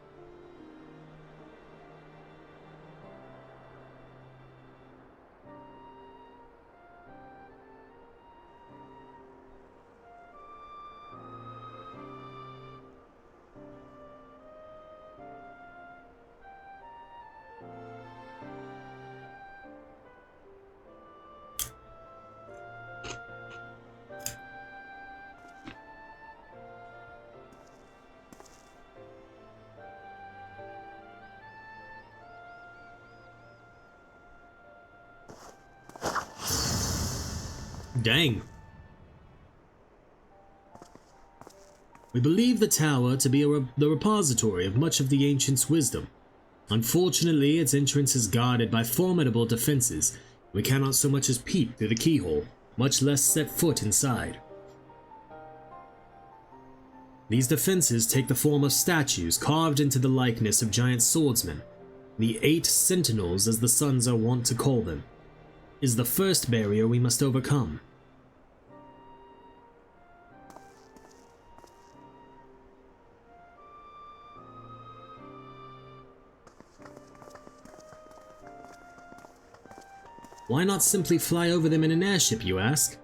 Dang. We believe the tower to be the repository of much of the ancients' wisdom. Unfortunately, its entrance is guarded by formidable defenses. We cannot so much as peep through the keyhole, much less set foot inside. These defenses take the form of statues carved into the likeness of giant swordsmen. The 8 sentinels, as the Sons are wont to call them, is the first barrier we must overcome. Why not simply fly over them in an airship, you ask?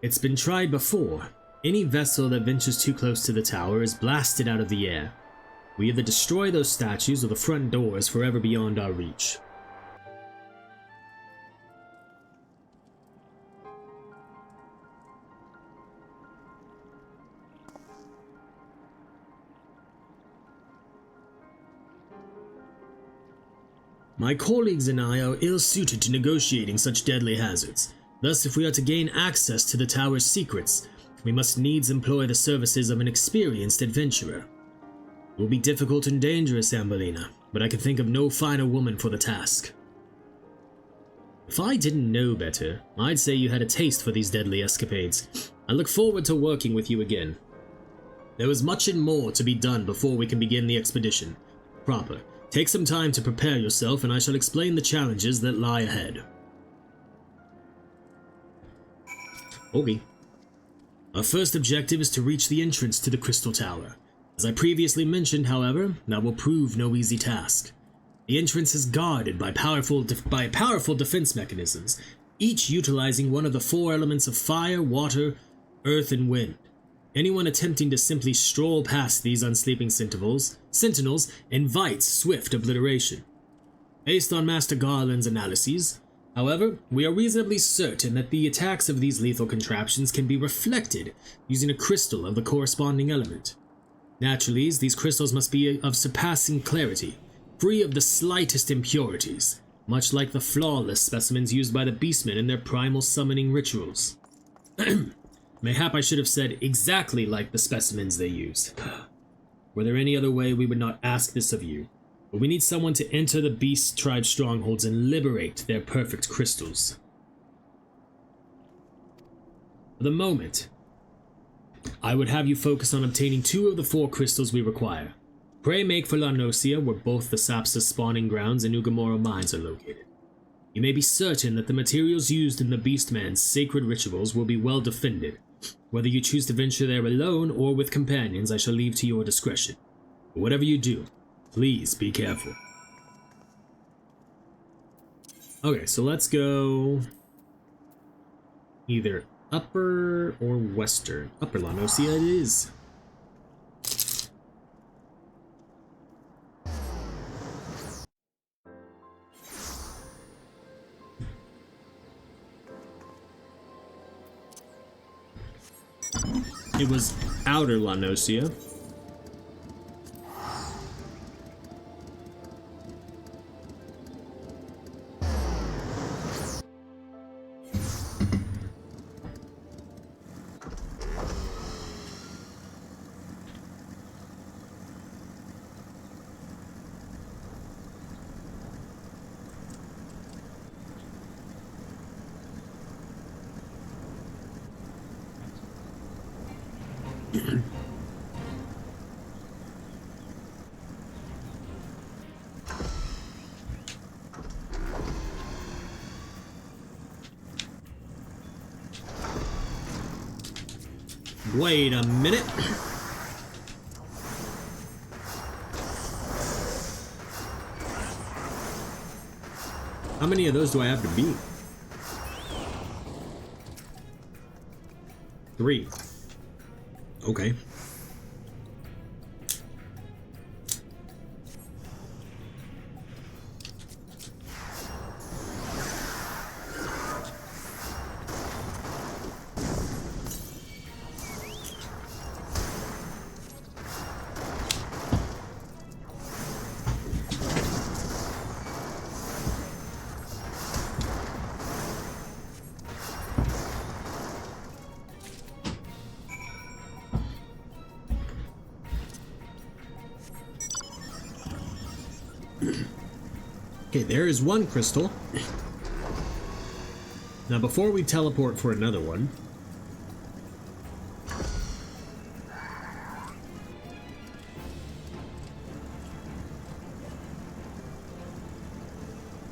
It's been tried before, Any vessel that ventures too close to the tower is blasted out of the air. We either destroy those statues or the front door is forever beyond our reach. My colleagues and I are ill-suited to negotiating such deadly hazards. Thus, if we are to gain access to the tower's secrets, we must needs employ the services of an experienced adventurer. It will be difficult and dangerous, Ambellina, but I can think of no finer woman for the task. If I didn't know better, I'd say you had a taste for these deadly escapades. I look forward to working with you again. There is much and more to be done before we can begin the expedition. Proper. Take some time to prepare yourself, and I shall explain the challenges that lie ahead. Okay. Our first objective is to reach the entrance to the Crystal Tower. As I previously mentioned, however, that will prove no easy task. The entrance is guarded by powerful defense mechanisms, each utilizing one of the four elements of fire, water, earth, and wind. Anyone attempting to simply stroll past these unsleeping sentinels invites swift obliteration. Based on Master Garland's analyses, however, we are reasonably certain that the attacks of these lethal contraptions can be reflected using a crystal of the corresponding element. Naturally, these crystals must be of surpassing clarity, free of the slightest impurities, much like the flawless specimens used by the beastmen in their primal summoning rituals. Mayhap I should have said exactly like the specimens they used. Were there any other way, we would not ask this of you. But we need someone to enter the beast tribe strongholds and liberate their perfect crystals. For the moment, I would have you focus on obtaining 2 of the 4 crystals we require. Pray make for La Nocia, where both the Sapsa's spawning grounds and Ugamoro mines are located. You may be certain that the materials used in the Beastman's sacred rituals will be well defended. Whether you choose to venture there alone or with companions, I shall leave to your discretion. But whatever you do, please be careful. Okay, so let's go either upper or western. Upper La Nocia it is. It was outer La Nocia. Wait a minute. How many of those do I have to beat? 3. Okay. Okay, there is one crystal. Now, before we teleport for another one,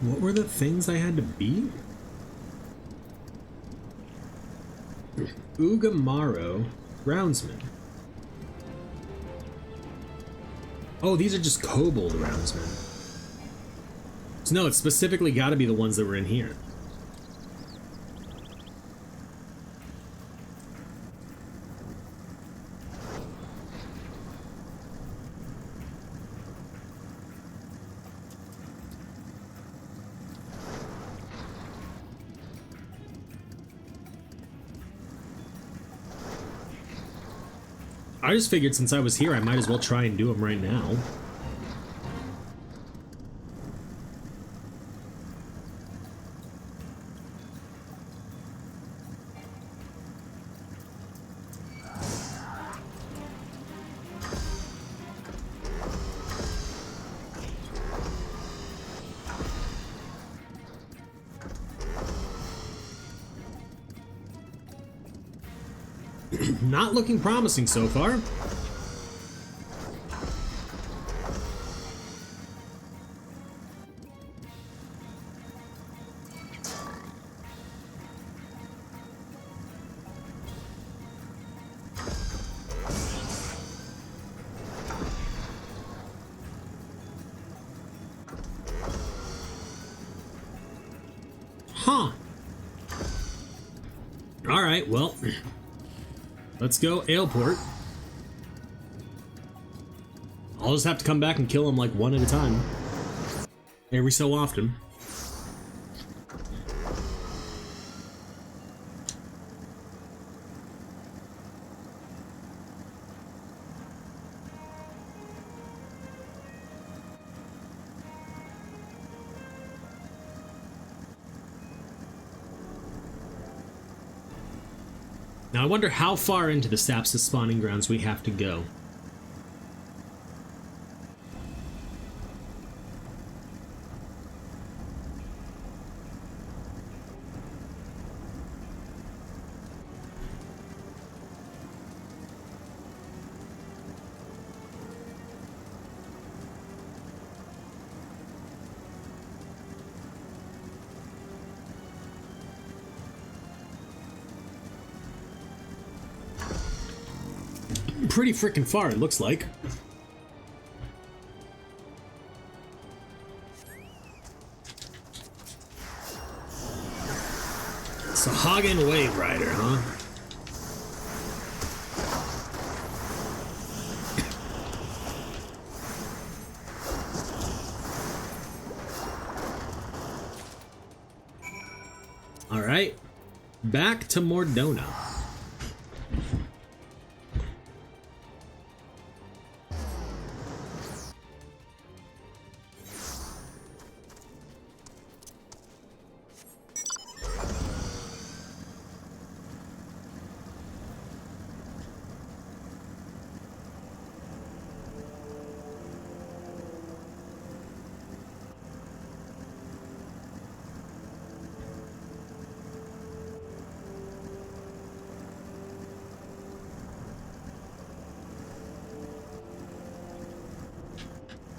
what were the things I had to beat? Ugamaro, Roundsman. Oh, these are just kobold roundsmen. So no, it's specifically got to be the ones that were in here. I just figured since I was here, I might as well try and do them right now. Not looking promising so far. Huh. All right, well, let's go Aleport. I'll just have to come back and kill him like one at a time. Every so often. Now I wonder how far into the Sapsis spawning grounds we have to go. Pretty freaking far, it looks like. Sahagin Wave Rider, huh? Alright, back to Mordona.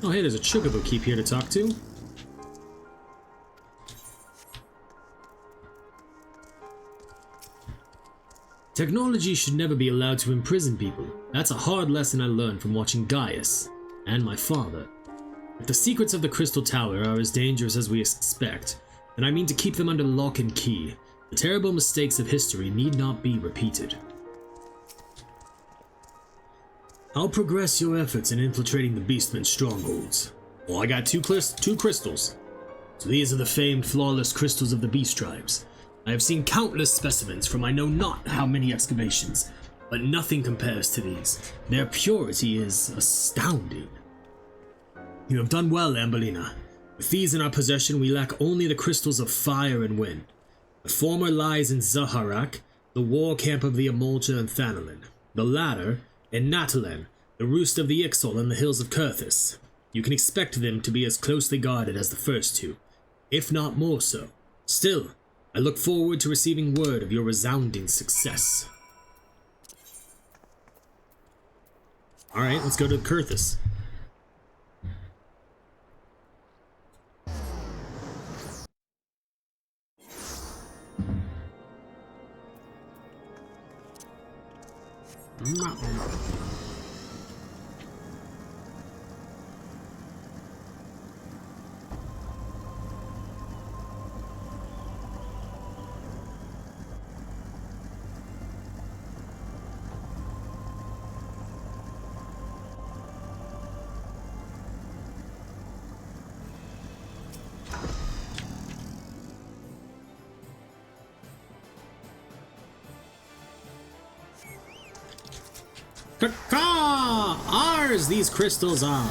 Oh hey, there's a Chocobo Keep here to talk to. Technology should never be allowed to imprison people. That's a hard lesson I learned from watching Gaius and my father. If the secrets of the Crystal Tower are as dangerous as we expect, then I mean to keep them under lock and key. The terrible mistakes of history need not be repeated. I'll progress your efforts in infiltrating the Beastman's strongholds. Well, I got two crystals. So these are the famed flawless crystals of the Beast Tribes. I have seen countless specimens from I know not how many excavations, but nothing compares to these. Their purity is astounding. You have done well, Ambellina. With these in our possession, we lack only the crystals of fire and wind. The former lies in Zaharak, the war camp of the Amolja and Thanalin. The latter in Natalen, the roost of the Ixol and the hills of Kurthis. You can expect them to be as closely guarded as the first two, if not more so. Still, I look forward to receiving word of your resounding success. Alright, let's go to Kurthis. Caw! Ours these crystals are.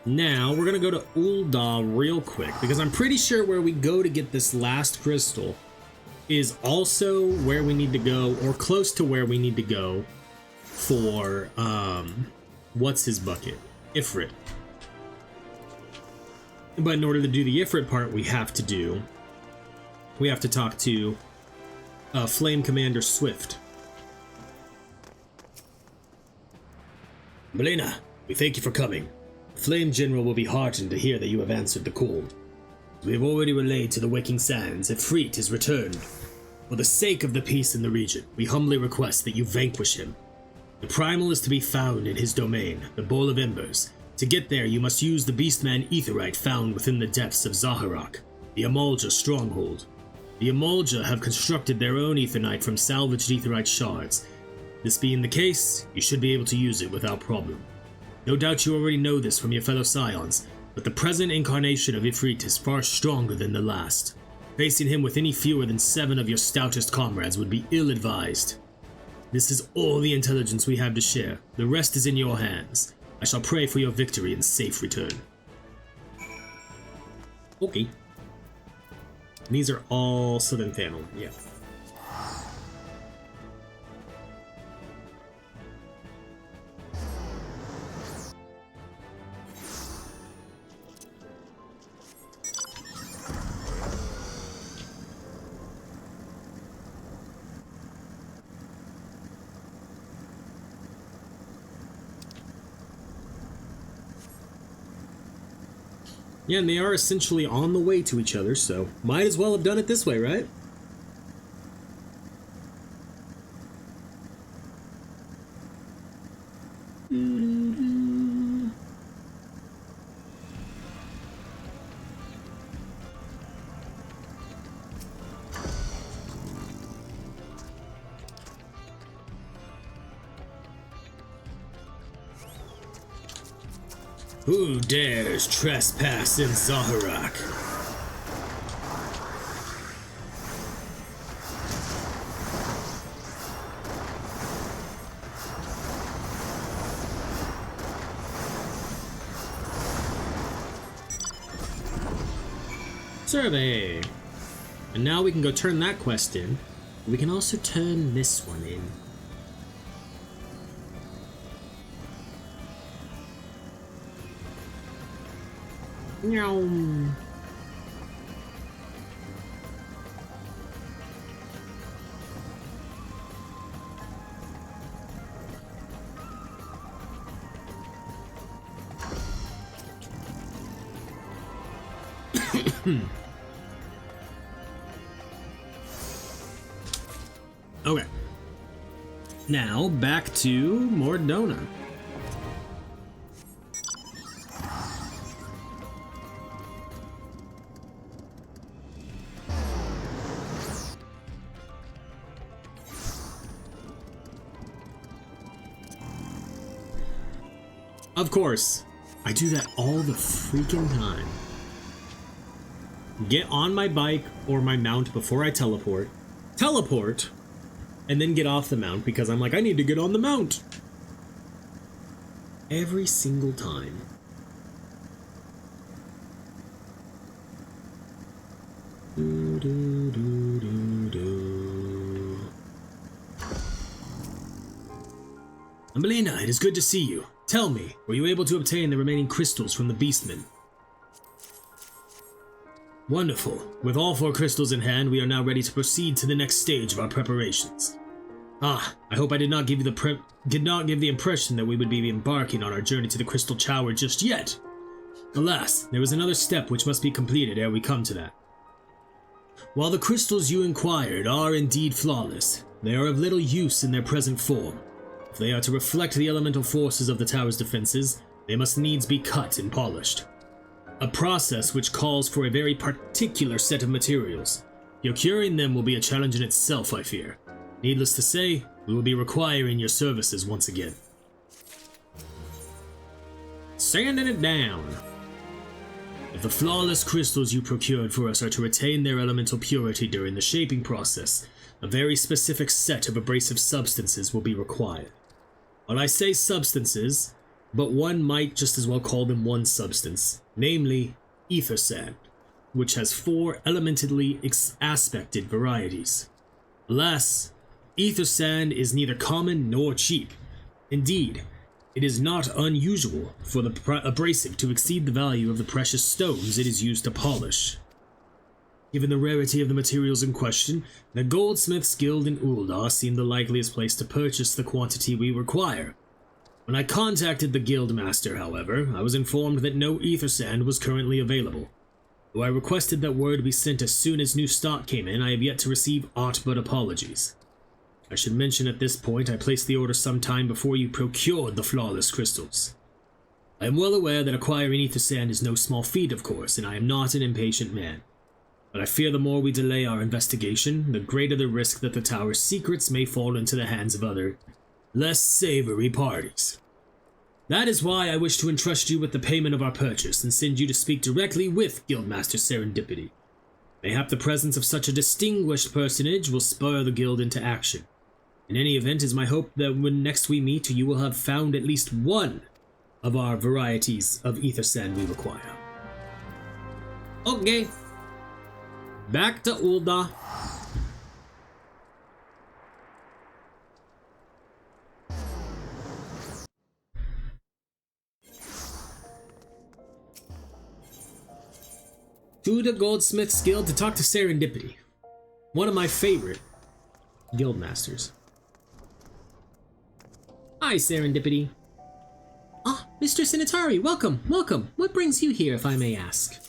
Now, we're gonna go to Ul'dah real quick, because I'm pretty sure where we go to get this last crystal is also where we need to go, or close to where we need to go for, what's his bucket? Ifrit. But in order to do the Ifrit part, we have to talk to Flame Commander Swift. Ambellina, we thank you for coming. Flame General will be heartened to hear that you have answered the call. We have already relayed to the Waking Sands that Ifrit is returned. For the sake of the peace in the region, we humbly request that you vanquish him. The Primal is to be found in his domain, the Bowl of Embers. To get there, you must use the Beastman Aetherite found within the depths of Zaharak, the Amalja stronghold. The Amalja have constructed their own Aethernite from salvaged Aetherite shards. This being the case, you should be able to use it without problem. No doubt you already know this from your fellow Scions, but the present incarnation of Ifrit is far stronger than the last. Facing him with any fewer than 7 of your stoutest comrades would be ill-advised. This is all the intelligence we have to share. The rest is in your hands. I shall pray for your victory and safe return. Okay. These are all Southern Thanalan, yeah. Yeah, and they are essentially on the way to each other, so might as well have done it this way, right? Who dares trespass in Zaharak? Survey! And now we can go turn that quest in. We can also turn this one in. Meow. Okay. Now back to Mordona. Of course, I do that all the freaking time. Get on my bike or my mount before I teleport, and then get off the mount because I'm like, I need to get on the mount. Every single time. Ambellina, it is good to see you. Tell me, were you able to obtain the remaining crystals from the Beastmen? Wonderful. With all 4 crystals in hand, we are now ready to proceed to the next stage of our preparations. I hope I did not give you the impression that we would be embarking on our journey to the Crystal Tower just yet. Alas, there is another step which must be completed ere we come to that. While the crystals you inquired are indeed flawless, they are of little use in their present form. If they are to reflect the elemental forces of the tower's defenses, they must needs be cut and polished. A process which calls for a very particular set of materials. Procuring them will be a challenge in itself, I fear. Needless to say, we will be requiring your services once again. Sanding it down. If the flawless crystals you procured for us are to retain their elemental purity during the shaping process, a very specific set of abrasive substances will be required. Well, I say substances, but one might just as well call them one substance, namely ether sand, which has 4 elementally aspected varieties. Alas, ether sand is neither common nor cheap. Indeed, it is not unusual for the abrasive to exceed the value of the precious stones it is used to polish. Given the rarity of the materials in question, the Goldsmiths Guild in Ul'dah seemed the likeliest place to purchase the quantity we require. When I contacted the Guildmaster, however, I was informed that no ether sand was currently available. Though I requested that word be sent as soon as new stock came in, I have yet to receive aught but apologies. I should mention at this point I placed the order some time before you procured the flawless crystals. I am well aware that acquiring ether sand is no small feat, of course, and I am not an impatient man. But I fear the more we delay our investigation, the greater the risk that the tower's secrets may fall into the hands of other, less savory parties. That is why I wish to entrust you with the payment of our purchase and send you to speak directly with Guildmaster Serendipity. Mayhap the presence of such a distinguished personage will spur the guild into action. In any event, it is my hope that when next we meet, you will have found at least one of our varieties of ether sand we require. Okay. Back to Ul'dah. To the Goldsmiths Guild to talk to Serendipity, one of my favorite guildmasters. Hi, Serendipity. Ah, Mistress Initari, welcome, welcome. What brings you here, if I may ask?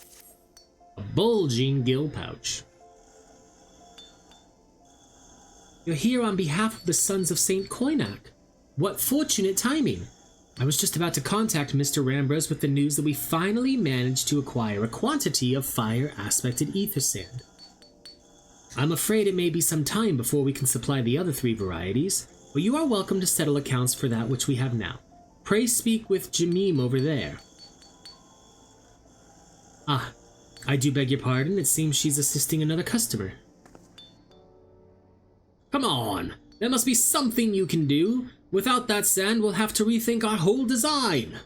A bulging gill pouch. You're here on behalf of the Sons of Saint Koinak. What fortunate timing. I was just about to contact Mr. Rambros with the news that we finally managed to acquire a quantity of fire-aspected ether sand. I'm afraid it may be some time before we can supply the other 3 varieties, but you are welcome to settle accounts for that which we have now. Pray speak with Jamim over there. Ah, I do beg your pardon, it seems she's assisting another customer. Come on, there must be something you can do. Without that sand, we'll have to rethink our whole design.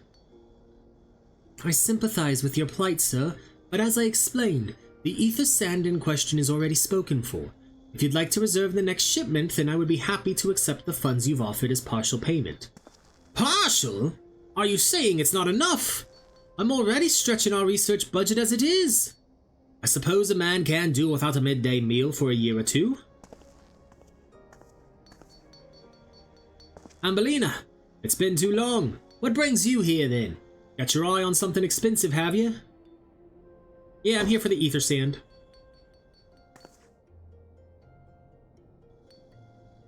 I sympathize with your plight, sir, but as I explained, the ether sand in question is already spoken for. If you'd like to reserve the next shipment, then I would be happy to accept the funds you've offered as partial payment. Partial? Are you saying it's not enough? I'm already stretching our research budget as it is. I suppose a man can do without a midday meal for a year or 2. Ambellina, it's been too long. What brings you here, then? Got your eye on something expensive, have you? Yeah, I'm here for the ether sand.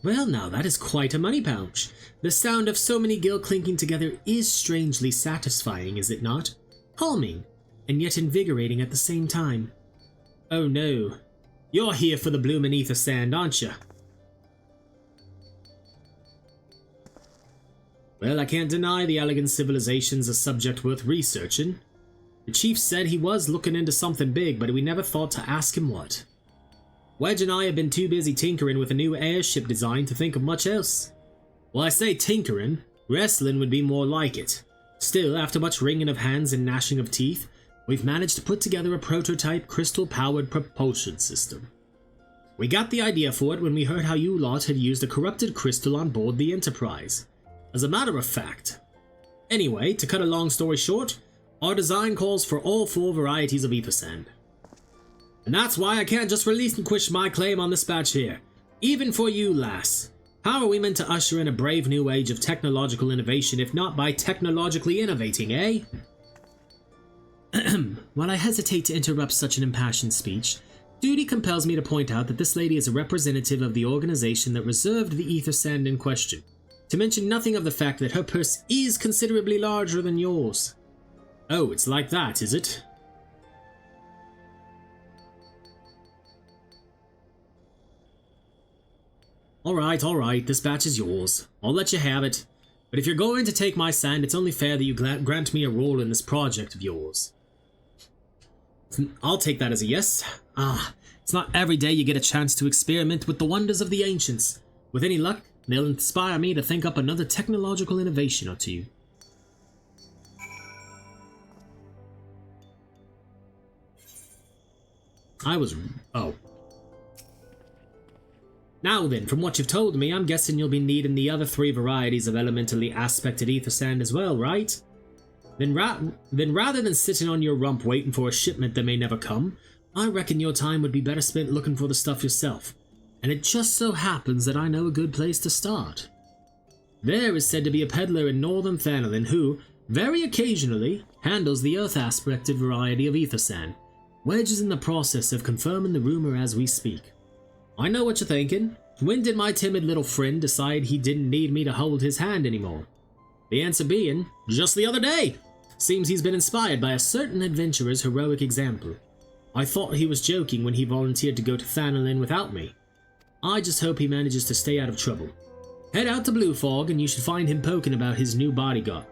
Well, now that is quite a money pouch. The sound of so many gil clinking together is strangely satisfying, is it not? Calming, and yet invigorating at the same time. Oh no, you're here for the bloomin' ether sand, aren't you? Well, I can't deny the elegant civilization's a subject worth researching. The chief said he was looking into something big, but we never thought to ask him what. Wedge and I have been too busy tinkering with a new airship design to think of much else. Well, I say tinkering, wrestling would be more like it. Still, after much wringing of hands and gnashing of teeth, we've managed to put together a prototype crystal-powered propulsion system. We got the idea for it when we heard how you lot had used a corrupted crystal on board the Enterprise. As a matter of fact. Anyway, to cut a long story short, our design calls for all 4 varieties of ether sand. And that's why I can't just relinquish my claim on this batch here. Even for you, lass. How are we meant to usher in a brave new age of technological innovation if not by technologically innovating, eh? While I hesitate to interrupt such an impassioned speech, duty compels me to point out that this lady is a representative of the organization that reserved the ether sand in question. To mention nothing of the fact that her purse is considerably larger than yours. Oh, it's like that, is it? Alright, this batch is yours. I'll let you have it. But if you're going to take my sand, it's only fair that you grant me a role in this project of yours. I'll take that as a yes. It's not every day you get a chance to experiment with the wonders of the ancients. With any luck, they'll inspire me to think up another technological innovation or two. Oh. Now then, from what you've told me, I'm guessing you'll be needing the other 3 varieties of elementally aspected ether sand as well, right? Then rather than sitting on your rump waiting for a shipment that may never come, I reckon your time would be better spent looking for the stuff yourself. And it just so happens that I know a good place to start. There is said to be a peddler in northern Thanalan who, very occasionally, handles the earth-aspected variety of ether sand. Wedge is in the process of confirming the rumor as we speak. I know what you're thinking. When did my timid little friend decide he didn't need me to hold his hand anymore? The answer being, just the other day! Seems he's been inspired by a certain adventurer's heroic example. I thought he was joking when he volunteered to go to Thanalan without me. I just hope he manages to stay out of trouble. Head out to Blue Fog and you should find him poking about with his new bodyguard.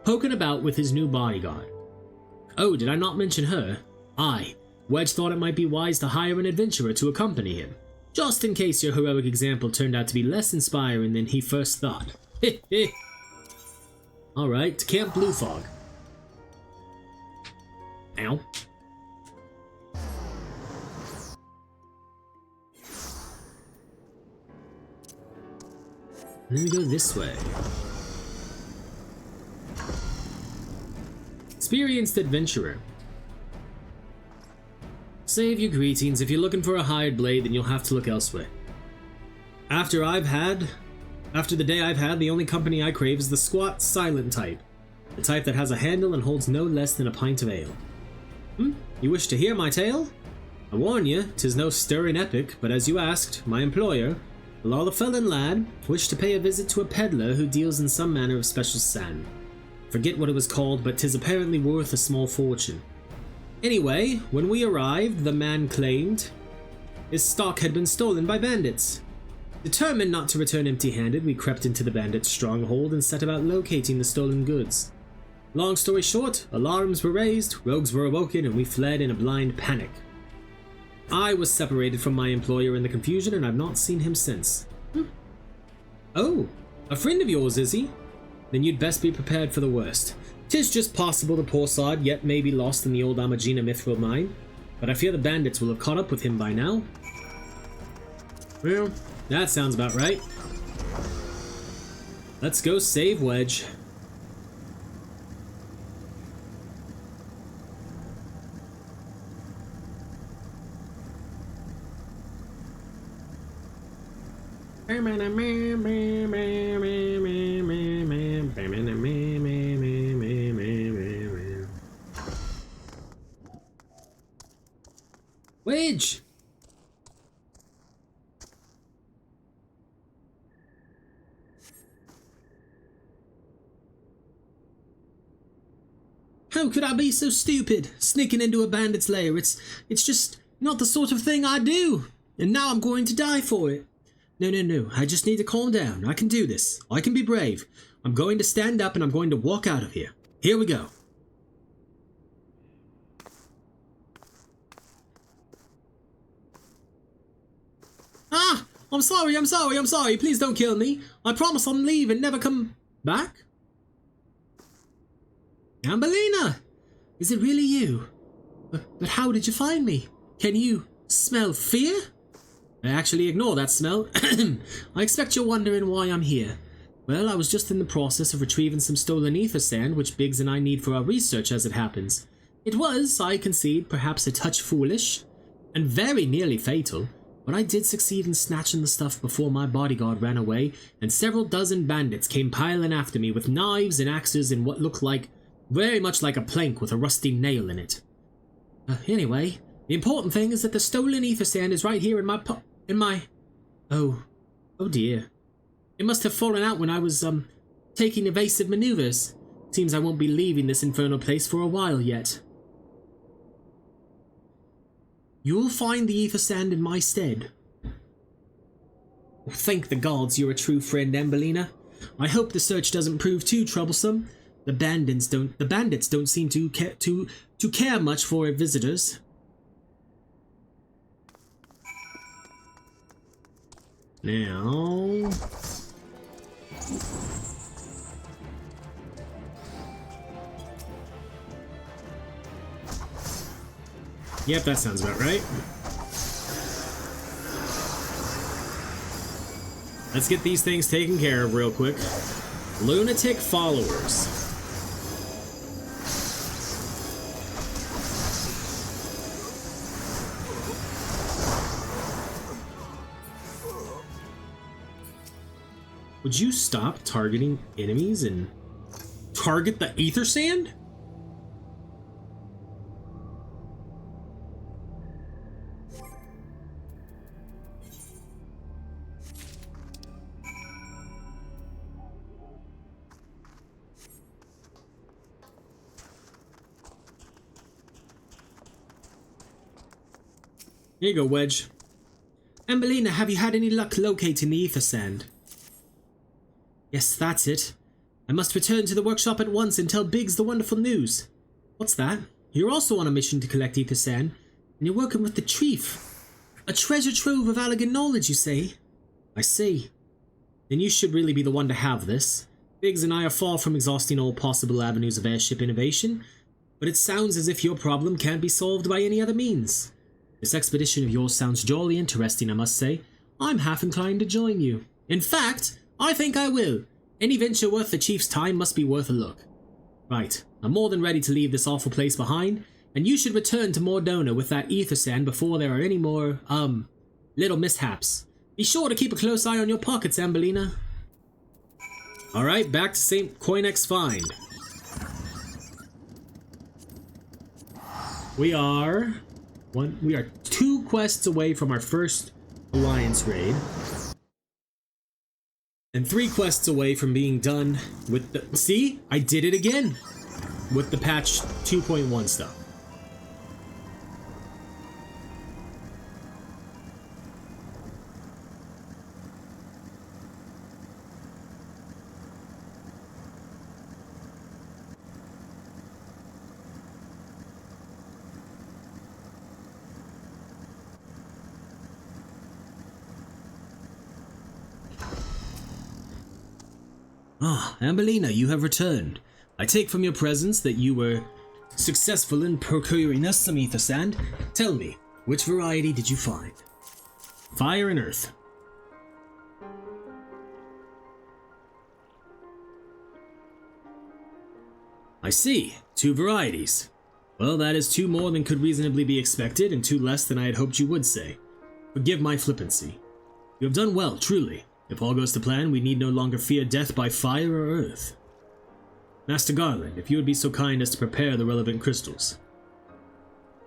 Oh, did I not mention her? Aye. Wedge thought it might be wise to hire an adventurer to accompany him, just in case your heroic example turned out to be less inspiring than he first thought. Alright, to Camp Blue Fog. Ow. And then we go this way. Experienced adventurer. Save your greetings. If you're looking for a hired blade, then you'll have to look elsewhere. After the day I've had, the only company I crave is the squat, silent type. The type that has a handle and holds no less than a pint of ale. You wish to hear my tale? I warn you, 'tis no stirring epic, but as you asked, my employer, the Lawlefellan lad, wished to pay a visit to a peddler who deals in some manner of special sand. Forget what it was called, but 'tis apparently worth a small fortune. Anyway, when we arrived, the man claimed his stock had been stolen by bandits. Determined not to return empty-handed, we crept into the bandits' stronghold and set about locating the stolen goods. Long story short, alarms were raised, rogues were awoken, and we fled in a blind panic. I was separated from my employer in the confusion, and I've not seen him since. Oh, a friend of yours, is he? Then you'd best be prepared for the worst. 'Tis just possible the poor sod yet may be lost in the old Ambellina mithril mine, but I fear the bandits will have caught up with him by now. Well, that sounds about right. Let's go save Wedge. Wedge! How could I be so stupid, sneaking into a bandit's lair? It's just not the sort of thing I do, and now I'm going to die for it. No, I just need to calm down. I can do this. I can be brave. I'm going to stand up and I'm going to walk out of here. Here we go. Ah! I'm sorry. Please don't kill me. I promise I'll leave and never come back. Ambellina! Is it really you? But how did you find me? Can you smell fear? Actually, ignore that smell. I expect you're wondering why I'm here. Well, I was just in the process of retrieving some stolen ether sand, which Biggs and I need for our research as it happens. It was, I concede, perhaps a touch foolish, and very nearly fatal, but I did succeed in snatching the stuff before my bodyguard ran away, and several dozen bandits came piling after me with knives and axes and what looked like, very much like a plank with a rusty nail in it. Anyway, the important thing is that the stolen ether sand is right here in my Oh dear. It must have fallen out when I was, taking evasive maneuvers. Seems I won't be leaving this infernal place for a while yet. You'll find the ether sand in my stead. Thank the gods you're a true friend, Ambellina. I hope the search doesn't prove too troublesome. The bandits don't seem to care much for visitors. Now... Yep, that sounds about right. Let's get these things taken care of real quick. Lunatic followers. Would you stop targeting enemies and target the ether sand? Here you go, Wedge. Ambellina, have you had any luck locating the ether sand? Yes, that's it. I must return to the workshop at once and tell Biggs the wonderful news. What's that? You're also on a mission to collect ether sand, and you're working with the chief. A treasure trove of elegant knowledge, you say? I see. Then you should really be the one to have this. Biggs and I are far from exhausting all possible avenues of airship innovation, but it sounds as if your problem can't be solved by any other means. This expedition of yours sounds jolly interesting, I must say. I'm half inclined to join you. In fact, I think I will. Any venture worth the Chief's time must be worth a look. Right, I'm more than ready to leave this awful place behind, and you should return to Mordona with that ether sand before there are any more, little mishaps. Be sure to keep a close eye on your pockets, Ambellina. Alright, back to St. Coinex Find. We are 2 quests away from our first Alliance raid. And 3 quests away from being done with the... See? I did it again! With the patch 2.1 stuff. Ah, Ambellina, you have returned. I take from your presence that you were successful in procuring us some ether sand. Tell me, which variety did you find? Fire and earth. I see. 2 varieties. Well, that is 2 more than could reasonably be expected, and 2 less than I had hoped you would say. Forgive my flippancy. You have done well, truly. If all goes to plan, we need no longer fear death by fire or earth. Master Garland, if you would be so kind as to prepare the relevant crystals.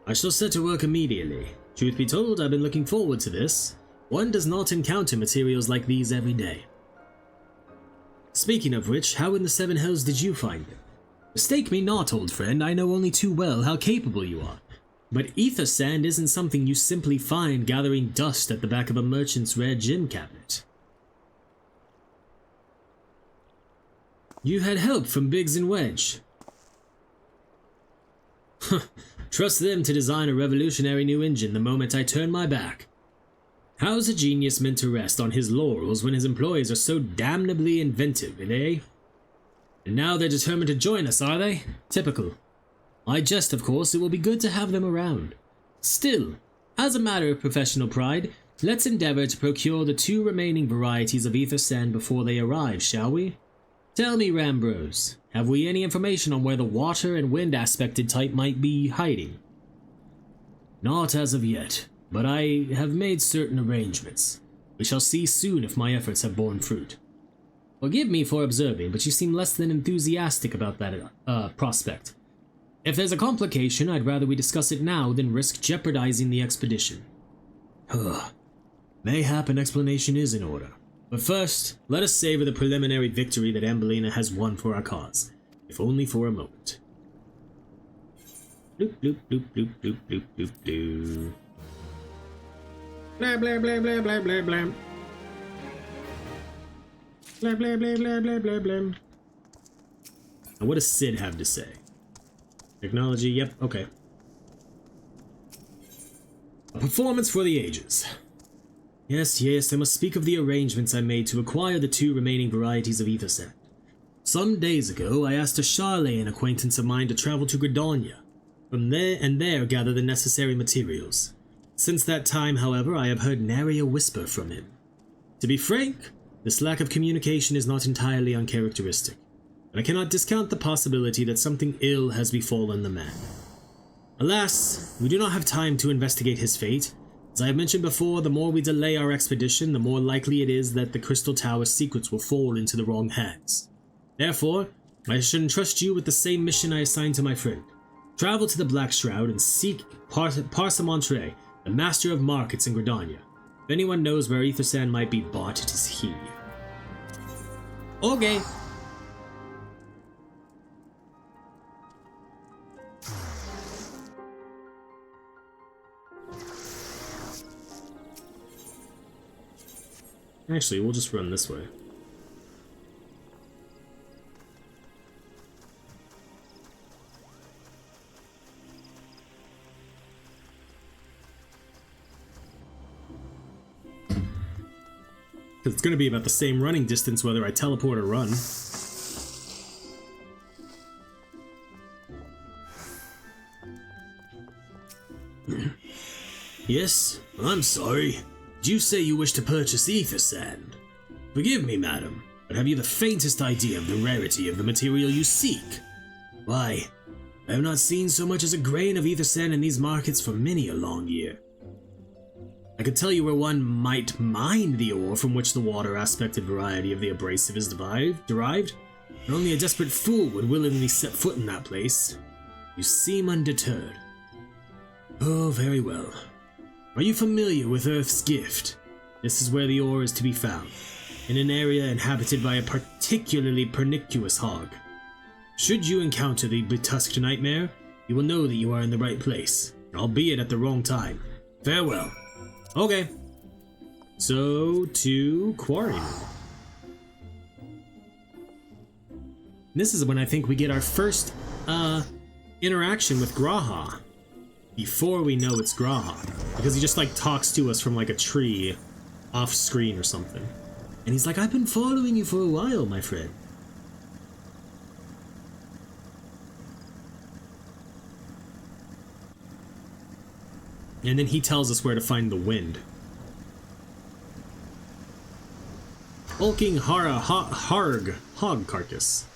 I shall set to work immediately. Truth be told, I've been looking forward to this. One does not encounter materials like these every day. Speaking of which, how in the 7 hells did you find them? Mistake me not, old friend, I know only too well how capable you are. But ether sand isn't something you simply find gathering dust at the back of a merchant's rare gem cabinet. You had help from Biggs and Wedge. Trust them to design a revolutionary new engine the moment I turn my back. How's a genius meant to rest on his laurels when his employees are so damnably inventive, eh? And now they're determined to join us, are they? Typical. I jest, of course, it will be good to have them around. Still, as a matter of professional pride, let's endeavor to procure the 2 remaining varieties of ether sand before they arrive, shall we? Tell me, Rambros, have we any information on where the water and wind aspected type might be hiding? Not as of yet, but I have made certain arrangements. We shall see soon if my efforts have borne fruit. Forgive me for observing, but you seem less than enthusiastic about that, prospect. If there's a complication, I'd rather we discuss it now than risk jeopardizing the expedition. Mayhap an explanation is in order. But first, let us savor the preliminary victory that Ambellina has won for our cause, if only for a moment. Bloop, bloop, bloop, bloop, bloop, bloop, bloop, bloop. Blah, blah, blah, blah, blah, blah, blah. Blah, blah, blah, blah, blah, blah, blah. Now what does Sid have to say? Technology, yep, okay. A performance for the ages. Yes, I must speak of the arrangements I made to acquire the 2 remaining varieties of ether sand. Some days ago, I asked a Charlatan acquaintance of mine to travel to Gridania, from there gather the necessary materials. Since that time, however, I have heard nary a whisper from him. To be frank, this lack of communication is not entirely uncharacteristic, but I cannot discount the possibility that something ill has befallen the man. Alas, we do not have time to investigate his fate. As I have mentioned before, the more we delay our expedition, the more likely it is that the Crystal Tower's secrets will fall into the wrong hands. Therefore, I should entrust you with the same mission I assigned to my friend. Travel to the Black Shroud and seek Parsamontre, the master of markets in Gridania. If anyone knows where ether sand might be bought, it is he. Okay. Actually, we'll just run this way. Because it's going to be about the same running distance whether I teleport or run. Yes, I'm sorry. Did you say you wish to purchase ether sand? Forgive me, madam, but have you the faintest idea of the rarity of the material you seek? Why, I have not seen so much as a grain of ether sand in these markets for many a long year. I could tell you where one might mine the ore from which the water-aspected variety of the abrasive is derived, but only a desperate fool would willingly set foot in that place. You seem undeterred. Oh, very well. Are you familiar with Earth's Gift? This is where the ore is to be found, in an area inhabited by a particularly pernicious hog. Should you encounter the betusked nightmare, you will know that you are in the right place, albeit at the wrong time. Farewell. Okay. So, to Quarry. This is when I think we get our first, interaction with Graha. Before we know it's Graha. Because he just, like, talks to us from, like, a tree off screen or something. And he's like, I've been following you for a while, my friend. And then he tells us where to find the wind. Hulking hog carcass.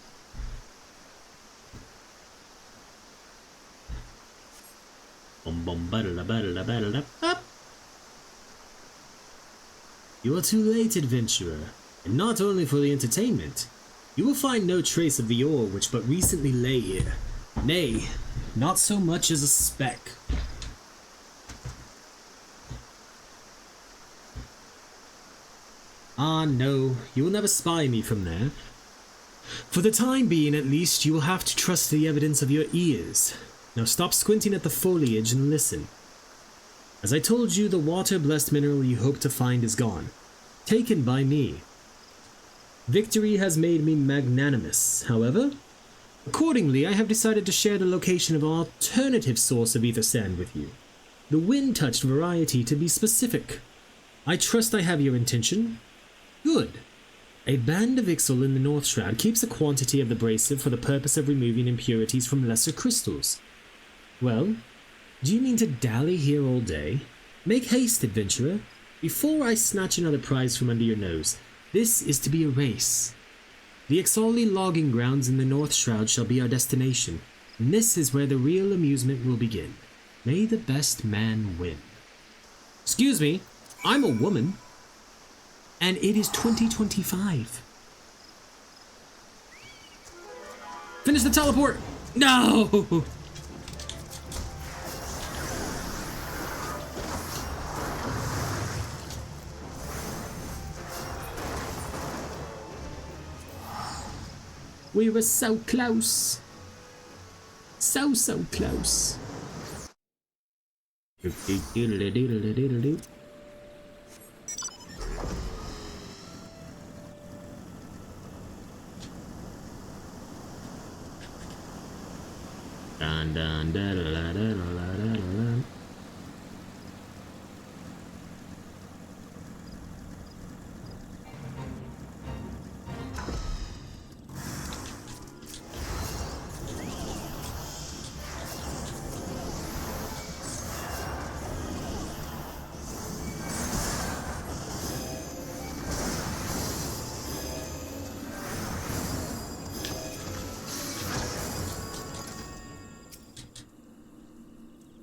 You are too late, adventurer, and not only for the entertainment. You will find no trace of the ore which but recently lay here. Nay, not so much as a speck. Ah, no, you will never spy me from there. For the time being, at least, you will have to trust the evidence of your ears. Now stop squinting at the foliage and listen. As I told you, the water-blessed mineral you hope to find is gone. Taken by me. Victory has made me magnanimous, however. Accordingly, I have decided to share the location of an alternative source of ether sand with you. The wind-touched variety, to be specific. I trust I have your intention. Good. A band of Ixal in the North Shroud keeps a quantity of the abrasive for the purpose of removing impurities from lesser crystals. Well, do you mean to dally here all day? Make haste, adventurer, before I snatch another prize from under your nose. This is to be a race. The Ixali logging grounds in the North Shroud shall be our destination, and this is where the real amusement will begin. May the best man win. Excuse me, I'm a woman. And it is 2025. Finish the teleport! No! We were so close. So close.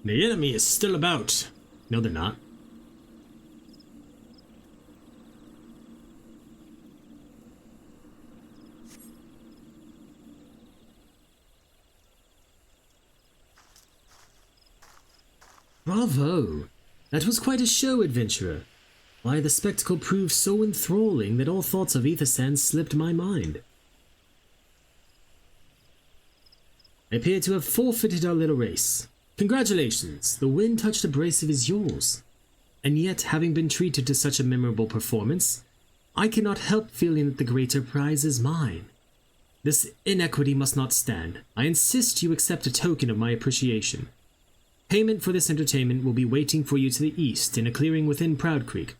The enemy is still about. No, they're not. Bravo! That was quite a show, adventurer. Why, the spectacle proved so enthralling that all thoughts of Aethersand slipped my mind. I appear to have forfeited our little race. Congratulations, the wind-touched abrasive is yours. And yet, having been treated to such a memorable performance, I cannot help feeling that the greater prize is mine. This inequity must not stand. I insist you accept a token of my appreciation. Payment for this entertainment will be waiting for you to the east in a clearing within Proud Creek.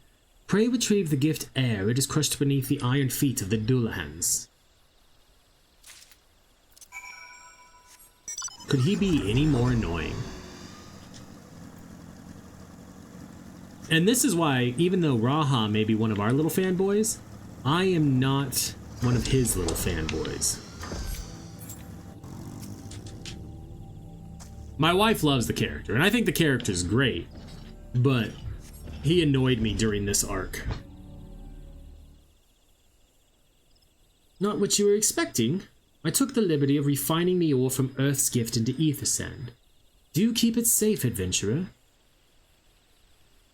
Pray retrieve the gift ere it is crushed beneath the iron feet of the Dullahans. Could he be any more annoying? And this is why, even though Raha may be one of our little fanboys, I am not one of his little fanboys. My wife loves the character, and I think the character's great, but he annoyed me during this arc. Not what you were expecting. I took the liberty of refining the ore from Earth's gift into Aethersand. Do keep it safe, adventurer.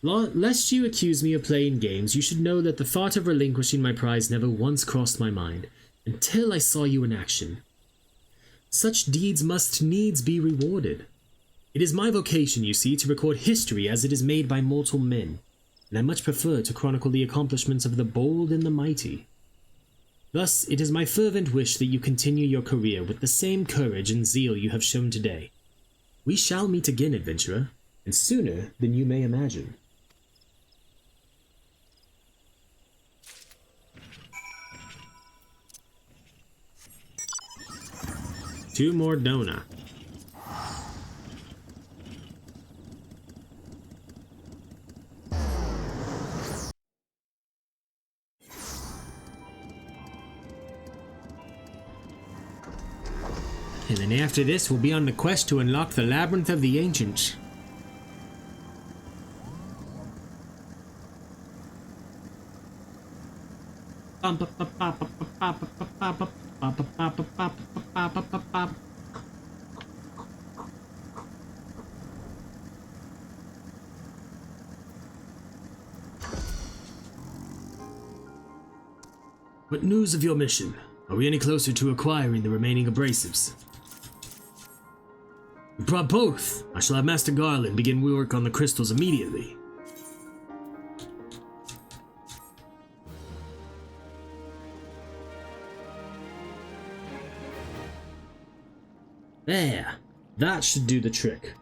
Lest you accuse me of playing games, you should know that the thought of relinquishing my prize never once crossed my mind, until I saw you in action. Such deeds must needs be rewarded. It is my vocation, you see, to record history as it is made by mortal men, and I much prefer to chronicle the accomplishments of the bold and the mighty. Thus, it is my fervent wish that you continue your career with the same courage and zeal you have shown today. We shall meet again, adventurer, and sooner than you may imagine. Two more donut. And then after this, we'll be on the quest to unlock the Labyrinth of the Ancients. What news of your mission? Are we any closer to acquiring the remaining abrasives? We brought both. I shall have Master Garland begin work on the crystals immediately. There. That should do the trick.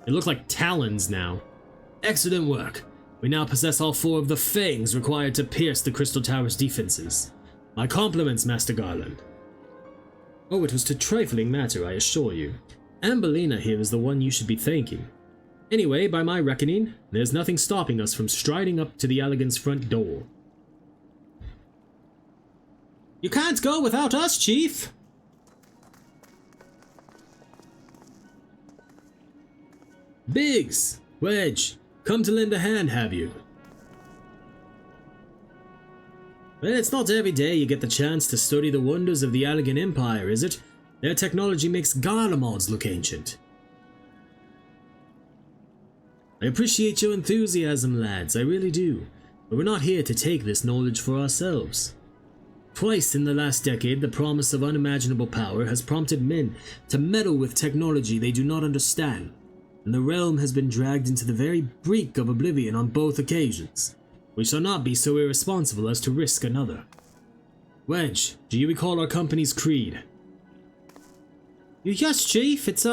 They look like talons now. Excellent work. We now possess all four of the fangs required to pierce the Crystal Tower's defenses. My compliments, Master Garland. Oh, it was to trifling matter, I assure you. Ambellina here is the one you should be thanking. Anyway, by my reckoning, there's nothing stopping us from striding up to the Allegan's front door. You can't go without us, Chief! Biggs! Wedge! Come to lend a hand, have you? Well, it's not every day you get the chance to study the wonders of the Allegan Empire, is it? Their technology makes Garlemald's look ancient. I appreciate your enthusiasm, lads, I really do. But we're not here to take this knowledge for ourselves. Twice in the last decade, the promise of unimaginable power has prompted men to meddle with technology they do not understand, and the realm has been dragged into the very brink of oblivion on both occasions. We shall not be so irresponsible as to risk another. Wedge, do you recall our company's creed? Yes, Chief, it's,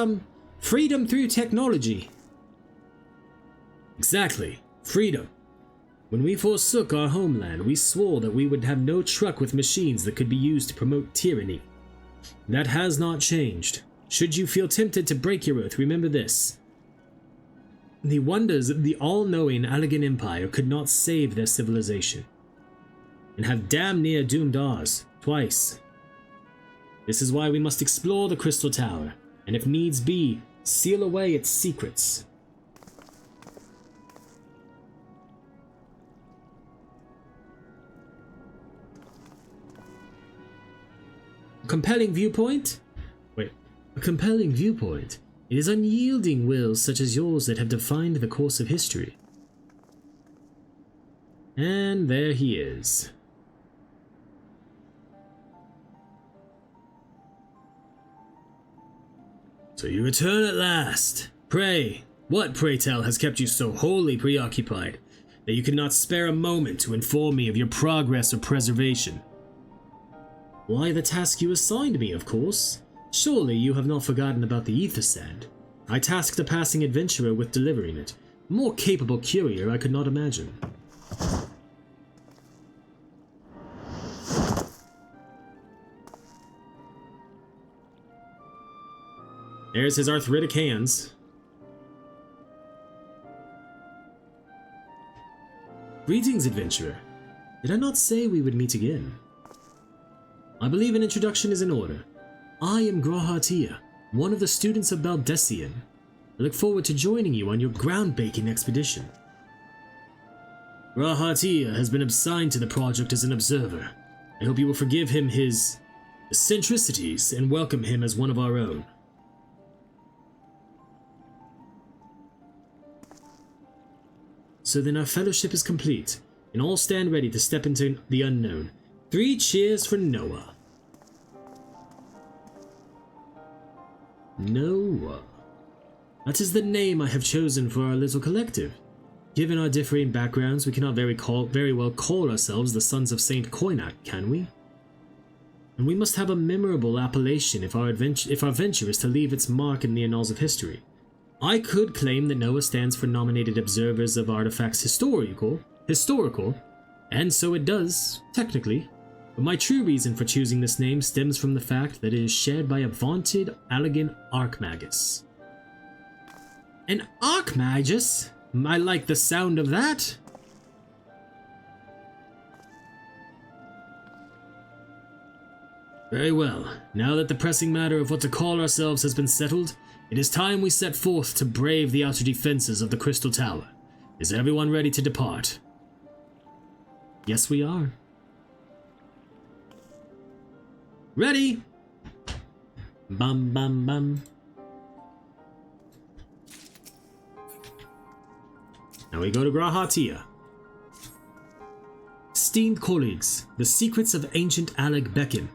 freedom through technology. Exactly, freedom. When we forsook our homeland, we swore that we would have no truck with machines that could be used to promote tyranny. That has not changed. Should you feel tempted to break your oath, remember this. The wonders of the all-knowing Allegan Empire could not save their civilization, and have damn near doomed ours, twice. This is why we must explore the Crystal Tower, and if needs be, seal away its secrets. Compelling viewpoint? Wait, a compelling viewpoint? It is unyielding wills such as yours that have defined the course of history. And there he is. So you return at last. Pray, what, pray tell, has kept you so wholly preoccupied that you could not spare a moment to inform me of your progress or preservation? Why, the task you assigned me, of course. Surely you have not forgotten about the ether sand. I tasked a passing adventurer with delivering it. A more capable courier I could not imagine. There's his arthritic hands. Greetings, adventurer. Did I not say we would meet again? I believe an introduction is in order. I am Grahatia, one of the students of Baldessian. I look forward to joining you on your groundbreaking expedition. Grahatia has been assigned to the project as an observer. I hope you will forgive him his eccentricities and welcome him as one of our own. So then our fellowship is complete, and all stand ready to step into the unknown. 3 cheers for Noah. Noah. That is the name I have chosen for our little collective. Given our differing backgrounds, we cannot very well call ourselves the Sons of Saint Koinak, can we? And we must have a memorable appellation if our venture is to leave its mark in the annals of history. I could claim that Noah stands for Nominated Observers of Artifacts Historical, and so it does, technically. But my true reason for choosing this name stems from the fact that it is shared by a vaunted Allegan Archmagus. An Archmagus? I like the sound of that. Very well. Now that the pressing matter of what to call ourselves has been settled, it is time we set forth to brave the outer defenses of the Crystal Tower. Is everyone ready to depart? Yes, we are. Ready! Bum bum bum. Now we go to Grahatia. Esteemed colleagues, the secrets of ancient Alec beckon.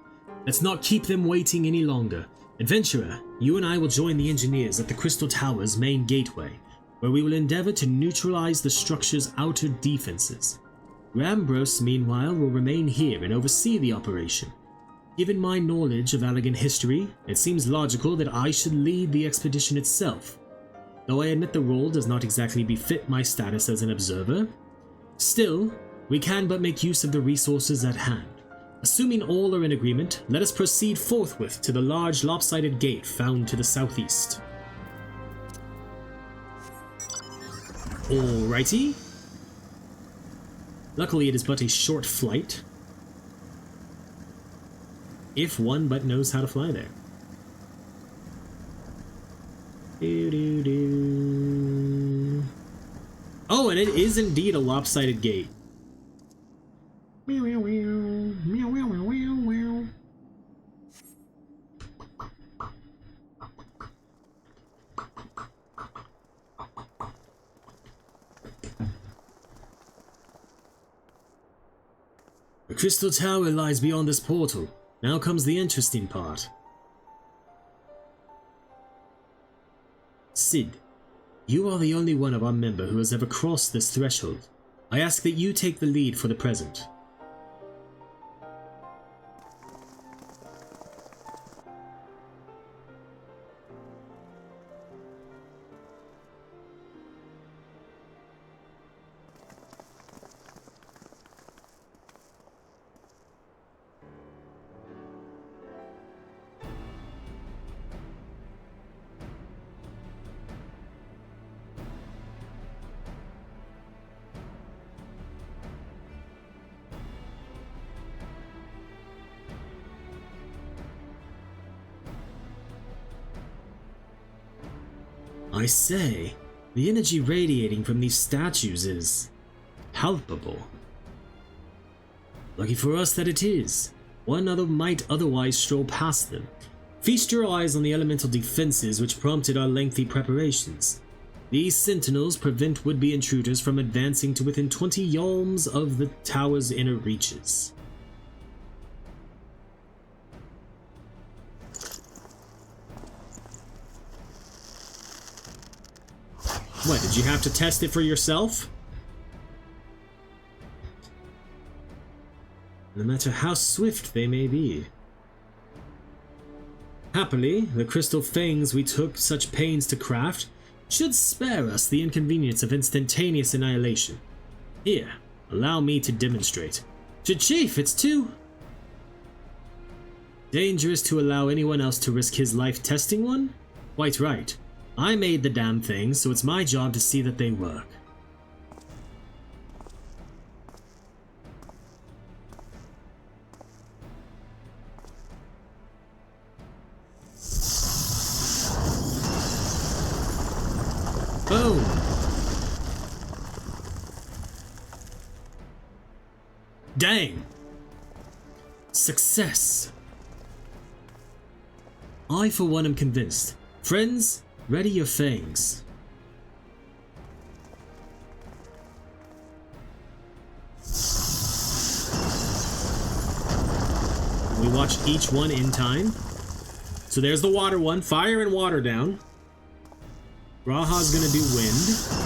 Let's not keep them waiting any longer. Adventurer, you and I will join the engineers at the Crystal Tower's main gateway, where we will endeavor to neutralize the structure's outer defenses. Rambros, meanwhile, will remain here and oversee the operation. Given my knowledge of Allegan history, it seems logical that I should lead the expedition itself. Though I admit the role does not exactly befit my status as an observer, still, we can but make use of the resources at hand. Assuming all are in agreement, let us proceed forthwith to the large lopsided gate found to the southeast. Alrighty. Luckily it is but a short flight. If one but knows how to fly there. Oh, and it is indeed a lopsided gate. Meow, meow, meow. Meow, meow, meow, meow, meow. The Crystal Tower lies beyond this portal. Now comes the interesting part. Sid, you are the only one of our member who has ever crossed this threshold. I ask that you take the lead for the present. I say, the energy radiating from these statues is palpable. Lucky for us that it is. One other might otherwise stroll past them. Feast your eyes on the elemental defenses which prompted our lengthy preparations. These sentinels prevent would-be intruders from advancing to within 20 yalms of the tower's inner reaches. What, did you have to test it for yourself? No matter how swift they may be. Happily, the crystal fangs we took such pains to craft should spare us the inconvenience of instantaneous annihilation. Here, allow me to demonstrate. Chief, it's too dangerous to allow anyone else to risk his life testing one? Quite right. I made the damn things, so it's my job to see that they work. Boom! Dang! Success! I, for one, am convinced. Friends, ready your fangs. We watch each one in time. So there's the water one, fire and water down. Raha's gonna do wind.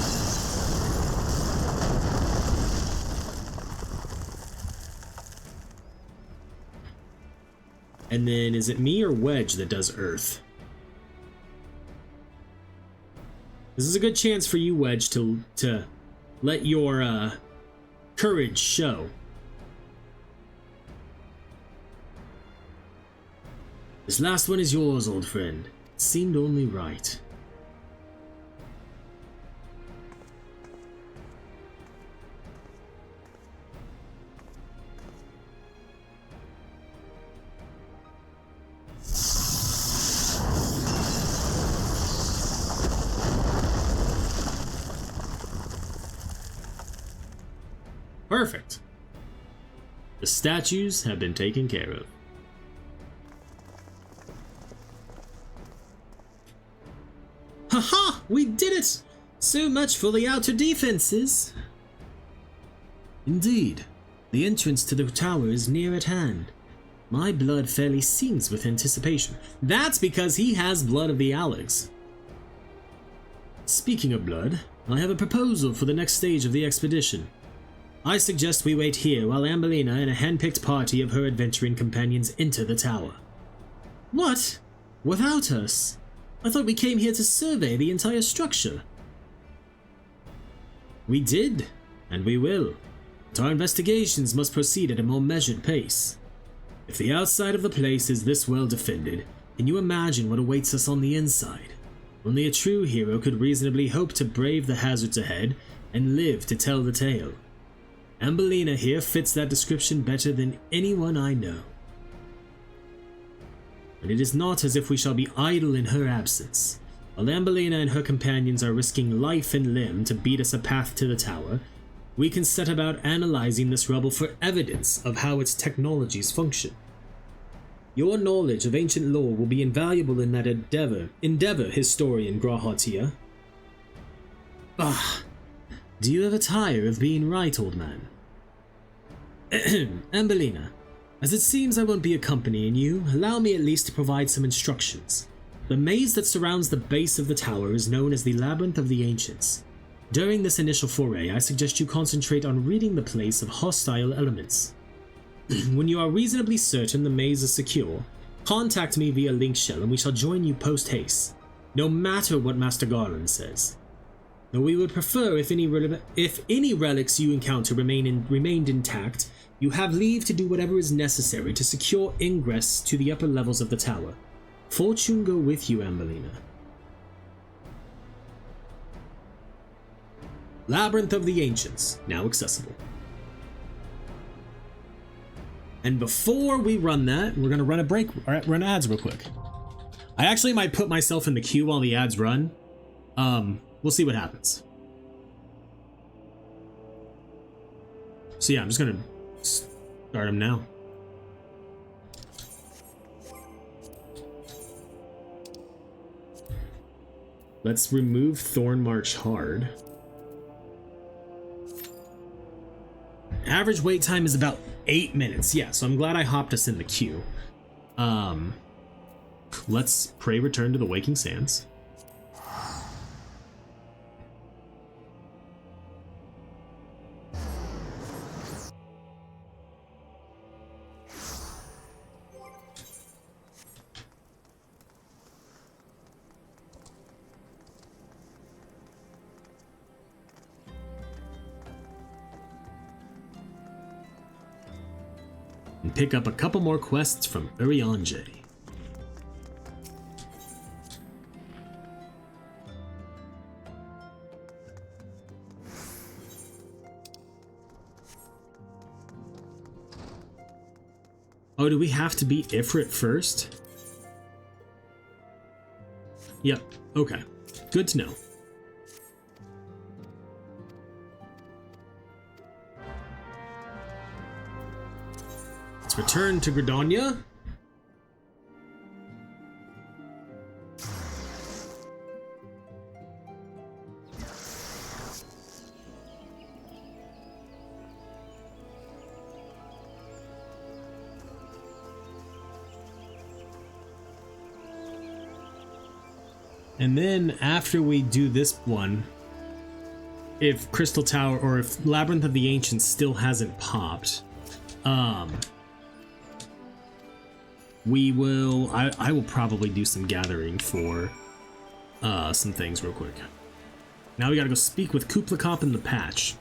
And then is it me or Wedge that does earth? This is a good chance for you, Wedge, to let your courage show. This last one is yours, old friend. It seemed only right. Perfect. The statues have been taken care of. Haha! We did it! So much for the outer defenses! Indeed. The entrance to the tower is near at hand. My blood fairly sings with anticipation. That's because he has blood of the Alex. Speaking of blood, I have a proposal for the next stage of the expedition. I suggest we wait here while Ambellina and a hand-picked party of her adventuring companions enter the tower. What? Without us? I thought we came here to survey the entire structure. We did, and we will. But our investigations must proceed at a more measured pace. If the outside of the place is this well defended, can you imagine what awaits us on the inside? Only a true hero could reasonably hope to brave the hazards ahead and live to tell the tale. Ambellina here fits that description better than anyone I know. And it is not as if we shall be idle in her absence. While Ambellina and her companions are risking life and limb to beat us a path to the tower, we can set about analyzing this rubble for evidence of how its technologies function. Your knowledge of ancient lore will be invaluable in that endeavor, historian Grahatia. Ah, do you ever tire of being right, old man? Ambellina, as it seems I won't be accompanying you, allow me at least to provide some instructions. The maze that surrounds the base of the tower is known as the Labyrinth of the Ancients. During this initial foray, I suggest you concentrate on ridding the place of hostile elements. When you are reasonably certain the maze is secure, contact me via link shell and we shall join you post-haste, no matter what Master Garland says. Though we would prefer if any relics you encounter remained intact, you have leave to do whatever is necessary to secure ingress to the upper levels of the tower. Fortune go with you, Ambellina. Labyrinth of the Ancients, now accessible. And before we run that, we're gonna run ads real quick. I actually might put myself in the queue while the ads run, We'll see what happens. So yeah, I'm just gonna start him now. Let's remove Thorn March Hard. Average wait time is about 8 minutes. Yeah, so I'm glad I hopped us in the queue. Let's pray return to the Waking Sands. And pick up a couple more quests from Urianger. Oh, do we have to beat Ifrit first? Yep, okay. Good to know. Let's return to Gridania. And then after we do this one, if Crystal Tower or if Labyrinth of the Ancients still hasn't popped, we will, I will probably do some gathering for some things real quick. Now we gotta go speak with Kupla Cop in the patch.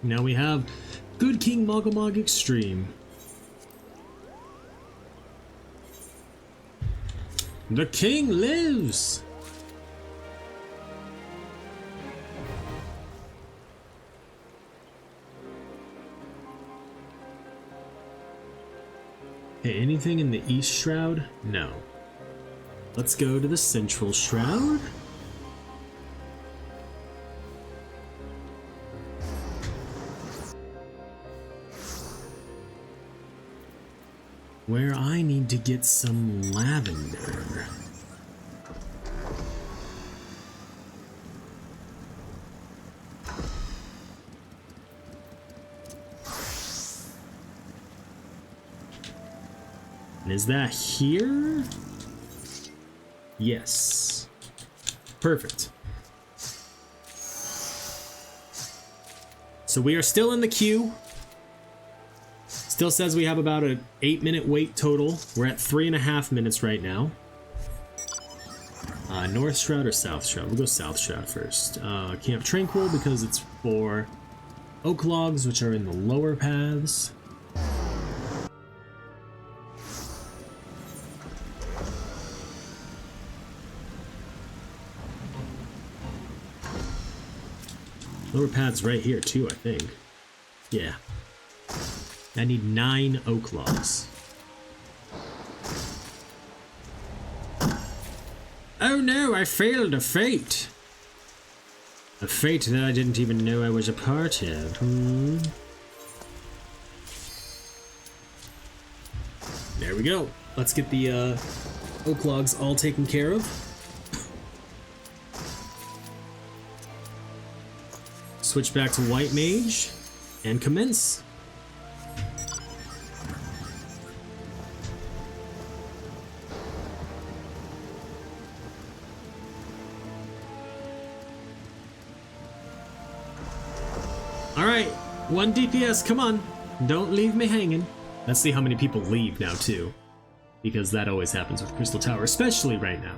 Now we have Good King Mogomog Extreme. The king lives! Hey, anything in the East Shroud? No. Let's go to the Central Shroud. Where I need to get some lavender. And is that here? Yes. Perfect. So we are still in the queue. Still says we have about an 8-minute wait total. We're at 3.5 minutes right now. North Shroud or South Shroud? We'll go South Shroud first. Camp Tranquil because it's for oak logs, which are in the lower paths. Lower paths right here too, I think. Yeah. I need 9 oak logs. Oh no, I failed a fate. A fate that I didn't even know I was a part of. There we go. Let's get the oak logs all taken care of. Switch back to White Mage and commence. Alright, 1 DPS, come on. Don't leave me hanging. Let's see how many people leave now, too. Because that always happens with Crystal Tower, especially right now.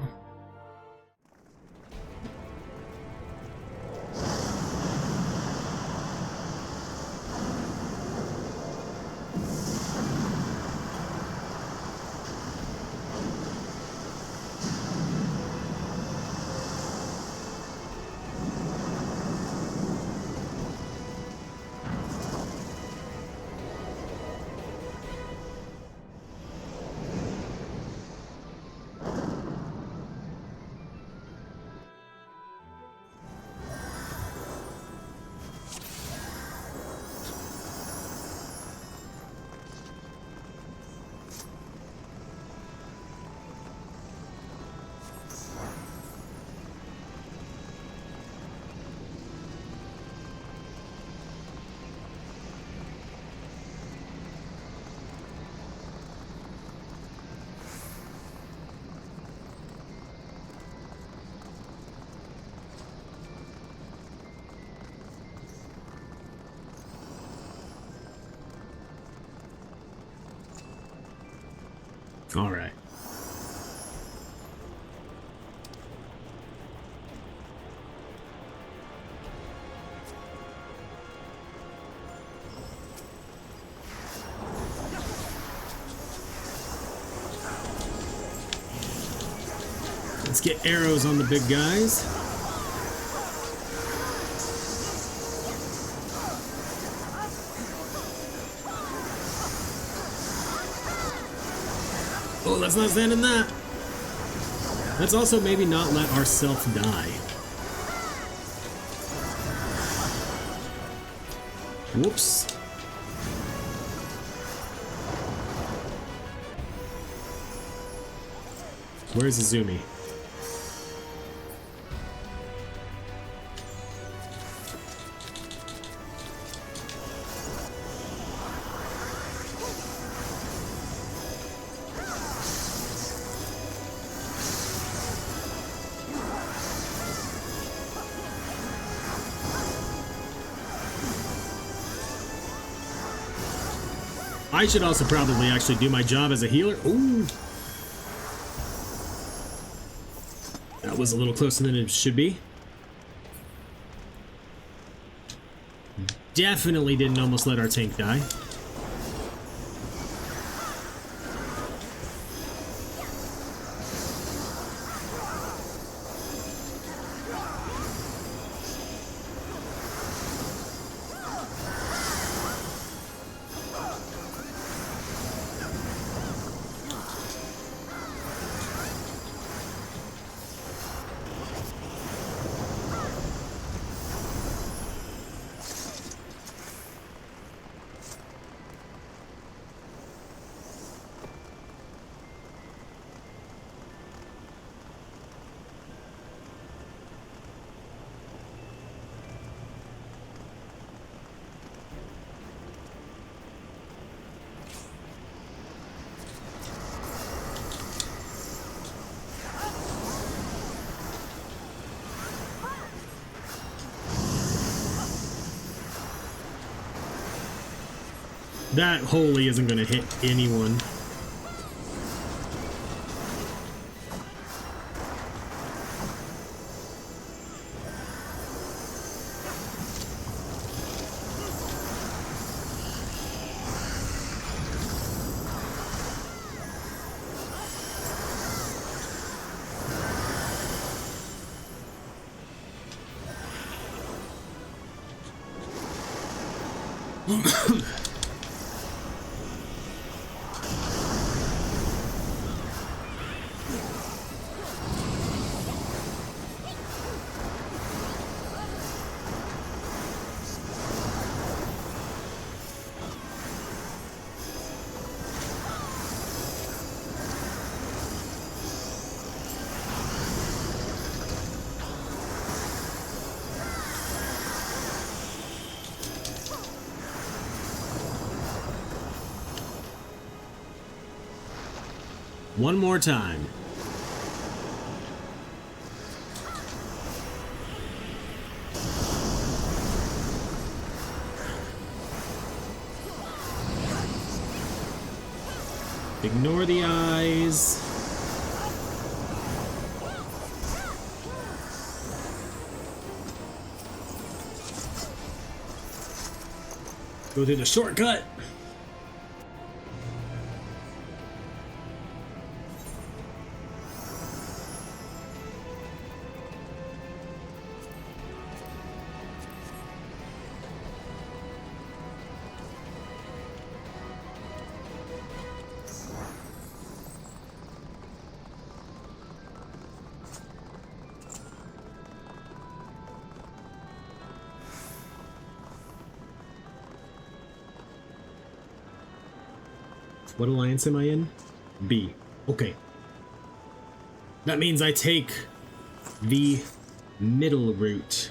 All right. Let's get arrows on the big guys. Oh, let's not stand in that. Let's also maybe not let ourselves die. Whoops. Where's Izumi? I should also probably actually do my job as a healer. Ooh. That was a little closer than it should be. Definitely didn't almost let our tank die. That holy isn't gonna hit anyone. One more time. Ignore the eyes. Go through the shortcut. What alliance am I in? B. Okay. That means I take the middle route.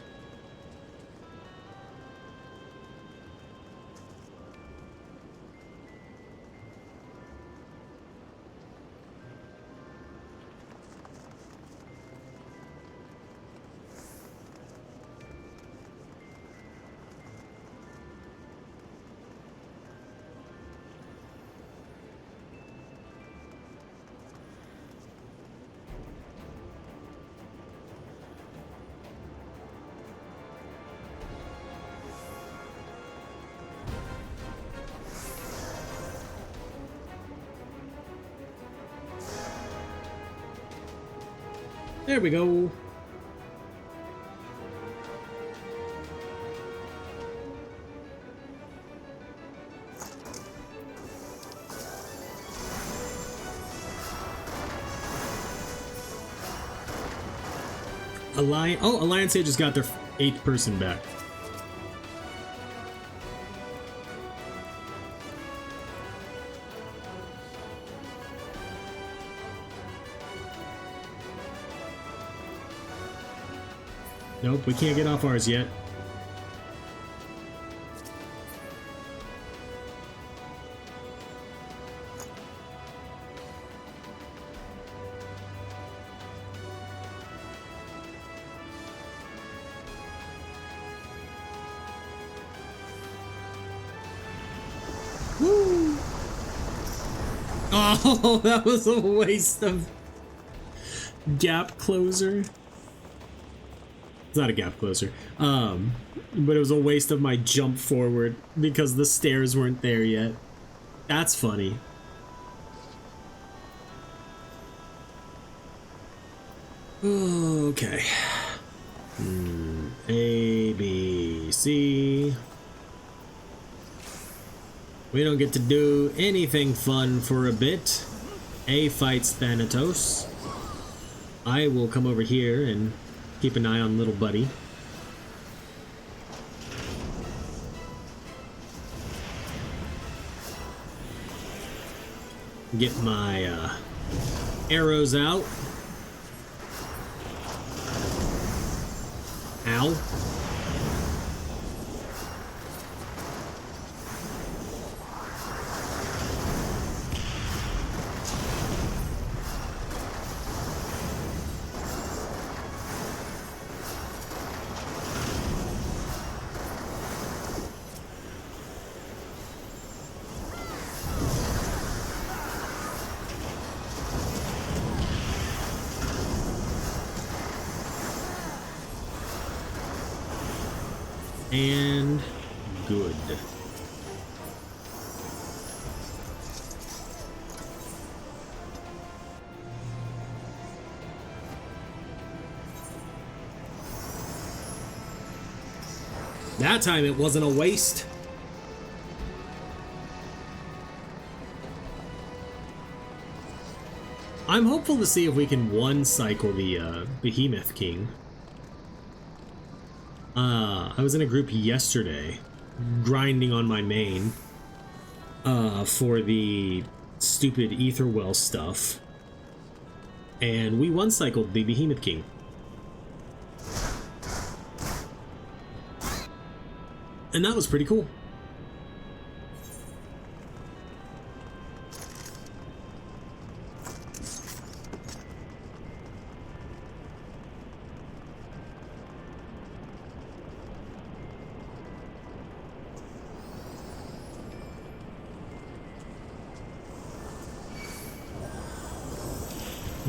There we go. Alliance here just got their 8th person back. Nope, we can't get off ours yet. Woo! Oh, that was a waste of gap closer. It's not a gap closer. But it was a waste of my jump forward because the stairs weren't there yet. That's funny. Okay. A, B, C. We don't get to do anything fun for a bit. A fights Thanatos. I will come over here and keep an eye on little buddy. Get my arrows out. Ow. And good. That time it wasn't a waste. I'm hopeful to see if we can one cycle the Behemoth King. I was in a group yesterday, grinding on my main, for the stupid Etherwell stuff, and we one-cycled the Behemoth King. And that was pretty cool.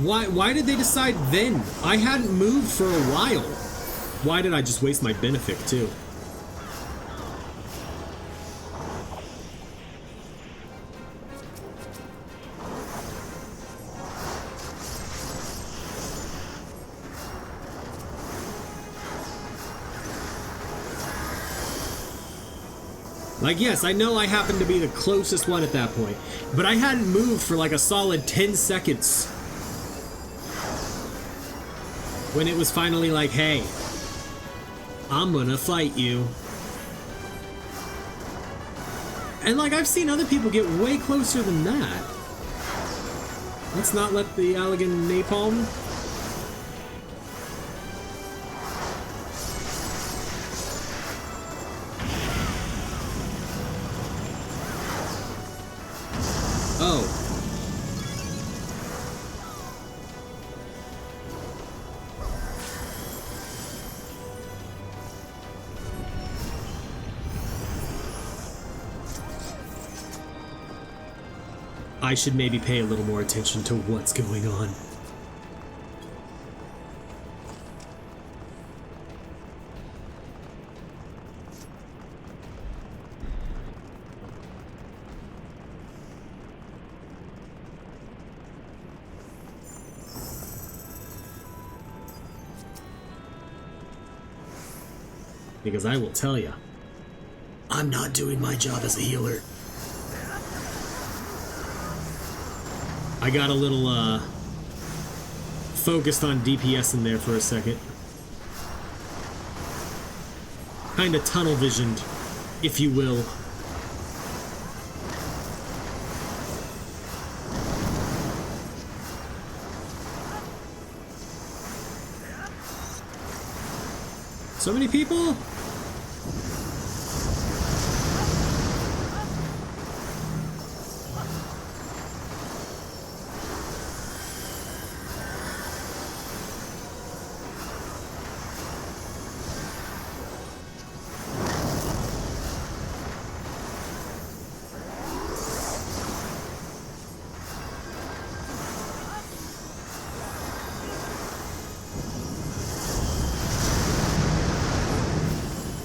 Why did they decide then? I hadn't moved for a while. Why did I just waste my benefic too? Like, yes, I know I happened to be the closest one at that point, but I hadn't moved for like a solid 10 seconds. When it was finally like, hey, I'm gonna fight you. And like, I've seen other people get way closer than that. Let's not let the Allegan napalm. Oh. I should maybe pay a little more attention to what's going on. Because I will tell you, I'm not doing my job as a healer. I got a little, focused on DPS in there for a second. Kinda tunnel visioned, if you will. So many people?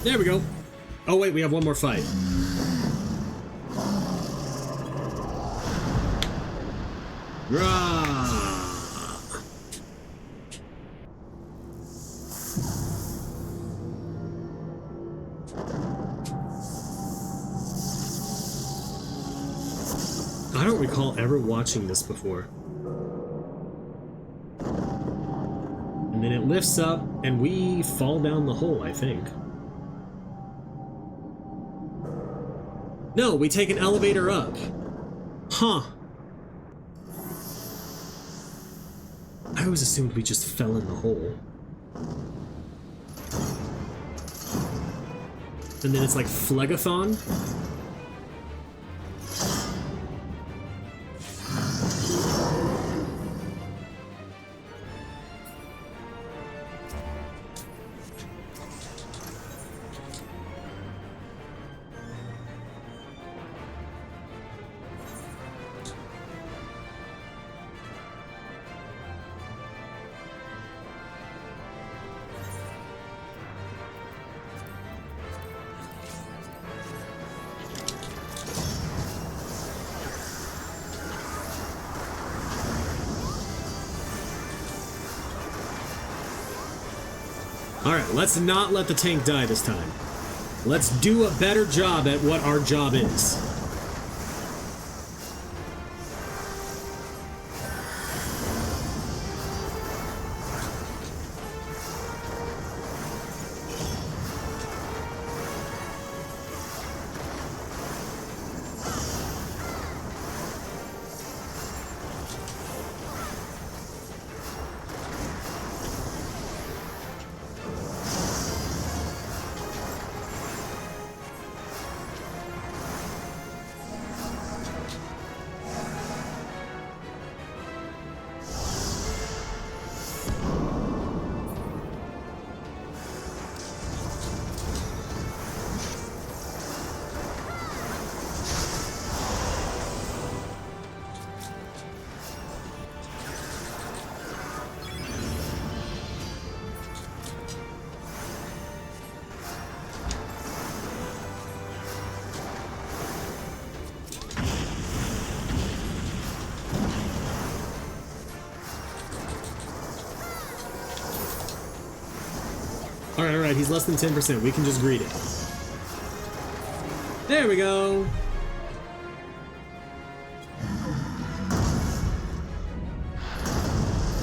There we go. Oh wait, we have one more fight. Rah! I don't recall ever watching this before. And then it lifts up and we fall down the hole, I think. No, we take an elevator up. Huh. I always assumed we just fell in the hole. And then it's like Phlegathon. Alright, let's not let the tank die this time. Let's do a better job at what our job is. Alright, he's less than 10%. We can just greet it. There we go.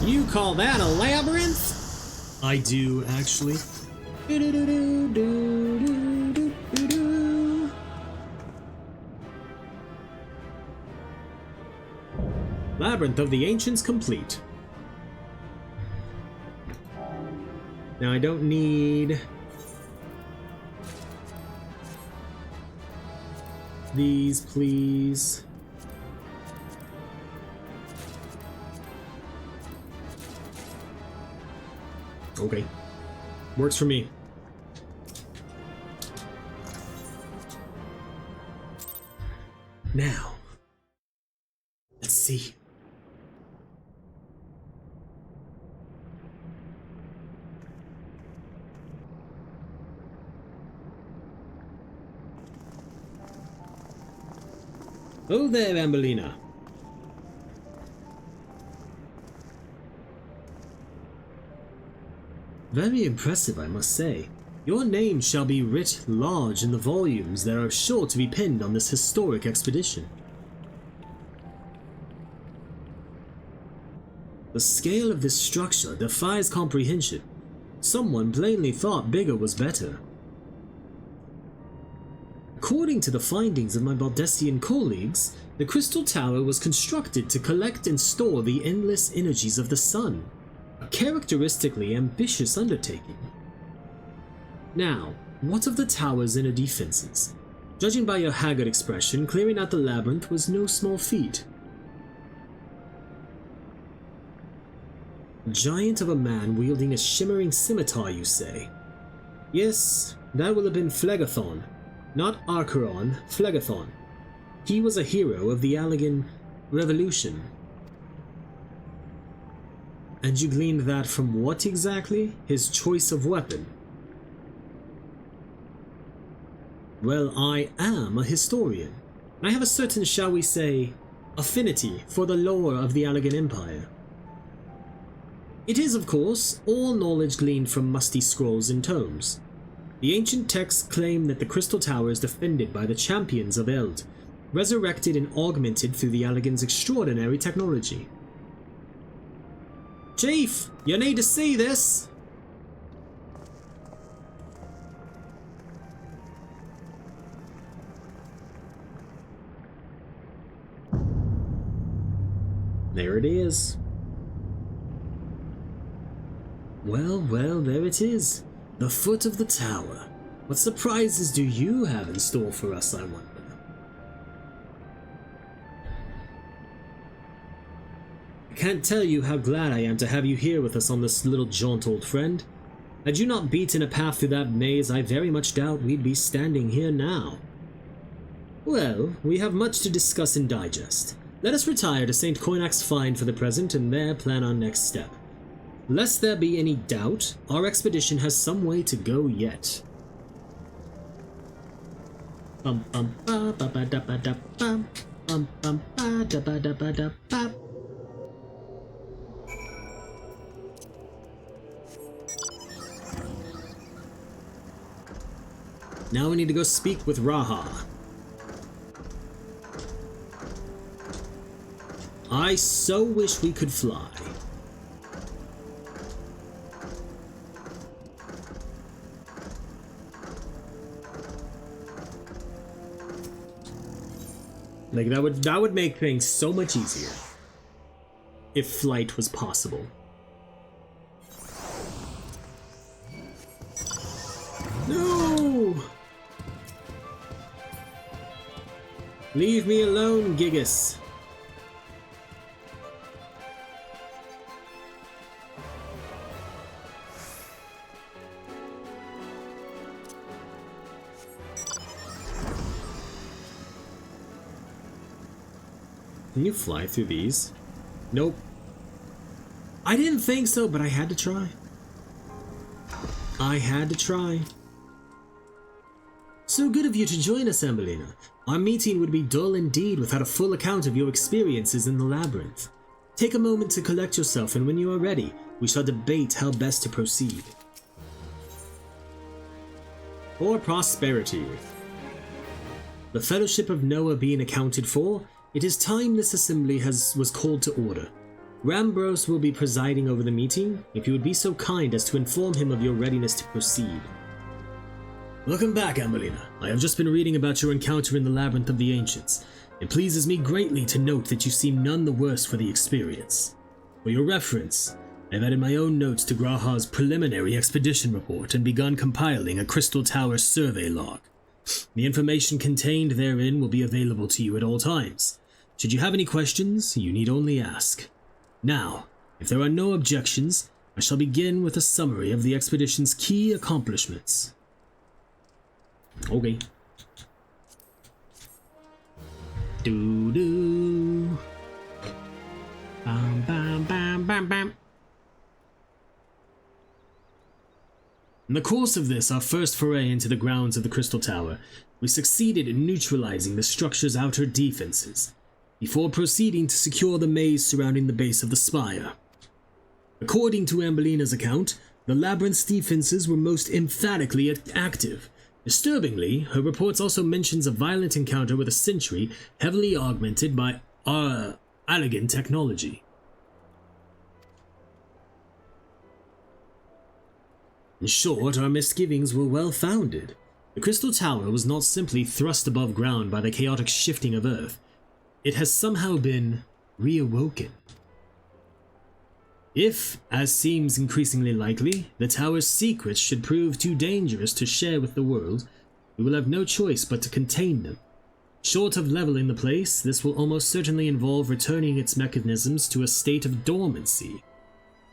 You call that a labyrinth? I do, actually. Labyrinth of the Ancients complete. Now I don't need these, please. Okay. Works for me. Now, let's see. Oh there, Ambellina. Very impressive, I must say. Your name shall be writ large in the volumes that are sure to be penned on this historic expedition. The scale of this structure defies comprehension. Someone plainly thought bigger was better. According to the findings of my Baldessian colleagues, the Crystal Tower was constructed to collect and store the endless energies of the sun. A characteristically ambitious undertaking. Now, what of the tower's inner defenses? Judging by your haggard expression, clearing out the labyrinth was no small feat. A giant of a man wielding a shimmering scimitar, you say? Yes, that will have been Phlegethon, not Archeron, Phlegethon. He was a hero of the Allegan Revolution. And you gleaned that from what exactly? His choice of weapon? Well, I am a historian. I have a certain, shall we say, affinity for the lore of the Allegan Empire. It is, of course, all knowledge gleaned from musty scrolls and tomes. The ancient texts claim that the Crystal Tower is defended by the champions of Eld, resurrected and augmented through the Allegans' extraordinary technology. Chief, you need to see this! There it is. Well, there it is. The foot of the tower. What surprises do you have in store for us, I wonder? I can't tell you how glad I am to have you here with us on this little jaunt, old friend. Had you not beaten a path through that maze, I very much doubt we'd be standing here now. Well, we have much to discuss and digest. Let us retire to St. Coinac's Find for the present and there plan our next step. Lest there be any doubt, our expedition has some way to go yet. Bum bum ba ba ba da ba da bum bum bum ba da ba da ba da ba. Now we need to go speak with Raha. I so wish we could fly. Like that would make things so much easier if flight was possible. No! Leave me alone, Gigas. Can you fly through these? Nope. I didn't think so, but I had to try. I had to try. So good of you to join us, Ambellina. Our meeting would be dull indeed without a full account of your experiences in the Labyrinth. Take a moment to collect yourself, and when you are ready, we shall debate how best to proceed. or prosperity. The Fellowship of Noah being accounted for, it is time this assembly was called to order. Rambros will be presiding over the meeting, if you would be so kind as to inform him of your readiness to proceed. Welcome back, Ambellina. I have just been reading about your encounter in the Labyrinth of the Ancients. It pleases me greatly to note that you seem none the worse for the experience. For your reference, I have added my own notes to Graha's preliminary expedition report and begun compiling a Crystal Tower survey log. The information contained therein will be available to you at all times. Should you have any questions, you need only ask. Now, if there are no objections, I shall begin with a summary of the expedition's key accomplishments. Okay. Doo-doo. Bam, bam, bam, bam, bam. In the course of this, our first foray into the grounds of the Crystal Tower, we succeeded in neutralizing the structure's outer defenses, before proceeding to secure the maze surrounding the base of the spire. According to Ambellina's account, the Labyrinth's defenses were most emphatically active. Disturbingly, her reports also mentions a violent encounter with a sentry heavily augmented by Allagan technology. In short, our misgivings were well founded. The Crystal Tower was not simply thrust above ground by the chaotic shifting of Earth. It has somehow been reawoken. If, as seems increasingly likely, the tower's secrets should prove too dangerous to share with the world, we will have no choice but to contain them. Short of leveling the place, this will almost certainly involve returning its mechanisms to a state of dormancy.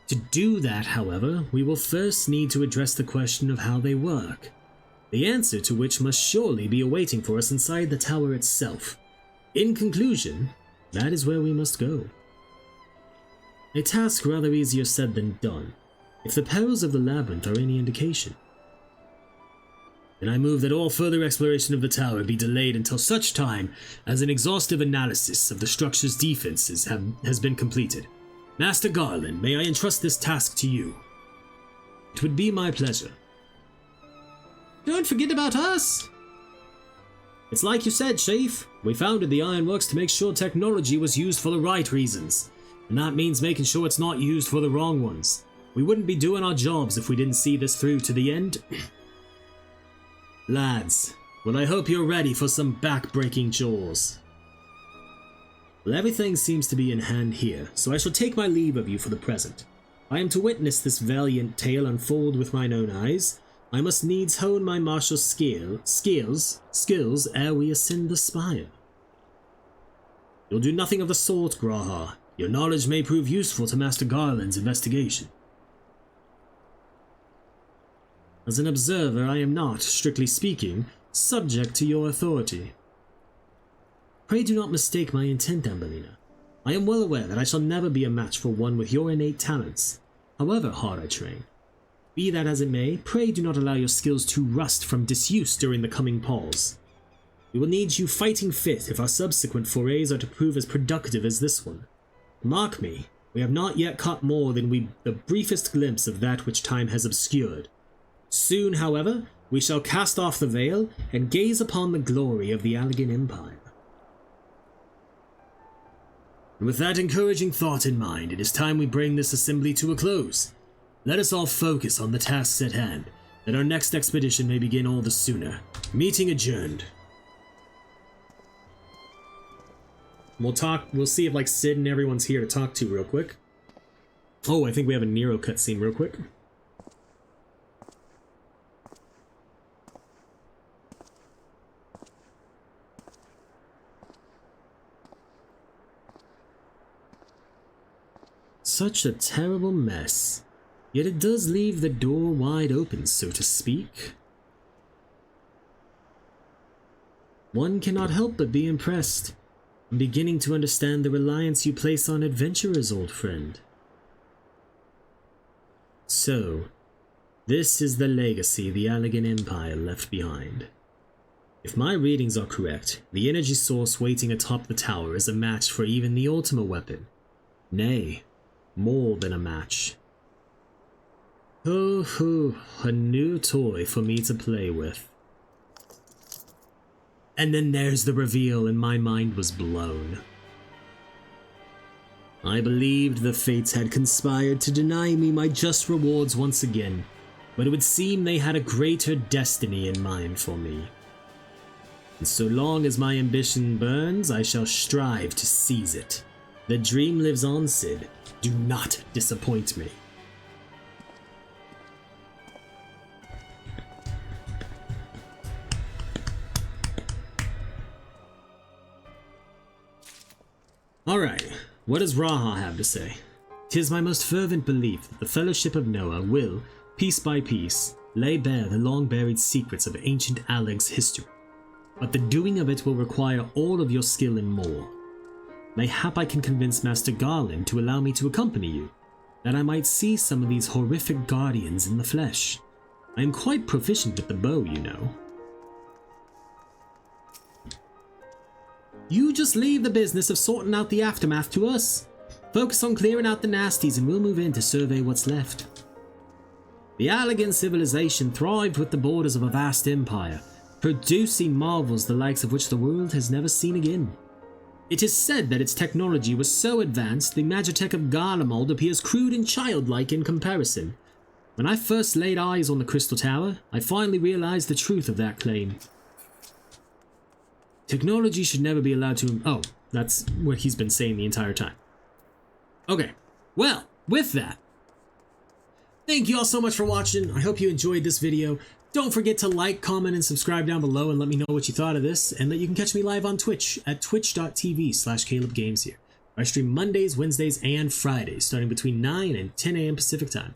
To do that, however, we will first need to address the question of how they work, the answer to which must surely be awaiting for us inside the tower itself. In conclusion, that is where we must go. A task rather easier said than done, if the perils of the labyrinth are any indication. Then I move that all further exploration of the tower be delayed until such time as an exhaustive analysis of the structure's defenses has been completed. Master Garland, may I entrust this task to you? It would be my pleasure. Don't forget about us! It's like you said, Chief. We founded the Ironworks to make sure technology was used for the right reasons. And that means making sure it's not used for the wrong ones. We wouldn't be doing our jobs if we didn't see this through to the end. Lads, well, I hope you're ready for some back-breaking chores. Well, everything seems to be in hand here, so I shall take my leave of you for the present. I am to witness this valiant tale unfold with mine own eyes. I must needs hone my martial skills ere we ascend the spire. You'll do nothing of the sort, Graha. Your knowledge may prove useful to Master Garland's investigation. As an observer, I am not, strictly speaking, subject to your authority. Pray do not mistake my intent, Ambellina. I am well aware that I shall never be a match for one with your innate talents, however hard I train. Be that as it may, pray do not allow your skills to rust from disuse during the coming pause. We will need you fighting fit if our subsequent forays are to prove as productive as this one. Mark me, we have not yet caught more than the briefest glimpse of that which time has obscured. Soon, however, we shall cast off the veil and gaze upon the glory of the Allagan Empire. And with that encouraging thought in mind, it is time we bring this assembly to a close. Let us all focus on the tasks at hand, that our next expedition may begin all the sooner. Meeting adjourned. We'll see if like Sid and everyone's here to talk to real quick. Oh, I think we have a Nero cutscene real quick. Such a terrible mess. Yet it does leave the door wide open, so to speak. One cannot help but be impressed. I'm beginning to understand the reliance you place on adventurers, old friend. So, this is the legacy the Allagan Empire left behind. If my readings are correct, the energy source waiting atop the tower is a match for even the Ultima weapon. Nay, more than a match. Oh, a new toy for me to play with. And then there's the reveal, and my mind was blown. I believed the fates had conspired to deny me my just rewards once again, but it would seem they had a greater destiny in mind for me. And so long as my ambition burns, I shall strive to seize it. The dream lives on, Sid. Do not disappoint me. Alright, what does Raha have to say? "'Tis my most fervent belief that the Fellowship of Noah will, piece by piece, lay bare the long-buried secrets of ancient Aleg's history. But the doing of it will require all of your skill and more. Mayhap I can convince Master Garland to allow me to accompany you, that I might see some of these horrific guardians in the flesh. I am quite proficient with the bow, you know." You just leave the business of sorting out the aftermath to us. Focus on clearing out the nasties and we'll move in to survey what's left. The Allegan civilization thrived with the borders of a vast empire, producing marvels the likes of which the world has never seen again. It is said that its technology was so advanced the Magitech of Garlemald appears crude and childlike in comparison. When I first laid eyes on the Crystal Tower, I finally realized the truth of that claim. Technology should never be allowed to... Oh, that's what he's been saying the entire time. Okay, well, with that, thank you all so much for watching. I hope you enjoyed this video. Don't forget to like, comment, and subscribe down below and let me know what you thought of this, and that you can catch me live on Twitch at twitch.tv/CalebGamesHere. I stream Mondays, Wednesdays, and Fridays, starting between 9 and 10 a.m. Pacific Time.